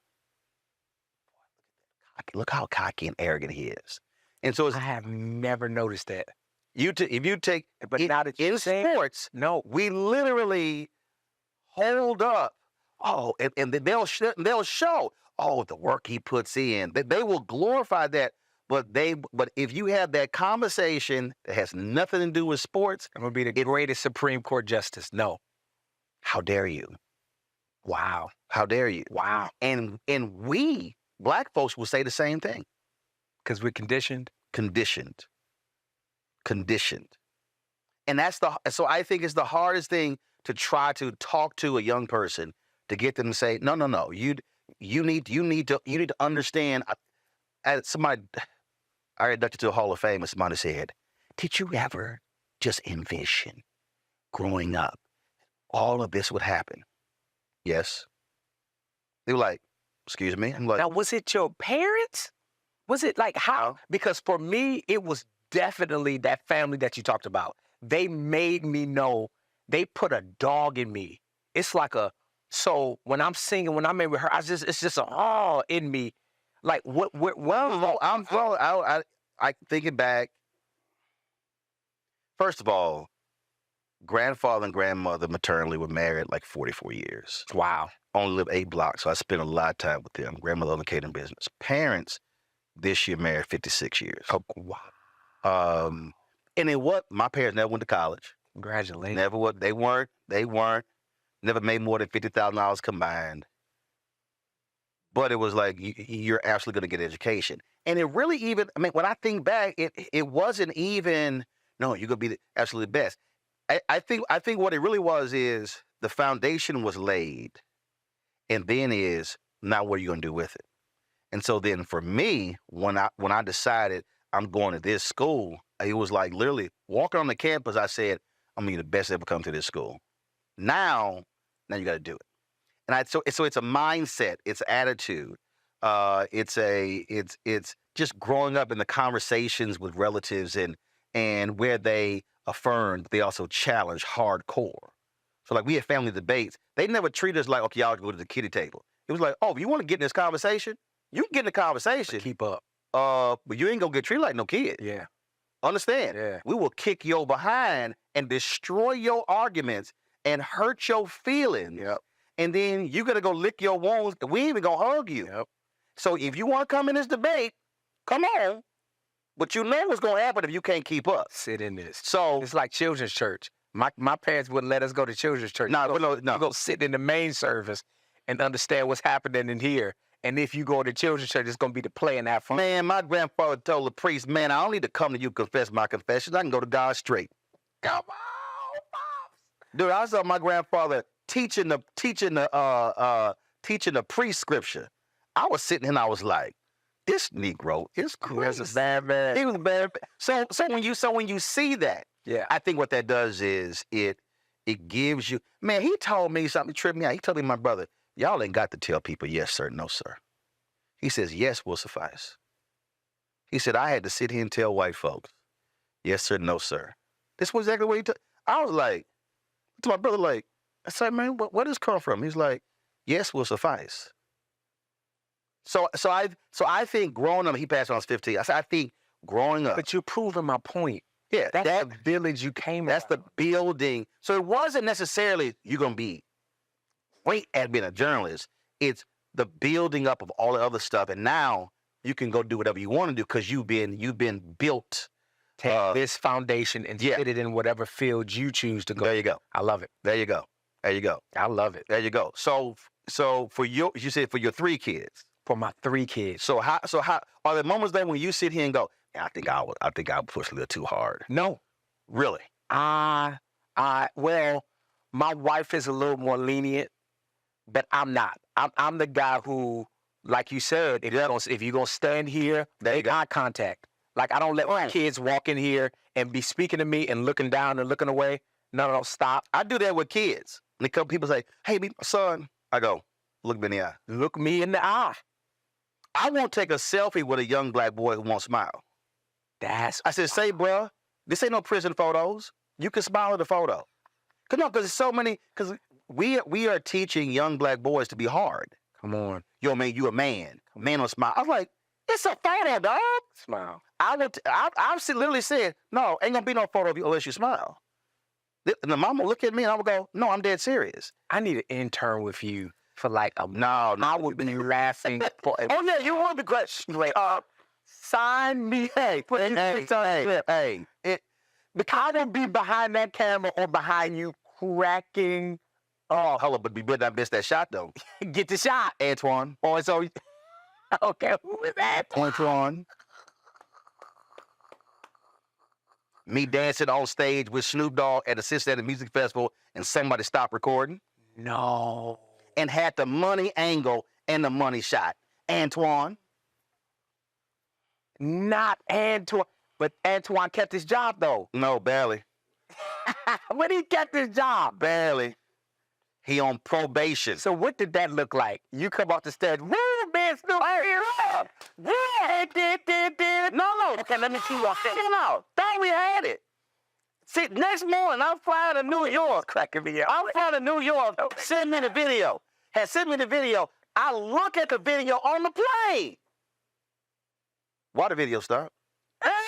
Look how cocky and arrogant he is. And so I have never noticed that. If you take, but now that in sports, no, we literally hold up. Oh, and they'll show. Oh, the work he puts in. They will glorify that. But if you have that conversation that has nothing to do with sports, I'm gonna be the greatest Supreme Court justice. No. How dare you? Wow. How dare you? Wow. And we black folks will say the same thing. Because we're conditioned. Conditioned. And so I think it's the hardest thing to try to talk to a young person to get them to say, no. You need to understand. I got inducted to the Hall of Fame, and somebody said, "Did you ever just envision growing up all of this would happen?" Yes. They were like, "Excuse me." I'm like, now, was it your parents? Was it like how? Because for me, it was definitely that family that you talked about. They made me know. They put a dog in me. It's like so when I'm singing, when I'm in rehearsal, it's just a awe in me. Like I thinking back. First of all, grandfather and grandmother maternally were married like 44 years. Wow. Only lived 8 blocks, so I spent a lot of time with them. Grandmother owned a catering business. Parents this year married 56 years. Oh, wow. And then my parents never went to college. Congratulations. Never what they weren't. Never made more than $50,000 combined. But it was like you're absolutely going to get an education. And it really even, I mean, when I think back, it wasn't even, no, you're going to be the absolute best. I think what it really was is the foundation was laid. And then is, now what are you going to do with it? And so then for me, when I decided I'm going to this school, it was like literally walking on the campus, I said, I'm going to be the best to ever come to this school. Now you got to do it. And so it's a mindset, it's attitude, it's just growing up in the conversations with relatives and where they affirmed, they also challenge hardcore. So like we had family debates, they never treated us like, okay, y'all go to the kiddie table. It was like, oh, you want to get in this conversation? You can get in the conversation. Keep up. But you ain't gonna get treated like no kid. Yeah. Understand? Yeah. We will kick your behind and destroy your arguments and hurt your feelings. Yep. And then you gotta go lick your wounds. We ain't even gonna hug you. Yep. So if you want to come in this debate, come on. But you know what's gonna happen if you can't keep up. Sit in this. So it's like children's church. My parents wouldn't let us go to children's church. No. You go sit in the main service and understand what's happening in here. And if you go to children's church, it's gonna be the play in that front. Man, my grandfather told the priest, man, I don't need to come to you confess my confessions. I can go to God straight. Come on, Pops. Dude, I saw my grandfather teaching the prescription. I was sitting and I was like, this Negro is crazy. He was a bad man. He was bad. So when you see that, yeah, I think what that does is it gives you, man, he told me something, tripped me out. He told me, my brother, y'all ain't got to tell people yes, sir, no, sir. He says, yes will suffice. He said, I had to sit here and tell white folks, yes, sir, no, sir. This was exactly what he told. I was like, to my brother, like, I said, man, where does this come from? He's like, yes will suffice. So I think growing up, he passed when I was 15. I think growing up. But you're proving my point. Yeah, that's the village you came. That's the building. So it wasn't necessarily you're gonna be great at being a journalist. It's the building up of all the other stuff, and now you can go do whatever you want to do because you've been built. Take this foundation and fit it in whatever field you choose to go. There you go. I love it. There you go. There you go. I love it. There you go. So for you said for your 3 kids. For my 3 kids. So how are there moments then when you sit here and go, I think I would push a little too hard? No. Really? Well, my wife is a little more lenient, but I'm not. I'm the guy who, like you said, if you're gonna stand here, make eye contact. Like I don't let my kids walk in here and be speaking to me and looking down and looking away. No, stop. I do that with kids. And a couple people say, hey, meet my son. I go, look me in the eye. Look me in the eye. I won't take a selfie with a young black boy who won't smile. I said, say, bro, this ain't no prison photos. You can smile at the photo. Because there's so many, because we are teaching young black boys to be hard. Come on. Yo, man, you a man. Man don't smile. I was like, it's a photo, dog. Smile. I've literally said, no, ain't gonna be no photo of you unless you smile. And the mama look at me and I would go, no, I'm dead serious. I need an intern with you for like a no. I would be laughing. Oh yeah, you would be great. Like, Sign me. Hey, I will be behind that camera or behind you cracking. Oh, hold up, but we better not miss that shot though. Get the shot, Antoine. Oh, so okay, who is that? Antoine. Me dancing on stage with Snoop Dogg at a Cincinnati Music Festival and somebody stopped recording. No. And had the money angle and the money shot. Antoine. Not Antoine. But Antoine kept his job, though. No, barely. But he kept his job. Barely. He on probation. So what did that look like? You come off the stage, woo, man, Snoop, yeah, no. Okay, let me see you off there. No, thought we had it. See, next morning, I'm flying to New York. Cracking me up. I'm flying to New York. Send me the video. Had sent me the video. I look at the video on the plane. Why the video stop?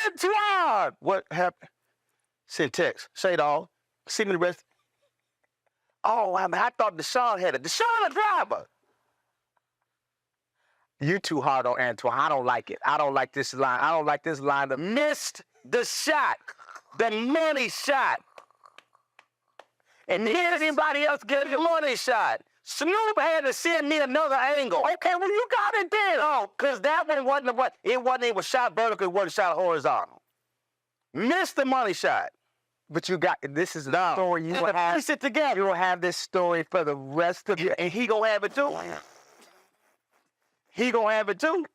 Antoine! What happened? Send text. Say it all. Send me the rest. Oh, I thought Deshaun had it. Deshaun, the driver. You too hard on Antoine. I don't like it. I don't like this line. I don't like this line. Missed the shot. The money shot. And here's anybody else getting the money shot. Snoop had to send me another angle. Okay, well, you got it then. Oh, because that one wasn't what it wasn't even shot vertical, it wasn't shot horizontal. Missed the money shot. But you got this is a story you will have. Piece it together. You will have this story for the rest of your. And he gonna have it too. He gonna have it too.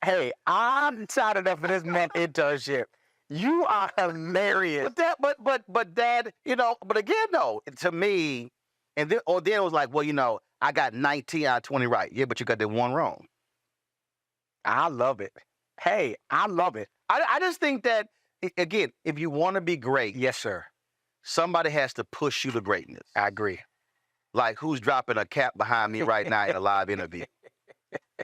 Hey, I'm tired enough of this man internship. You are hilarious. But Dad, you know, but again though, to me, and then it was like, well, you know, I got 19 out of 20 right. Yeah, but you got that one wrong. I love it. Hey, I love it. I just think that, again, if you want to be great, yes, sir, somebody has to push you to greatness. I agree. Like who's dropping a cap behind me right now in a live interview?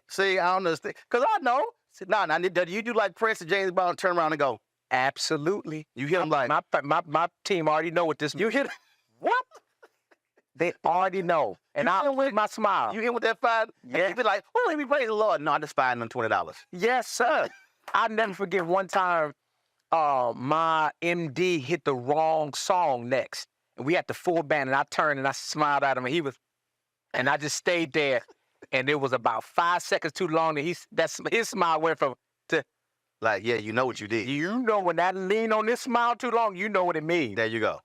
See, I don't understand. Because I know. Nah, you do like Prince and James Brown, turn around and go, absolutely. You hit them like. My team already know what this. You hit what? They already know. And I with my smile. You hit with that $5? Yeah. You be like, oh, let me praise the Lord. No, I just $520. Yes, sir. I'll never forget one time my MD hit the wrong song next. And we had the full band, and I turned and I smiled at him, and I just stayed there. And it was about 5 seconds too long, and his smile went from to like, yeah, you know what you did. You know when that lean on this smile too long, you know what it means. There you go.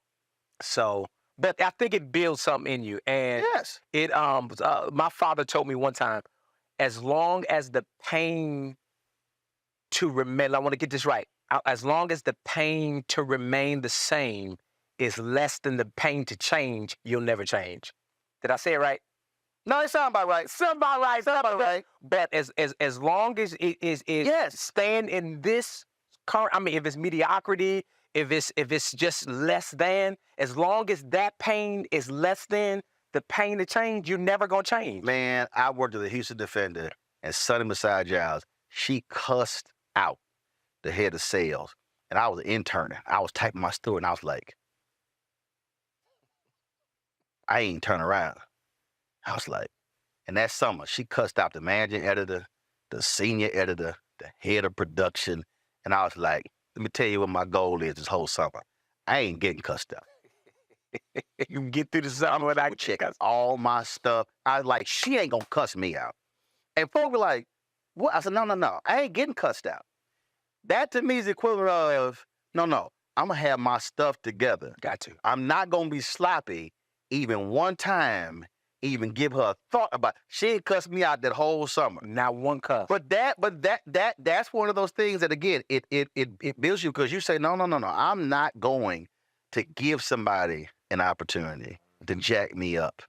So, but I think it builds something in you. And yes, it my father told me one time, as long as the pain to remain, I want to get this right. As long as the pain to remain the same is less than the pain to change, you'll never change. Did I say it right? No, it sounds about right. Sound about right. But as long as it is yes, staying in this current, I mean, if it's mediocrity, if it's just less than, as long as that pain is less than the pain to change, you're never gonna change. Man, I worked with a Houston Defender and Sonny Masai Giles. She cussed out the head of sales, and I was an intern. I was typing my story, and I was like, I ain't turn around. I was like, and that summer, she cussed out the managing editor, the senior editor, the head of production, and I was like, let me tell you what my goal is this whole summer. I ain't getting cussed out. You can get through the summer without check all my stuff. I was like, she ain't gonna cuss me out. And folks were like, what? I said, no, I ain't getting cussed out. That to me is the equivalent of, no, I'm gonna have my stuff together. Got to. I'm not gonna be sloppy even one time, even give her a thought about. She ain't cussed me out that whole summer. Not one cuss. But that's one of those things that again it builds you because you say no. I'm not going to give somebody an opportunity to jack me up.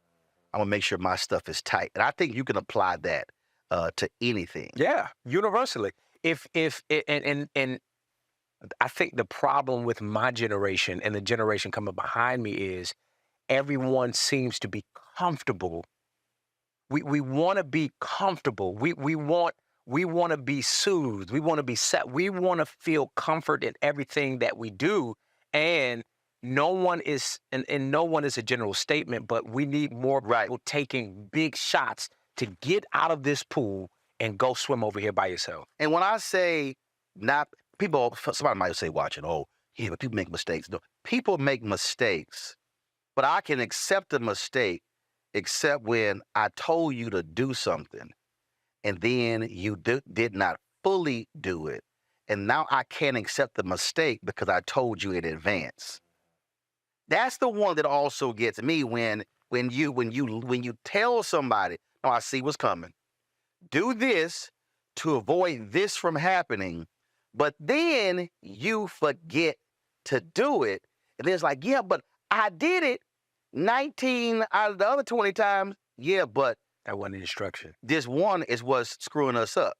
I'm gonna make sure my stuff is tight, and I think you can apply that to anything. Yeah, universally. If and I think the problem with my generation and the generation coming behind me is everyone seems to be comfortable. We want to be comfortable. We want to be soothed. We want to be set. We want to feel comfort in everything that we do. And no one is a general statement, but we need more people taking big shots to get out of this pool and go swim over here by yourself. And when I say not, people, somebody might say watching, oh, yeah, but people make mistakes. No, people make mistakes, but I can accept a mistake except when I told you to do something and then you did not fully do it. And now I can't accept the mistake because I told you in advance. That's the one that also gets me when you tell somebody, oh, I see what's coming. Do this to avoid this from happening, but then you forget to do it. And then it's like, yeah, but I did it 19 out of the other 20 times. Yeah, but that wasn't instruction. This one is what's screwing us up.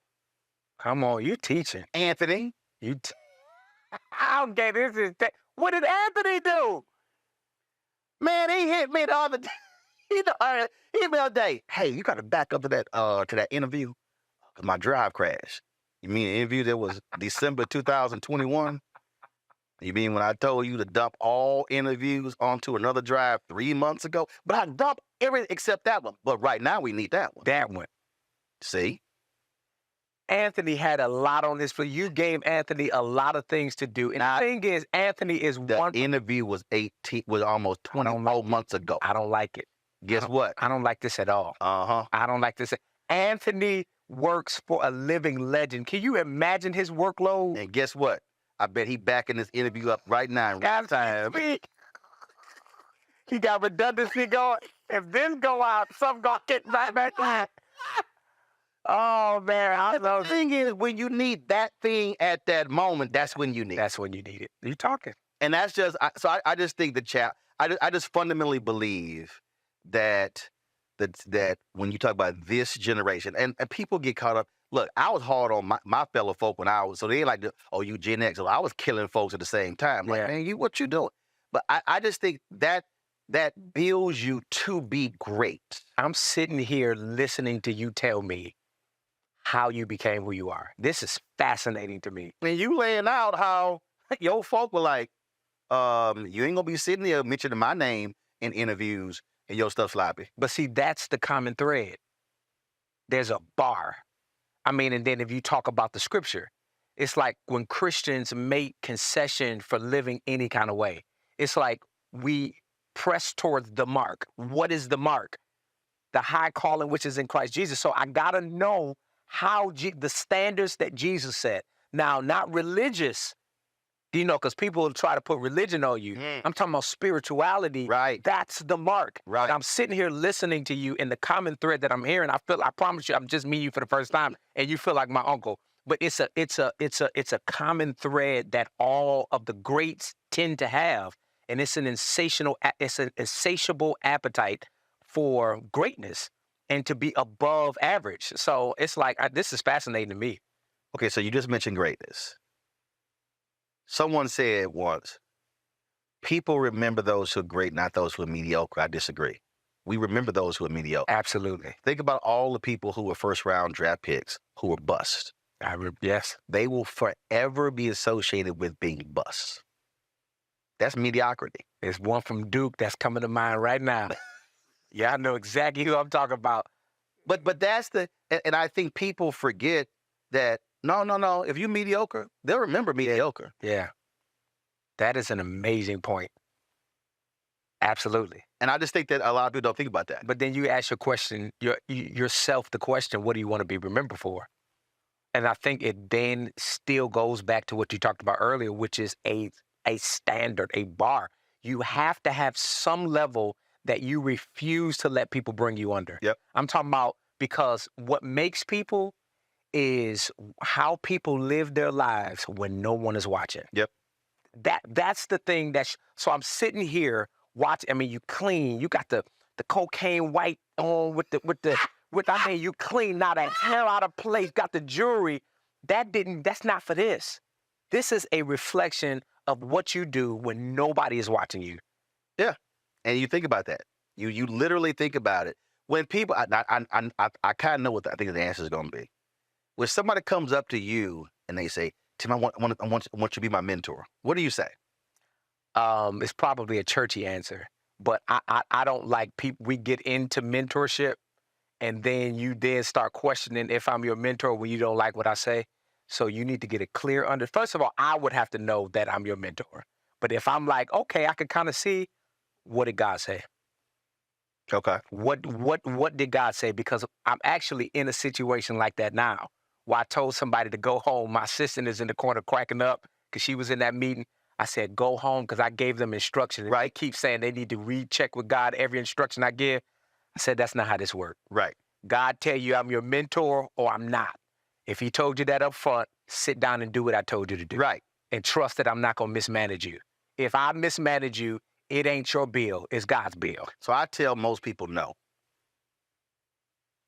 Come on, you're teaching. Anthony. Okay, this is what did Anthony do? Man, he hit me the other day. He hit me the other day. Hey, you got to back up to that interview. My drive crashed. You mean the interview that was December 2021? You mean when I told you to dump all interviews onto another drive 3 months ago? But I dumped everything except that one. But right now we need that one. That one. See? Anthony had a lot on this, but you gave Anthony a lot of things to do. And the thing is, Anthony is the interview was almost 24 months ago. I don't like it. Guess what? I don't like this at all. Uh-huh. I don't like this. Anthony works for a living legend. Can you imagine his workload? And guess what? I bet he backing this interview up right now. He got redundancy going. If this go out, something gonna get back. Oh man, the thing is, when you need that thing at that moment, that's when you need it. That's when you need it. You're talking. And that's just, I just think I just fundamentally believe that when you talk about this generation, and people get caught up. Look, I was hard on my fellow folk when I was, so they ain't like, oh, you Gen X. So I was killing folks at the same time. Like, man, what you doing? But I just think that builds you to be great. I'm sitting here listening to you tell me how you became who you are. This is fascinating to me. And you laying out how your folk were like, you ain't gonna be sitting there mentioning my name in interviews and your stuff sloppy. But see, that's the common thread. There's a bar. I mean, and then if you talk about the scripture, it's like when Christians make concession for living any kind of way, it's like we press towards the mark. What is the mark? The high calling which is in Christ Jesus. So I gotta know how the standards that Jesus set. Now, not religious, because people will try to put religion on you. I'm talking about spirituality. Right. That's the mark. Right. I'm sitting here listening to you, and the common thread that I'm hearing, I promise you, I'm just meeting you for the first time, and you feel like my uncle. But it's a common thread that all of the greats tend to have, and it's an insatiable appetite for greatness and to be above average. So it's like, this is fascinating to me. Okay, so you just mentioned greatness. Someone said once, people remember those who are great, not those who are mediocre. I disagree. We remember those who are mediocre. Absolutely. Think about all the people who were first-round draft picks who were bust. Yes. They will forever be associated with being bust. That's mediocrity. There's one from Duke that's coming to mind right now. Yeah, I know exactly who I'm talking about. But that's and I think people forget that, no. If you're mediocre, they'll remember mediocre. Yeah. That is an amazing point. Absolutely. And I just think that a lot of people don't think about that. But then you ask yourself the question, what do you want to be remembered for? And I think it then still goes back to what you talked about earlier, which is a standard, a bar. You have to have some level that you refuse to let people bring you under. Yep. I'm talking about, because what makes people is how people live their lives when no one is watching. Yep. That's the thing so I'm sitting here watching. I mean, you clean, you got the cocaine white on with you clean, not a hair out of place, got the jewelry. That's not for this. This is a reflection of what you do when nobody is watching you. Yeah. And you think about that. You literally think about it. When people, I kind of know what I think the answer is going to be. When somebody comes up to you and they say, Tim, I want you to be my mentor. What do you say? It's probably a churchy answer, but I don't like people. We get into mentorship and then you then start questioning if I'm your mentor when you don't like what I say. So you need to get a clear First of all, I would have to know that I'm your mentor. But if I'm like, okay, I can kind of see, what did God say? Okay. What did God say? Because I'm actually in a situation like that now, where I told somebody to go home. My assistant is in the corner cracking up because she was in that meeting. I said, go home, because I gave them instructions. Right. They keep saying they need to recheck with God every instruction I give. I said, that's not how this works. Right. God tell you I'm your mentor or I'm not. If he told you that up front, sit down and do what I told you to do. Right. And trust that I'm not going to mismanage you. If I mismanage you, it ain't your bill. It's God's bill. So I tell most people no.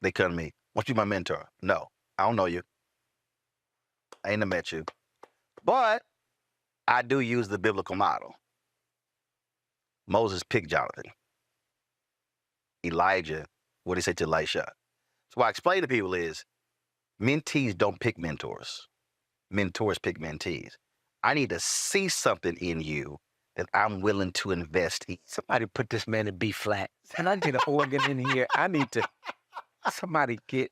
They come to me, want you my mentor? No, I don't know you. I ain't never met you. But I do use the biblical model. Moses picked Jonathan. Elijah, what did he say to Elisha? So what I explain to people is, mentees don't pick mentors. Mentors pick mentees. I need to see something in you that I'm willing to invest in. Somebody put this man in B flat. And I need an organ in here. I need to, somebody get,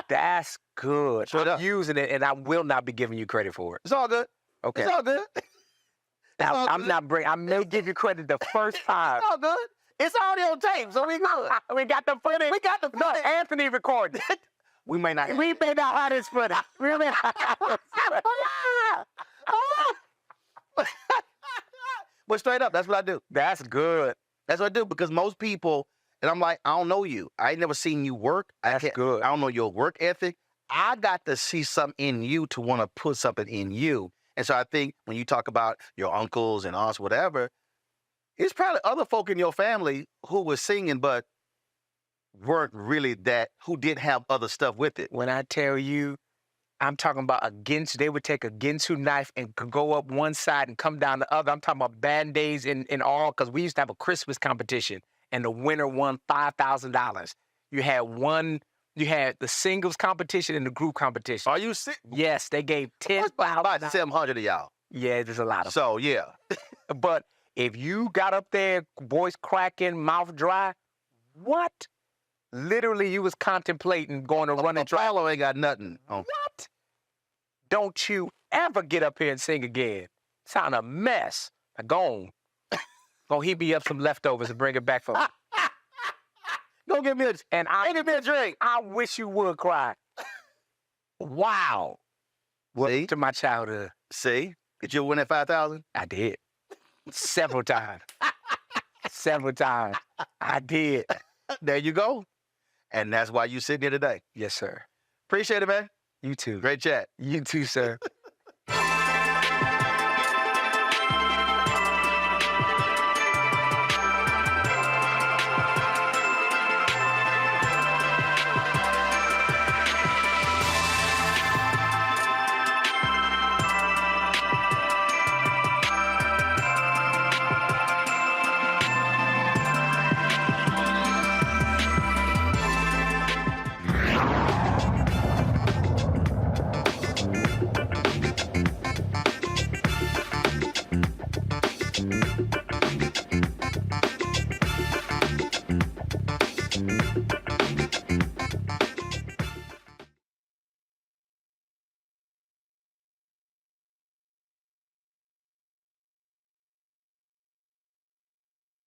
that's good. I'm using it, and I will not be giving you credit for it. It's all good. Okay. It's all good. Now, I may give you credit the first time. It's all good. It's already on tape, so we good. We got the footage. We got the footage. No, Anthony recorded. We may not. We may not have this footage. We may not have this footage. But straight up, that's what I do. That's good. That's what I do, because most people, and I'm like, I don't know you. I ain't never seen you work. That's good. I don't know your work ethic. I got to see something in you to want to put something in you. And so I think when you talk about your uncles and aunts, whatever, it's probably other folk in your family who were singing, but weren't really that, who did have other stuff with it. When I tell you, I'm talking about they would take a Ginsu knife and could go up one side and come down the other. I'm talking about Band-Aids in all, because we used to have a Christmas competition, and the winner won $5,000. You had the singles competition and the group competition. Are you sick? Yes, they gave $10,000. About 700 of y'all. Yeah, there's a lot of So, yeah. But if you got up there, voice cracking, mouth dry, what? Literally, you was contemplating going to run and try. Apollo ain't got nothing. What? Don't you ever get up here and sing again. Sound a mess. Now, go on. Go heat me up some leftovers and bring it back for me. Go give me a drink. I wish you would cry. Wow. Welcome to my childhood. See? Did you win that 5,000? I did. Several times. Several times. I did. There you go. And that's why you sitting here today. Yes, sir. Appreciate it, man. You too. Great chat. You too, sir.